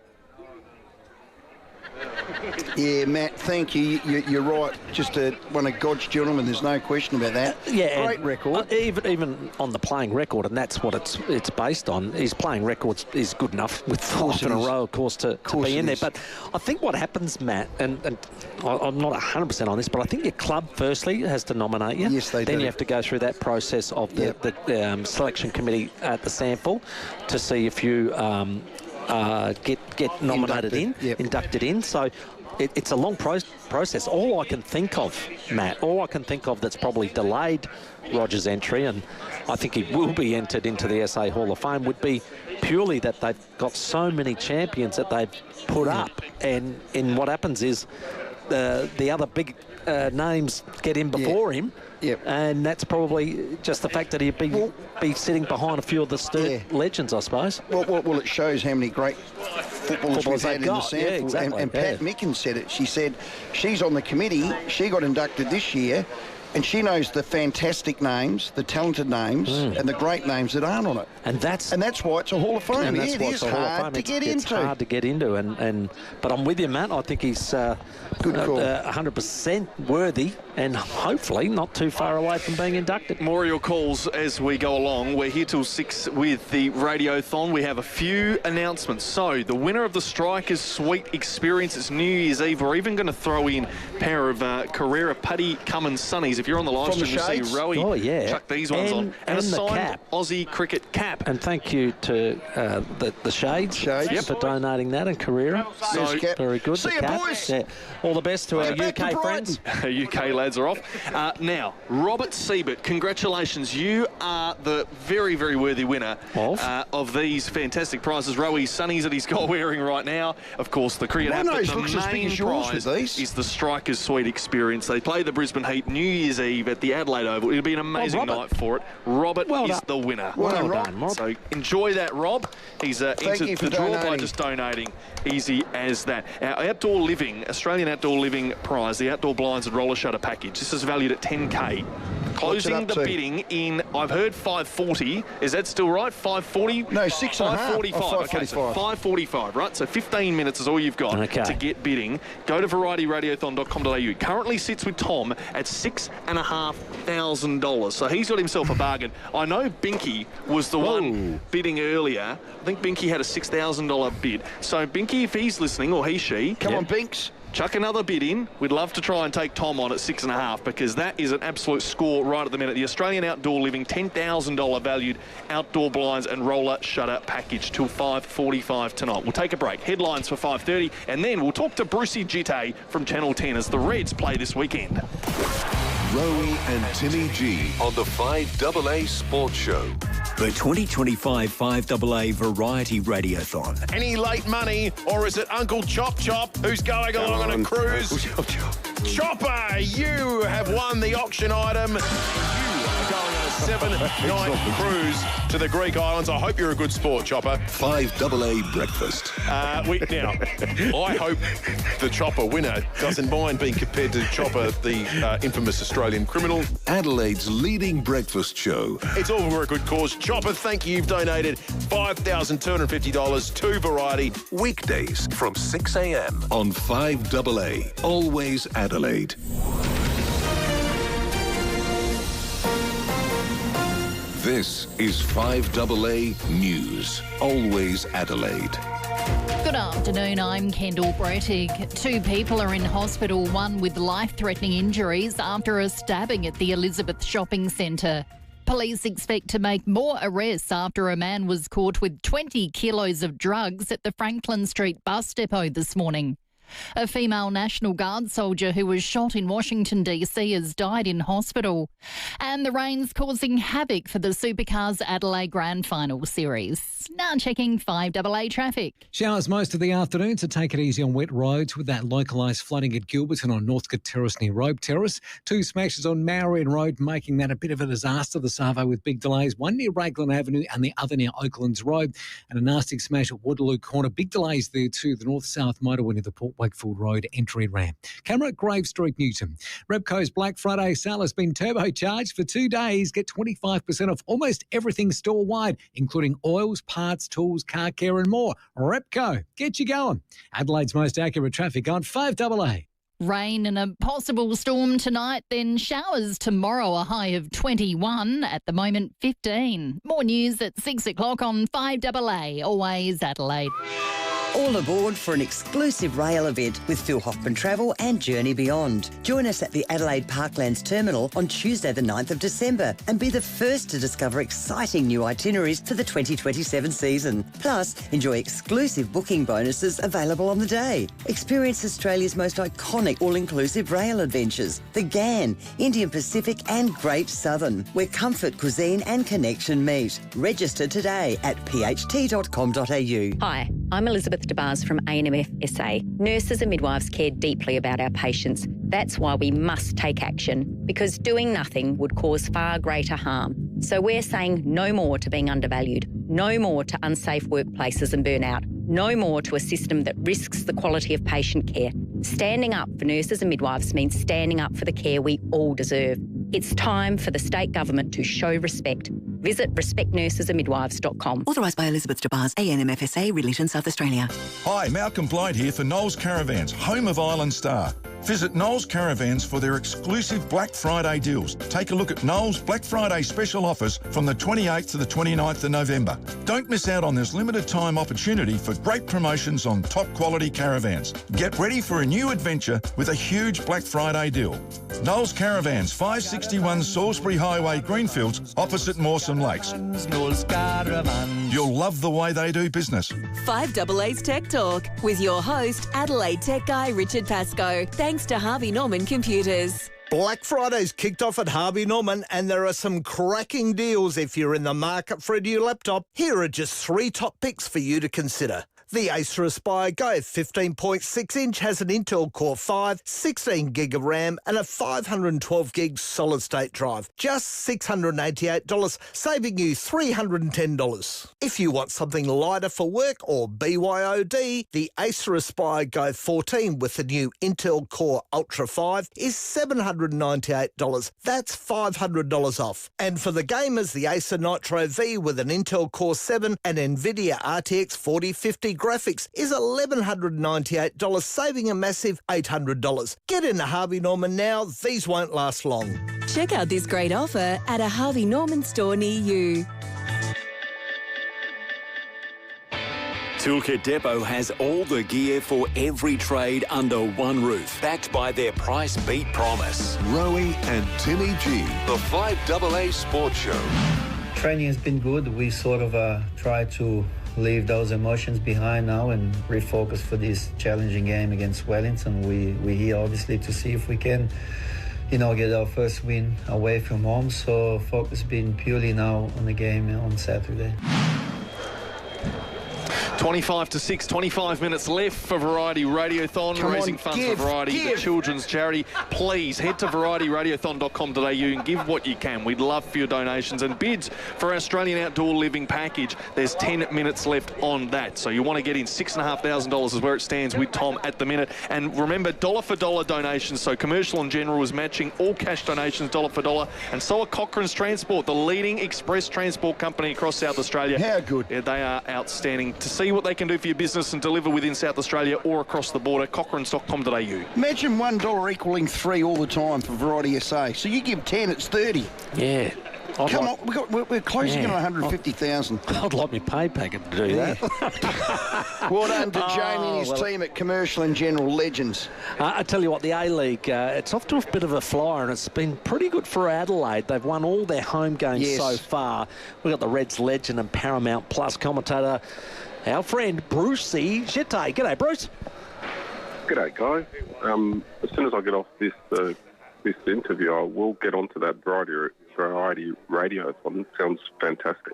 Yeah, Matt, thank you. You're right. Just one of God's gentlemen. There's no question about that. Yeah, great record. Even on the playing record, and that's what it's based on. His playing record is good enough with 5 in a row, of course, to be in there. But I think what happens, Matt, and I'm not 100% on this, but I think your club firstly has to nominate you. Yes, they do. Then you have to go through that process of the selection committee at the Sample to see if you get nominated inducted in. So it's a long process. All I can think of, Matt, that's probably delayed Roger's entry, and I think he will be entered into the SA Hall of Fame, would be purely that they've got so many champions that they've put up, and what happens is the other big names get in before him. Yep. And that's probably just the fact that he'd be sitting behind a few of the legends, I suppose. Well, it shows how many great footballers we've had in the Sample. Yeah, exactly. And Pat Mickens said it. She said she's on the committee. She got inducted this year, and she knows the fantastic names, the talented names, and the great names that aren't on it. And that's why it's a Hall of Fame. And that's it why is it's a Hall of hard Fame. to get into. It's hard to get into, but I'm with you, Matt. I think he's good call. 100% worthy, and hopefully not too far away from being inducted. More of your calls as we go along. We're here till 6 with the Radiothon. We have a few announcements. So the winner of the Strikers Suite Experience, it's New Year's Eve. We're even going to throw in a pair of Carrera Putty Cummins Sunnies. If you're on the live stream, you'll see Rowey chuck these ones on. And a signed cap. Aussie cricket cap. And thank you to the Shades for donating that, and Carrera. So, very good. See you, boys. Yeah. All the best to our UK friends. UK lads are off. Now, Robert Siebert, congratulations. You are the very, very worthy winner of these fantastic prizes. Rowey's sunnies that he's got wearing right now. Of course, the cricket hat, but the main prize is the Strikers Suite Experience. They play the Brisbane Heat New Year's Eve at the Adelaide Oval. It'll be an amazing night for it. Robert is the winner. Well done, Rob. So enjoy that, Rob. He's entered the draw by just donating. Easy as that. Our Outdoor Living, Australian Outdoor Living prize, the Outdoor Blinds and Roller Shutter package. This is valued at $10K. Closing the bidding in, I've heard 540. Is that still right? 540? No, 6.5. 545. Oh, Okay, so 545, right? So 15 minutes is all you've got to get bidding. Go to varietyradiothon.com.au. Currently sits with Tom at $6,500. So he's got himself a bargain. I know Binky was the one bidding earlier. I think Binky had a $6,000 bid. So Binky, if he's listening, or he, she... Come on, Binks. Chuck another bid in. We'd love to try and take Tom on at 6.5 because that is an absolute score right at the minute. The Australian Outdoor Living $10,000 valued outdoor blinds and roller shutter package till 5:45 tonight. We'll take a break. Headlines for 5:30 and then we'll talk to Brucey Jitte from Channel 10 as the Reds play this weekend. Rowey and Timmy G on the 5AA Sports Show. The 2025 5AA Variety Radiothon. Any late money, or is it Uncle Chop Chop who's going along on a cruise? Chopper, you have won the auction item. You are going on a 7-night cruise to the Greek islands. I hope you're a good sport, Chopper. 5AA Breakfast. Now, I hope the Chopper winner doesn't mind being compared to Chopper, the infamous Australian criminal. Adelaide's leading breakfast show. It's all for a good cause. Chopper, thank you. You've donated $5,250 to Variety. Weekdays from 6 a.m. on 5AA. Always Adelaide. This is 5AA News. Always Adelaide. Good afternoon, I'm Kendall Brettig. 2 people are in hospital, one with life-threatening injuries after a stabbing at the Elizabeth Shopping Centre. Police expect to make more arrests after a man was caught with 20 kilos of drugs at the Franklin Street bus depot this morning. A female National Guard soldier who was shot in Washington, D.C. has died in hospital. And the rain's causing havoc for the Supercars Adelaide Grand Final Series. Now checking 5AA traffic. Showers most of the afternoon, so take it easy on wet roads with that localised flooding at Gilberton on Northcote Terrace near Rope Terrace. 2 smashes on Marion Road, making that a bit of a disaster, the Savo, with big delays. One near Raglan Avenue and the other near Oaklands Road. And a nasty smash at Waterloo Corner. Big delays there too. The north-south motorway near the Port Wakefield Road entry ramp. Camera at Grave Street, Newton. Repco's Black Friday sale has been turbocharged for 2 days. Get 25% off almost everything store-wide, including oils, parts, tools, car care and more. Repco, get you going. Adelaide's most accurate traffic on 5AA. Rain and a possible storm tonight, then showers tomorrow, a high of 21, at the moment 15. More news at 6 o'clock on 5AA, always Adelaide. All aboard for an exclusive rail event with Phil Hoffman Travel and Journey Beyond. Join us at the Adelaide Parklands Terminal on Tuesday the 9th of December and be the first to discover exciting new itineraries for the 2027 season. Plus, enjoy exclusive booking bonuses available on the day. Experience Australia's most iconic all-inclusive rail adventures, the GAN, Indian Pacific and Great Southern, where comfort, cuisine and connection meet. Register today at pht.com.au. Hi, I'm Elizabeth DeBars from A&MF SA. Nurses and midwives care deeply about our patients. That's why we must take action, because doing nothing would cause far greater harm. So we're saying no more to being undervalued, no more to unsafe workplaces and burnout, no more to a system that risks the quality of patient care. Standing up for nurses and midwives means standing up for the care we all deserve. It's time for the state government to show respect. Visit respectnursesandmidwives.com. Authorised by Elizabeth DeBars, A&MF SA, Religion, South Australia. Hi, Malcolm Blyde here for Knowles Caravans, home of Island Star. Visit Knowles Caravans for their exclusive Black Friday deals. Take a look at Knowles Black Friday special offers from the 28th to the 29th of November. Don't miss out on this limited time opportunity for great promotions on top quality caravans. Get ready for a new adventure with a huge Black Friday deal. Knowles Caravans, 561 Salisbury Highway, Greenfields, opposite Mawson Lakes. You'll love the way they do business. 5AA's Tech Talk with your host, Adelaide Tech Guy Richard Pascoe. Thanks to Harvey Norman Computers. Black Friday's kicked off at Harvey Norman and there are some cracking deals if you're in the market for a new laptop. Here are just 3 top picks for you to consider. The Acer Aspire Go 15.6-inch has an Intel Core 5, 16 gig of RAM and a 512 gig solid-state drive. Just $688, saving you $310. If you want something lighter for work or BYOD, the Acer Aspire Go 14 with the new Intel Core Ultra 5 is $798. That's $500 off. And for the gamers, the Acer Nitro V with an Intel Core 7 and NVIDIA RTX 4050 graphics is $1,198, saving a massive $800. Get into Harvey Norman now. These won't last long. Check out this great offer at a Harvey Norman store near you. Toolkit Depot has all the gear for every trade under one roof, backed by their price beat promise. Rowey and Timmy G, the 5AA Sports Show. Training has been good. We sort of try to leave those emotions behind now and refocus for this challenging game against Wellington. We're here obviously to see if we can, get our first win away from home. So focus being purely now on the game on Saturday. 25-6, 25 minutes left for Variety Radiothon, raising funds for Variety, the children's charity. Please head to varietyradiothon.com.au and give what you can. We'd love for your donations and bids for our Australian Outdoor Living package. There's 10 minutes left on that. So you want to get in $6,500 is where it stands with Tom at the minute. And remember, dollar for dollar donations. So Commercial and General is matching all cash donations dollar for dollar. And so are Cochrane's Transport, the leading express transport company across South Australia. How good. Yeah, they are outstanding. To see what they can do for your business and deliver within South Australia or across the border, cochranes.com.au. Imagine $1 equaling 3 all the time for Variety SA. So you give 10, it's 30. Yeah. Come on, we're closing in on 150,000. I'd like my pay packet to do that. Well done to Jamie and his team at Commercial and General, legends. I tell you what, the A-League, it's off to a bit of a flyer, and it's been pretty good for Adelaide. They've won all their home games so far. We've got the Reds legend and Paramount Plus commentator, our friend Brucey Jete. G'day, Bruce. G'day, guys. As soon as I get off this interview, I will get onto that Variety Radiothon. Sounds fantastic.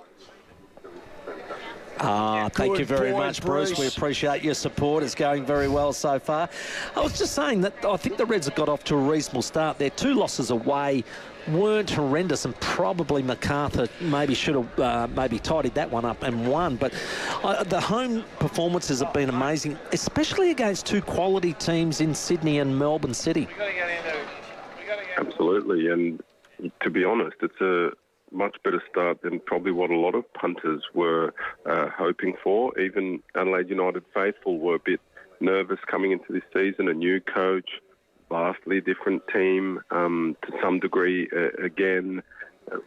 Thank you very much, Bruce. We appreciate your support. It's going very well so far. I was just saying that I think the Reds have got off to a reasonable start. Their 2 losses away weren't horrendous, and probably MacArthur maybe should have maybe tidied that one up and won. But the home performances have been amazing, especially against 2 quality teams in Sydney and Melbourne City. Absolutely, and to be honest, it's a much better start than probably what a lot of punters were hoping for. Even Adelaide United faithful were a bit nervous coming into this season. A new coach, vastly different team to some degree. Again,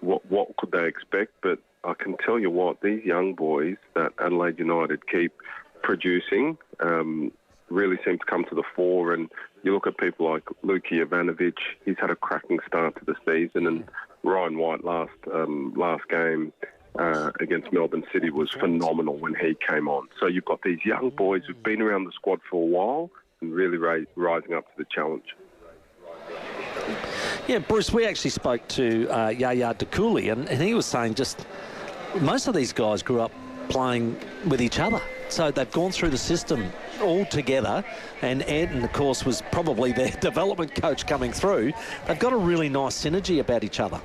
what could they expect? But I can tell you what, these young boys that Adelaide United keep producing really seem to come to the fore. And you look at people like Luki Ivanovic, he's had a cracking start to the season, and Ryan White last game against Melbourne City was phenomenal when he came on. So you've got these young boys who've been around the squad for a while and really rising up to the challenge. Yeah, Bruce, we actually spoke to Yaya Dakuli, and he was saying just most of these guys grew up playing with each other. So they've gone through the system all together, and Ed, of course, was probably their development coach coming through. They've got a really nice synergy about each other.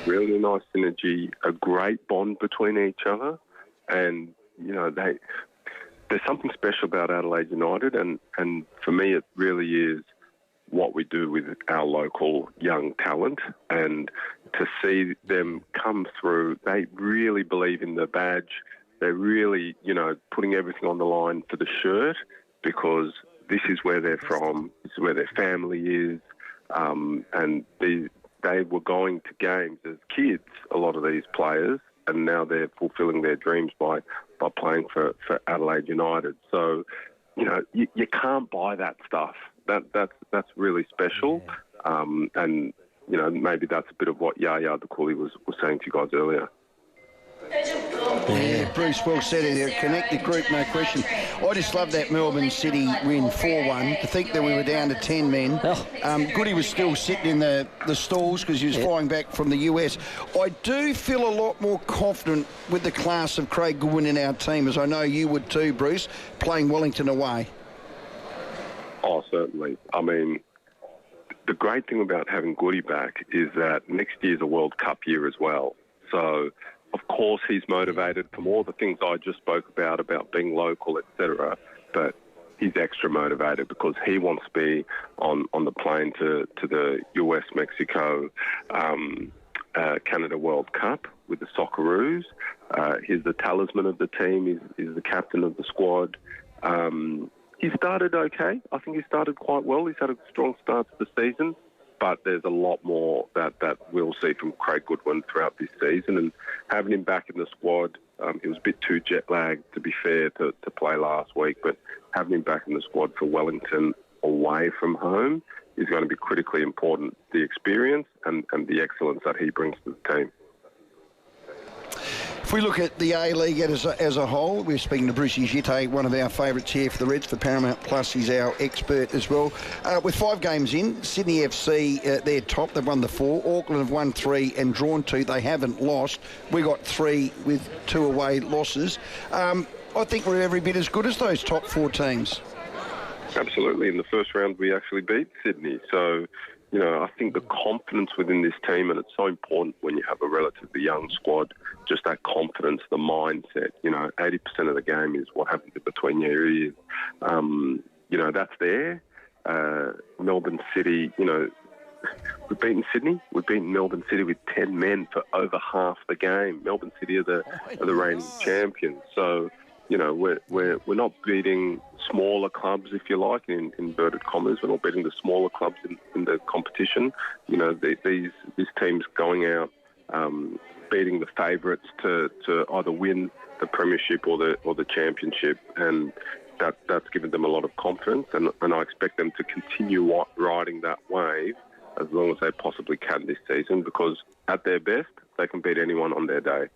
Really nice synergy, a great bond between each other, and, there's something special about Adelaide United, and for me it really is what we do with our local young talent, and to see them come through, they really believe in the badge. They're really, putting everything on the line for the shirt, because this is where they're from, this is where their family is, and they were going to games as kids, a lot of these players, and now they're fulfilling their dreams by playing for Adelaide United. So, you can't buy that stuff. That's really special, and maybe that's a bit of what Yaya Dakuli was saying to you guys earlier. Yeah, Bruce, well said in there. Connected group, no question. I just love that Melbourne City win 4-1. To think that we were down to 10 men. Goody was still sitting in the stalls because he was flying back from the US. I do feel a lot more confident with the class of Craig Goodwin in our team, as I know you would too, Bruce, playing Wellington away. Oh, certainly. I mean, the great thing about having Goody back is that next year's a World Cup year as well. So, of course, he's motivated from all the things I just spoke about being local, etc. But he's extra motivated because he wants to be on the plane to the US, Mexico, Canada World Cup with the Socceroos. He's the talisman of the team. He's the captain of the squad. He started okay. I think he started quite well. He's had a strong start to the season, but there's a lot more that we'll see from Craig Goodwin throughout this season. And having him back in the squad, he was a bit too jet-lagged, to be fair, to play last week, but having him back in the squad for Wellington away from home is going to be critically important. The experience and the excellence that he brings to the team. If we look at the A-League as a whole, we're speaking to Brucey Gitte, one of our favourites here for the Reds, for Paramount Plus. He's our expert as well. With 5 games in, Sydney FC, they're top. They've won the 4. Auckland have won 3 and drawn 2. They haven't lost. We got 3 with 2 away losses. I think we're every bit as good as those top 4 teams. Absolutely. In the first round, we actually beat Sydney. So, you know, I think the confidence within this team, and it's so important when you have a relatively young squad, just that confidence, the mindset, you know, 80% of the game is what happens in between your ears. You know, that's there. Melbourne City, you know, we've beaten Sydney. We've beaten Melbourne City with 10 men for over half the game. Melbourne City are the reigning champions. So, you know, we're not beating smaller clubs, if you like, in inverted commas. We're not beating the smaller clubs in the competition. You know, this team's going out beating the favourites to either win the premiership or the championship, and that's given them a lot of confidence. And I expect them to continue riding that wave as long as they possibly can this season, because at their best, they can beat anyone on their day.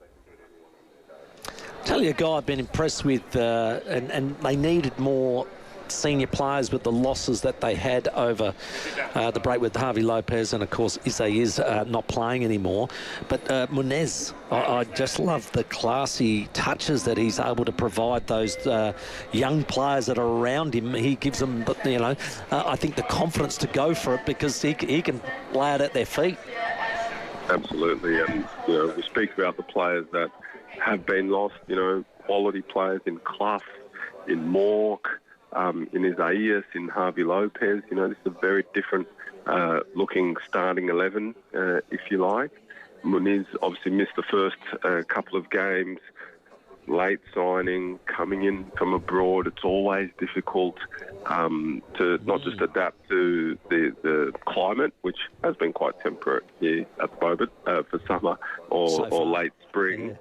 Tell you a guy I've been impressed with, and they needed more senior players with the losses that they had over the break with Harvey Lopez, and of course Issei is not playing anymore. But Munez, I just love the classy touches that he's able to provide those young players that are around him. He gives them, you know, I think the confidence to go for it, because he can lay it at their feet. Absolutely, and you know, we speak about the players that have been lost, you know, quality players in Clough, in Mork, in Isaias, in Harvey Lopez. You know, this is a very different looking starting 11, if you like. Muniz obviously missed the first couple of games, late signing, coming in from abroad. It's always difficult to not just adapt to the climate, which has been quite temperate here at the moment for summer or late spring.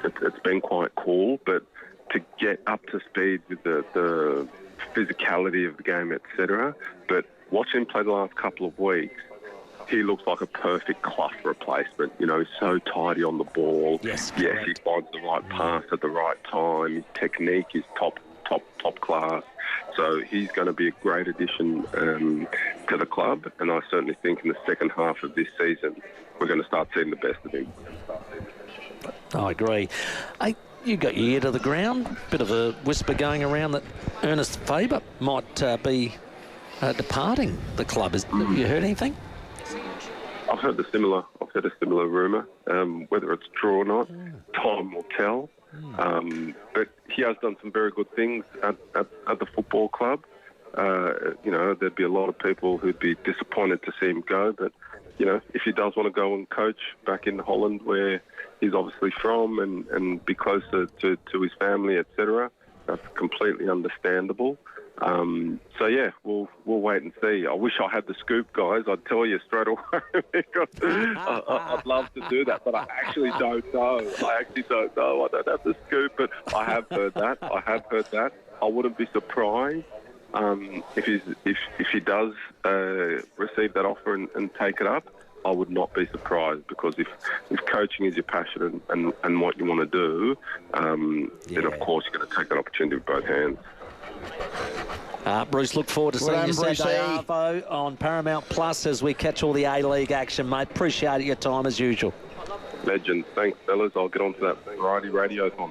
It's been quite cool, but to get up to speed with the physicality of the game, etc. But watching him play the last couple of weeks, he looks like a perfect Clough replacement. You know, he's so tidy on the ball. Yes, he finds the right pass at the right time. His technique is top class. So he's going to be a great addition to the club, and I certainly think in the second half of this season we're going to start seeing the best of him. I agree. You got your ear to the ground. Bit of a whisper going around that Ernest FIVEAA might be departing the club. Have you heard anything? I've heard a similar rumour. Whether it's true or not, time will tell. But he has done some very good things at the football club. You know, there'd be a lot of people who'd be disappointed to see him go, but you know, if he does want to go and coach back in Holland, where he's obviously from, and be closer to his family, etc., that's completely understandable. So yeah, we'll wait and see. I wish I had the scoop, guys. I'd tell you straight away because I'd love to do that, but I actually don't know. I don't have the scoop, but I have heard that. I wouldn't be surprised if he does receive that offer and take it up. I would not be surprised, because if coaching is your passion and what you want to do, then of course you're going to take that opportunity with both hands. Bruce, look forward to seeing you Saturday Arvo on Paramount Plus as we catch all the A-League action, mate. Appreciate your time as usual. Legend. Thanks, fellas. I'll get on to that Variety Radiothon.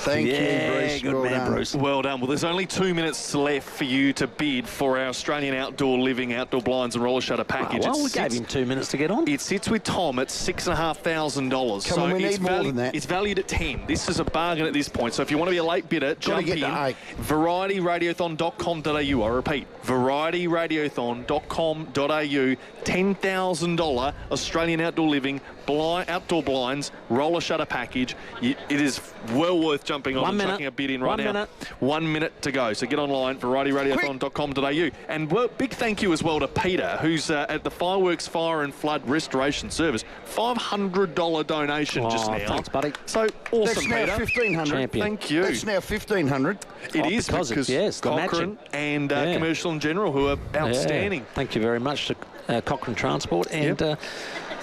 Thank you, Bruce. Good man, Bruce. Well done. Well, there's only 2 minutes left for you to bid for our Australian Outdoor Living Outdoor Blinds and Roller Shutter package. Well, we gave him 2 minutes to get on. It sits with Tom at $6,500. Come on, we need more than that. It's valued at 10. This is a bargain at this point. So if you want to be a late bidder, jump in. varietyradiothon.com.au. I repeat, varietyradiothon.com.au. $10,000 Australian Outdoor Living Outdoor Blinds Roller Shutter package. It is well worth jumping on and chucking a bid in right now. 1 minute to go. So get online, varietyradiothon.com.au. And big thank you as well to Peter, who's at the Fireworks Fire and Flood Restoration Service. $500 donation just now. Thanks, buddy. So awesome, Peter. That's now $1,500. Thank you. That's now $1,500. It is because Cochrane and Commercial and General, who are outstanding. Yeah. Thank you very much to Cochrane Transport and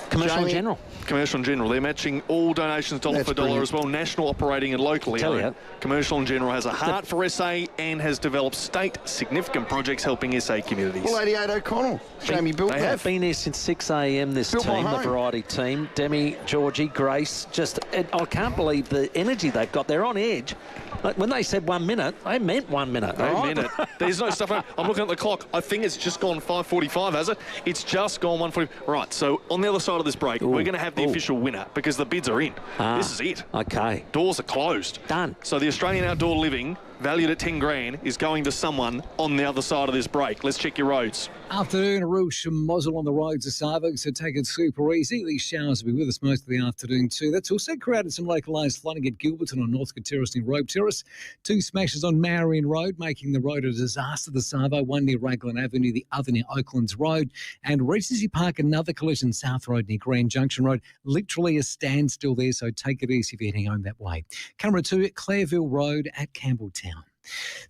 Commercial and General. Commercial and General. They're matching all donations dollar for dollar as well, national operating and locally owned. Commercial and General has a heart for SA and has developed state significant projects helping SA communities. Well, 88 O'Connell, Jamie built They have been here since 6 a.m, this team, the Variety team. Demi, Georgie, Grace, I can't believe the energy they've got. They're on edge. Like when they said 1 minute, they meant 1 minute. They meant it. There's no stuff. I'm looking at the clock. I think it's just gone 5:45, has it? It's just gone 1:40. Right, so on the other side of this break, we're going to have the official winner because the bids are in. This is it. Okay. Doors are closed. Done. So the Australian Outdoor Living, valued at 10 grand, is going to someone on the other side of this break. Let's check your roads. Afternoon, a real schmozzle on the roads of Savo, so take it super easy. These showers will be with us most of the afternoon too. That's also created some localised flooding at Gilberton on Northcote Terrace near Rope Terrace. 2 smashes on Marion Road, making the road a disaster. The Savo, one near Raglan Avenue, the other near Oaklands Road. And Regency Park, another collision, South Road near Grand Junction Road. Literally a standstill there, so take it easy if you're heading home that way. Camera 2 at Clareville Road at Campbelltown.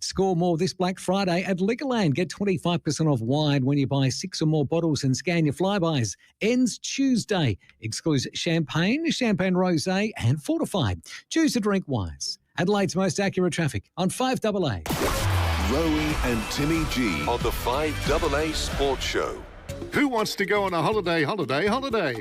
Score more this Black Friday at Liquorland. Get 25% off wine when you buy 6 or more bottles and scan your flybys. Ends Tuesday. Excludes champagne rosé and fortified. Choose to drink wise. Adelaide's most accurate traffic on 5AA. Rowey and Timmy G on the 5AA Sports Show. Who wants to go on a holiday?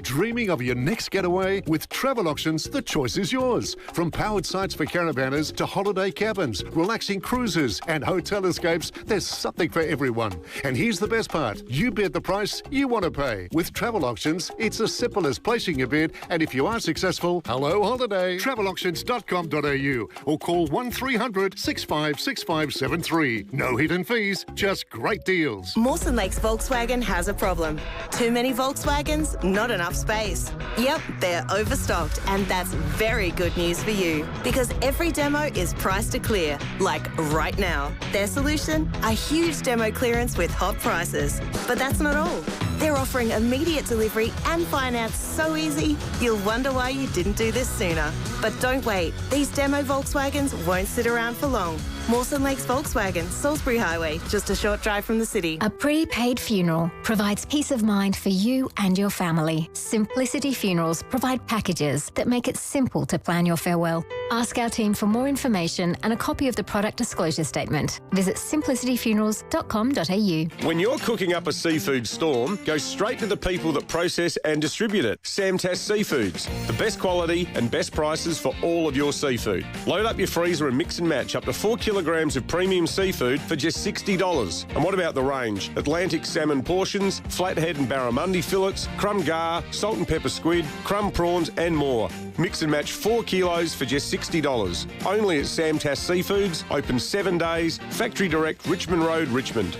Dreaming of your next getaway? With Travel Auctions, the choice is yours. From powered sites for caravanners to holiday cabins, relaxing cruises and hotel escapes, there's something for everyone. And here's the best part. You bid the price you want to pay. With Travel Auctions, it's as simple as placing a bid, and if you are successful, hello holiday. Travelauctions.com.au or call 1300 656573. No hidden fees, just great deals. Mawson Lakes Volkswagen has a problem. Too many Volkswagens, not enough space. Yep, they're overstocked, and that's very good news for you because every demo is priced to clear, like right now. Their solution? A huge demo clearance with hot prices. But that's not all. They're offering immediate delivery and finance so easy, you'll wonder why you didn't do this sooner. But don't wait. These demo Volkswagens won't sit around for long. Mawson Lakes Volkswagen, Salisbury Highway, just a short drive from the city. A prepaid funeral provides peace of mind for you and your family. Simplicity Funerals provide packages that make it simple to plan your farewell. Ask our team for more information and a copy of the product disclosure statement. Visit simplicityfunerals.com.au. When you're cooking up a seafood storm, go straight to the people that process and distribute it. Samtas Seafoods, the best quality and best prices for all of your seafood. Load up your freezer and mix and match up to 4 kilograms of premium seafood for just $60. And what about the range? Atlantic salmon portions, flathead and barramundi fillets, crumb gar, salt and pepper squid, crumb prawns and more. Mix and match 4 kilos for just $60. Only at Samtas Seafoods, open 7 days, Factory Direct, Richmond Road, Richmond.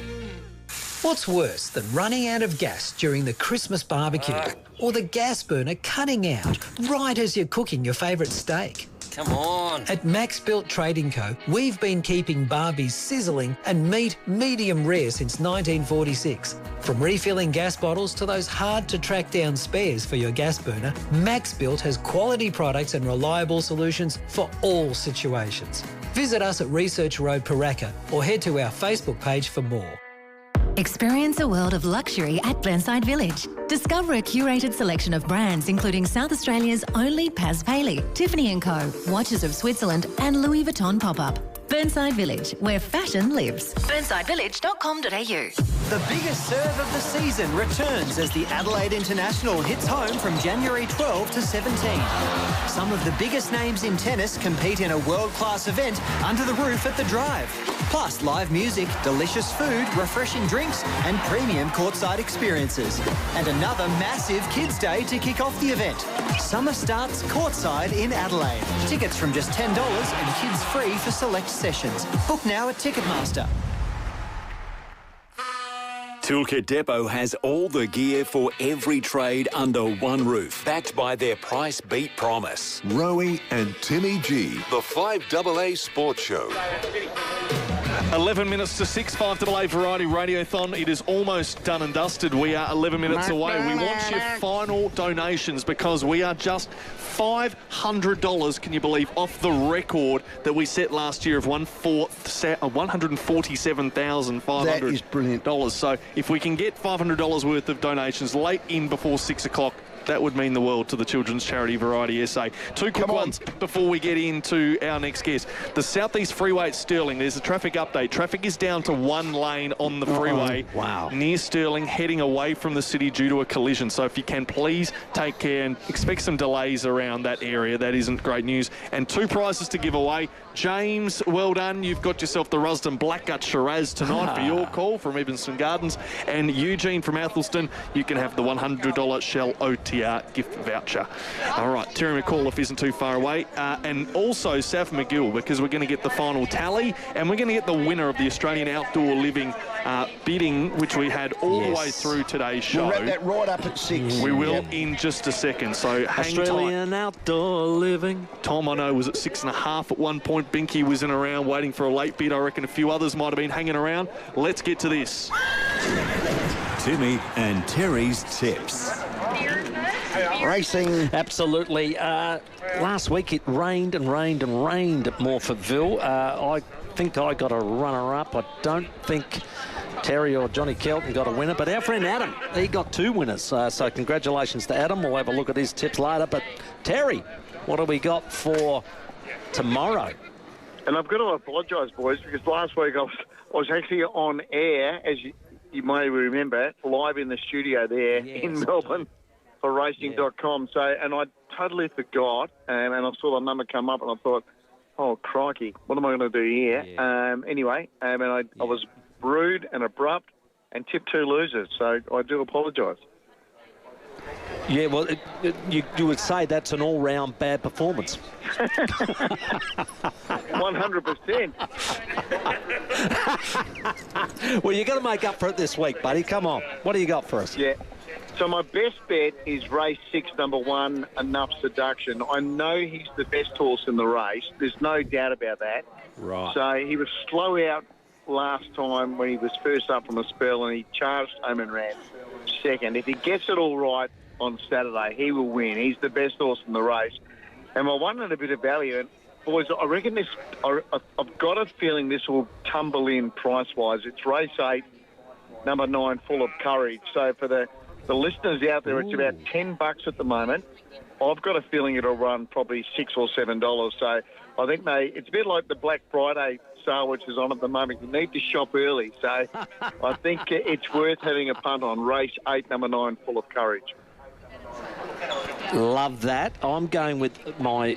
What's worse than running out of gas during the Christmas barbecue or the gas burner cutting out right as you're cooking your favourite steak? Come on. At Max Built Trading Co, we've been keeping barbies sizzling and meat medium rare since 1946. From refilling gas bottles to those hard-to-track-down spares for your gas burner, Max Built has quality products and reliable solutions for all situations. Visit us at Research Road, Paraka, or head to our Facebook page for more. Experience a world of luxury at Glenside Village. Discover a curated selection of brands including South Australia's only Paz Paley, Tiffany & Co, Watches of Switzerland and Louis Vuitton pop-up. Burnside Village, where fashion lives. Burnsidevillage.com.au. The biggest serve of the season returns as the Adelaide International hits home from January 12 to 17. Some of the biggest names in tennis compete in a world-class event under the roof at the Drive. Plus live music, delicious food, refreshing drinks and premium courtside experiences. And another massive Kids Day to kick off the event. Summer starts courtside in Adelaide. Tickets from just $10 and kids free for select sessions. Book now at Ticketmaster. Toolkit Depot has all the gear for every trade under one roof, backed by their price beat promise. Rowey and Timmy G, the 5AA Sports Show. 11 minutes to 6, 5AA Variety Radiothon. It is almost done and dusted. We are 11 minutes away. We want your final donations because we are just $500, can you believe, off the record that we set last year of $147,500. That is brilliant. So if we can get $500 worth of donations late in before 6 o'clock, that would mean the world to the children's charity Variety SA. Two quick ones before we get into our next guest. The Southeast Freeway at Stirling, there's a traffic update. Traffic is down to one lane on the freeway near Stirling, heading away from the city due to a collision. So if you can, please take care and expect some delays around that area. That isn't great news. And two prizes to give away. James, well done. You've got yourself the Rusden Blackgut Shiraz tonight for your call from Evanston Gardens. And Eugene from Athelston, you can have the $100 Shell OTR gift voucher. All right, Terry McAuliffe isn't too far away. And also Sav McGill, because we're going to get the final tally and we're going to get the winner of the Australian Outdoor Living bidding, which we had all the way through today's show. We'll wrap that right up at 6. We will in just a second, so hang Australian tight. Outdoor Living. Tom, I know, was at 6.5 at one point. Binky was in around waiting for a late bid. I reckon a few others might have been hanging around. Let's get to this. Timmy and Terry's tips. Racing. Absolutely. Last week it rained and rained and rained at Morfettville. I think I got a runner-up. I don't think Terry or Johnny Kelton got a winner, but our friend Adam, he got two winners. So congratulations to Adam. We'll have a look at his tips later. But Terry, what have we got for tomorrow? And I've got to apologise, boys, because last week I was actually on air, as you may remember, live in the studio there in Melbourne for racing.com. So, and I totally forgot, and I saw the number come up, and I thought, oh, crikey, what am I going to do here? Anyway, and I was rude and abrupt and tipped two losers, so I do apologise. Yeah, well, you would say that's an all-round bad performance. 100%. Well, you're going to make up for it this week, buddy. Come on. What do you got for us? Yeah. So my best bet is race 6, number 1, Enough Seduction. I know he's the best horse in the race. There's no doubt about that. Right. So he was slow out last time when he was first up from a spell, and he charged home and ran second. If he gets it all right on Saturday, he will win. He's the best horse in the race. And my one and a bit of value, and boys, I reckon this, I've got a feeling this will tumble in price-wise. It's race 8, number 9, Full of Courage. So for the listeners out there, it's about $10 at the moment. I've got a feeling it'll run probably $6 or $7. So I think it's a bit like the Black Friday sale which is on at the moment. You need to shop early. So I think it's worth having a punt on race 8, number 9, Full of Courage. Love that. I'm going with my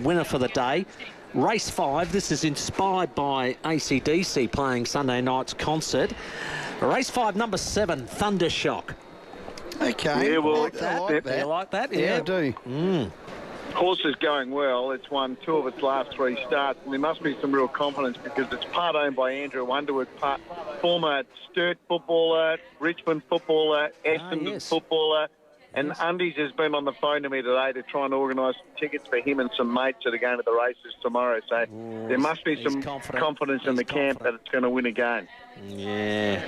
winner for the day. Race 5, this is inspired by AC/DC playing Sunday night's concert. Race 5, number 7, Thundershock. Okay. Yeah, well, I like that. You like that? Yeah, I do. Horse is going well. It's won 2 of its last 3 starts, and there must be some real confidence because it's part owned by Andrew Underwood, former Sturt footballer, Richmond footballer, Essendon footballer. And Undies has been on the phone to me today to try and organise some tickets for him and some mates that are going to the races tomorrow. So there must be some confidence in the camp that it's going to win again. Yeah,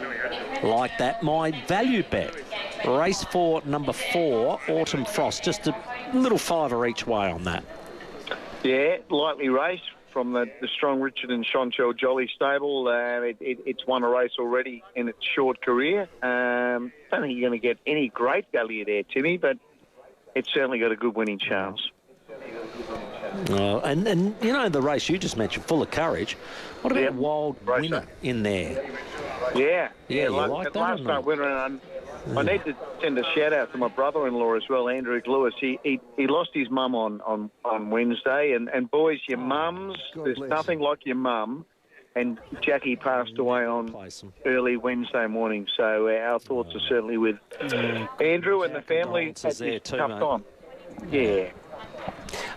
like that. My value bet, race 4, number 4, Autumn Frost. Just a little $5 each way on that. Yeah, lightly raced from the Strong Richard and Chantel Jolly stable. It's won a race already in its short career. Don't think you're going to get any great value there, Timmy, but it's certainly got a good winning chance. And you know, the race you just mentioned, Full of Courage, what about Wild Winner in there? Yeah, you like that? Last night winner, and I need to send a shout out to my brother-in-law as well, Andrew Lewis. He lost his mum on Wednesday, and boys, your mums, there's nothing like your mum. And Jackie passed away on early Wednesday morning, so our thoughts are certainly with Andrew and the family at this tough time. Yeah.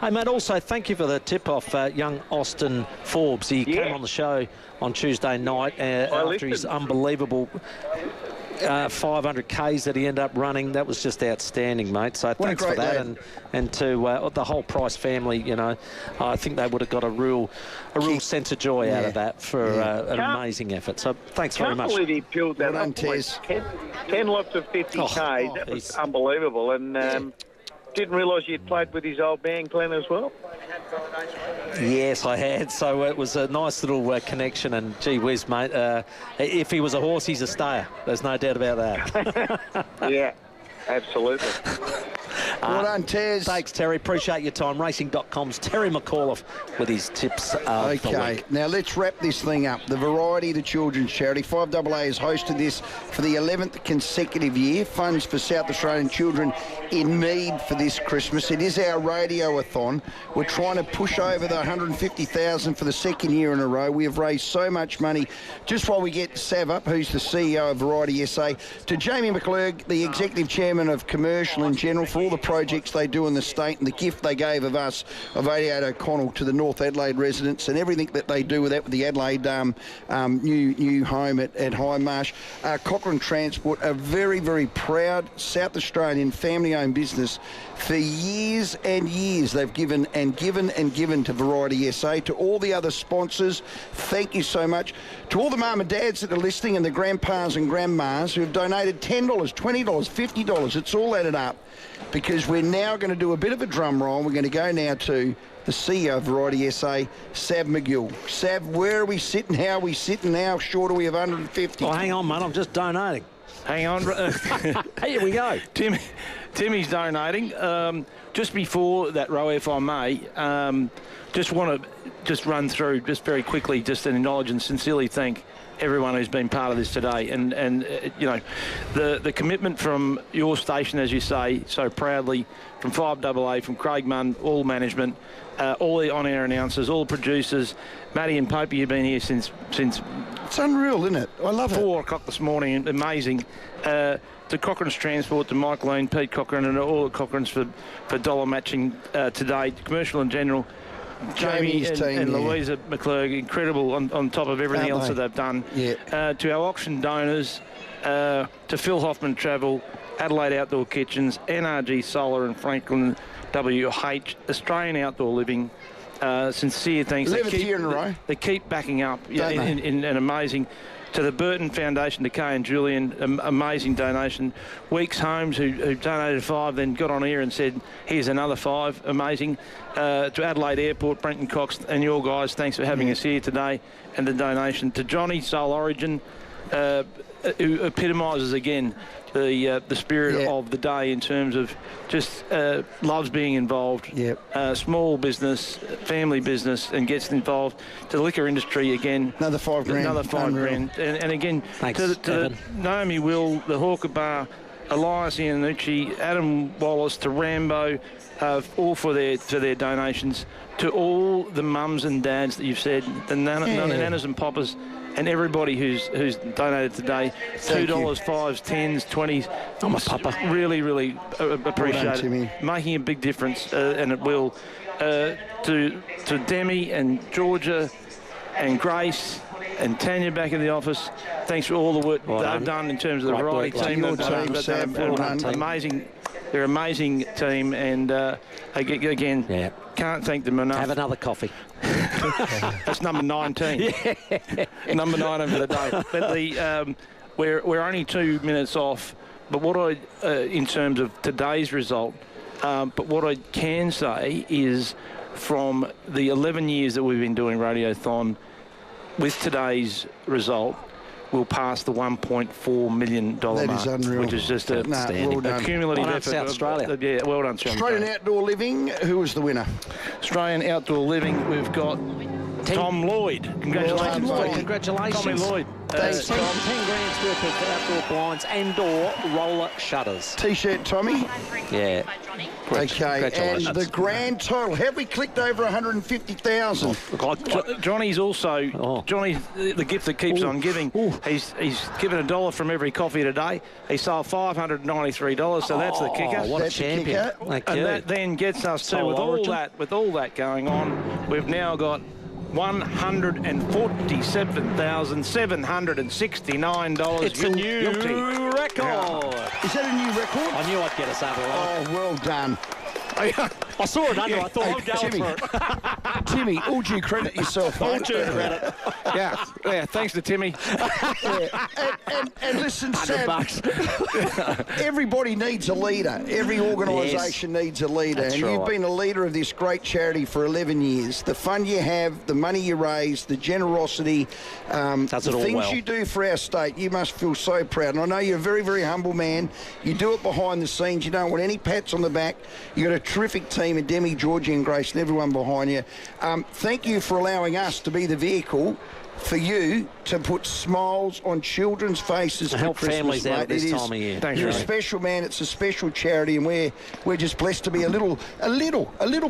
Hey, mate, also thank you for the tip-off, young Austin Forbes. He came on the show on Tuesday night after his unbelievable 500 Ks that he ended up running. That was just outstanding, mate. So thanks for that, and to the whole Price family. You know, I think they would have got a real sense of joy out of that for an amazing effort. So thanks very much. I can't believe he peeled that up. 10 lots of 50Ks. That was unbelievable, and didn't realise you'd played with his old band, Glenn, as well. Yes, I had. So it was a nice little connection, and gee whiz, mate. If he was a horse, he's a stayer. There's no doubt about that. Yeah, absolutely. Well done, Tez. Thanks, Terry. Appreciate your time. Racing.com's Terry McAuliffe with his tips of the week. Now let's wrap this thing up. The Variety, the children's charity, 5AA has hosted this for the 11th consecutive year. Funds for South Australian children in need for this Christmas. It is our radio-a-thon. We're trying to push over the 150,000 for the second year in a row. We have raised so much money. Just while we get Sav up, who's the CEO of Variety SA, to Jamie McClurg, the Executive Chairman of Commercial in General, for all the projects they do in the state and the gift they gave of us, of 88 O'Connell, to the North Adelaide residents and everything that they do with that, with the Adelaide new home at Highmarsh. Cochrane Transport, a very, very proud South Australian family-owned business. For years and years, they've given and given and given to Variety SA. To all the other sponsors, thank you so much. To all the mum and dads that are listening, and the grandpas and grandmas who have donated $10, $20, $50, it's all added up, because we're now going to do a bit of a drum roll. We're going to go now to the CEO of Variety SA, Sav McGill. Sav, where are we sitting? How are we sitting? How short are we of 150? Oh, hang on, mate. I'm just donating. Hang on. Here we go. Timmy's donating. Just before that, Rowey, if I may, just want to run through just very quickly, just to acknowledge and sincerely thank everyone who's been part of this today, and you know, the commitment from your station, as you say so proudly, from 5AA, from Craig Munn, all management, all the on-air announcers, all the producers. Matty and Popey, you've been here since it's unreal, isn't it? I love 4 o'clock this morning. Amazing. To Cochrane's Transport, to Mike Lean, Pete Cochrane, and all the Cochranes for dollar matching today. Commercial in general. Jamie and Louisa McClurg, incredible on top of everything else that they've done. Yeah. To our auction donors, to Phil Hoffman Travel, Adelaide Outdoor Kitchens, NRG Solar and Franklin WH, Australian Outdoor Living. Sincere thanks. 11th year in a row. They keep backing up in an amazing. To the Burton Foundation, to Kay and Julian, amazing donation. Weeks Homes, who donated 5, then got on here and said, here's another 5, amazing. To Adelaide Airport, Brenton Cox and your guys, thanks for having us here today, and the donation. To Johnny, Soul Origin, who epitomises again the spirit of the day in terms of just loves being involved. Small business, family business, and gets involved. To the liquor industry again. Another $5 grand. Another $5 grand. And again, to Naomi Will, the Hawker Bar, Elias Iannucci, Adam Wallace, to Rambo, all for their donations. To all the mums and dads that you've said, the nanas and poppers, and everybody who's donated today, $2, 5s, 10s, 20s. I'm a papa. Really, really appreciate it. Making a big difference, and it will. To Demi and Georgia and Grace and Tanya back in the office, thanks for all the work they've done in terms of the variety team. Amazing. They're an amazing team, and again, can't thank them enough. Have another coffee. That's number 19. Number 9 over the day. But we're only 2 minutes off. But what in terms of today's result, but what I can say is from the 11 years that we've been doing Radiothon, with today's result, we'll pass the $1.4 million mark. That is unreal. Which is just a cumulative effort. South Australia. Yeah, well done, South Australian Australia. Outdoor Living, who was the winner? Australian Outdoor Living, we've got Tom Lloyd. Congratulations. Congratulations. Tommy Lloyd. Thanks, 10 grand's worth of outdoor blinds and/or roller shutters. T-shirt, Tommy? Yeah. Okay, and the grand total, have we clicked over 150,000? Johnny's also, Johnny, the gift that keeps on giving, he's given $1 from every coffee today. He sold $593, so that's the kicker. What a champion. And that then gets us to, with all that going on, we've now got $147,769. It's a new record. Yeah. Is that a new record? I knew I'd get us over. Oh, well done. I saw it under. I thought I'm going for it. Timmy, all due credit yourself. All due credit. Yeah, thanks to Timmy. And listen, Sam, everybody needs a leader. Every organisation needs a leader. That's and you've been a leader of this great charity for 11 years. The fun you have, the money you raise, the generosity, the things you do for our state, you must feel so proud. And I know you're a very, very humble man. You do it behind the scenes. You don't want any pats on the back. You've got a terrific team, and Demi, Georgie and Grace and everyone behind you. Thank you for allowing us to be the vehicle for you to put smiles on children's faces to for help Christmas, families mate. out this time of year. You're a special man. It's a special charity, and we're just blessed to be a little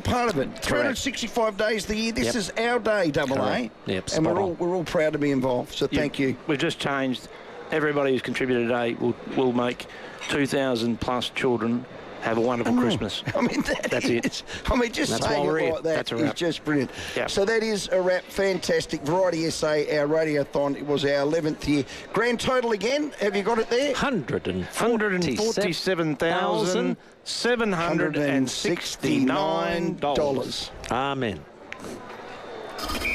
part of it. 365 days of the year. This is our day, AA. Yep, and we're all proud to be involved. So thank you. We've just changed. Everybody who's contributed today will make 2,000 plus children have a wonderful Christmas. I mean, that's it. I mean, just saying it like that is just brilliant. Yep. So that is a wrap. Fantastic. Variety SA, our Radiothon. It was our 11th year. Grand total again, have you got it there? $147,769. Amen.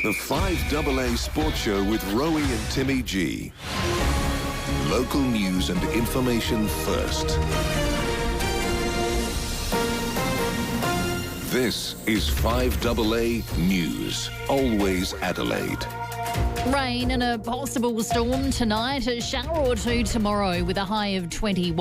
The 5AA Sports Show with Rowey and Timmy G. Local news and information first. This is 5AA News, always Adelaide. Rain and a possible storm tonight, a shower or two tomorrow with a high of 21.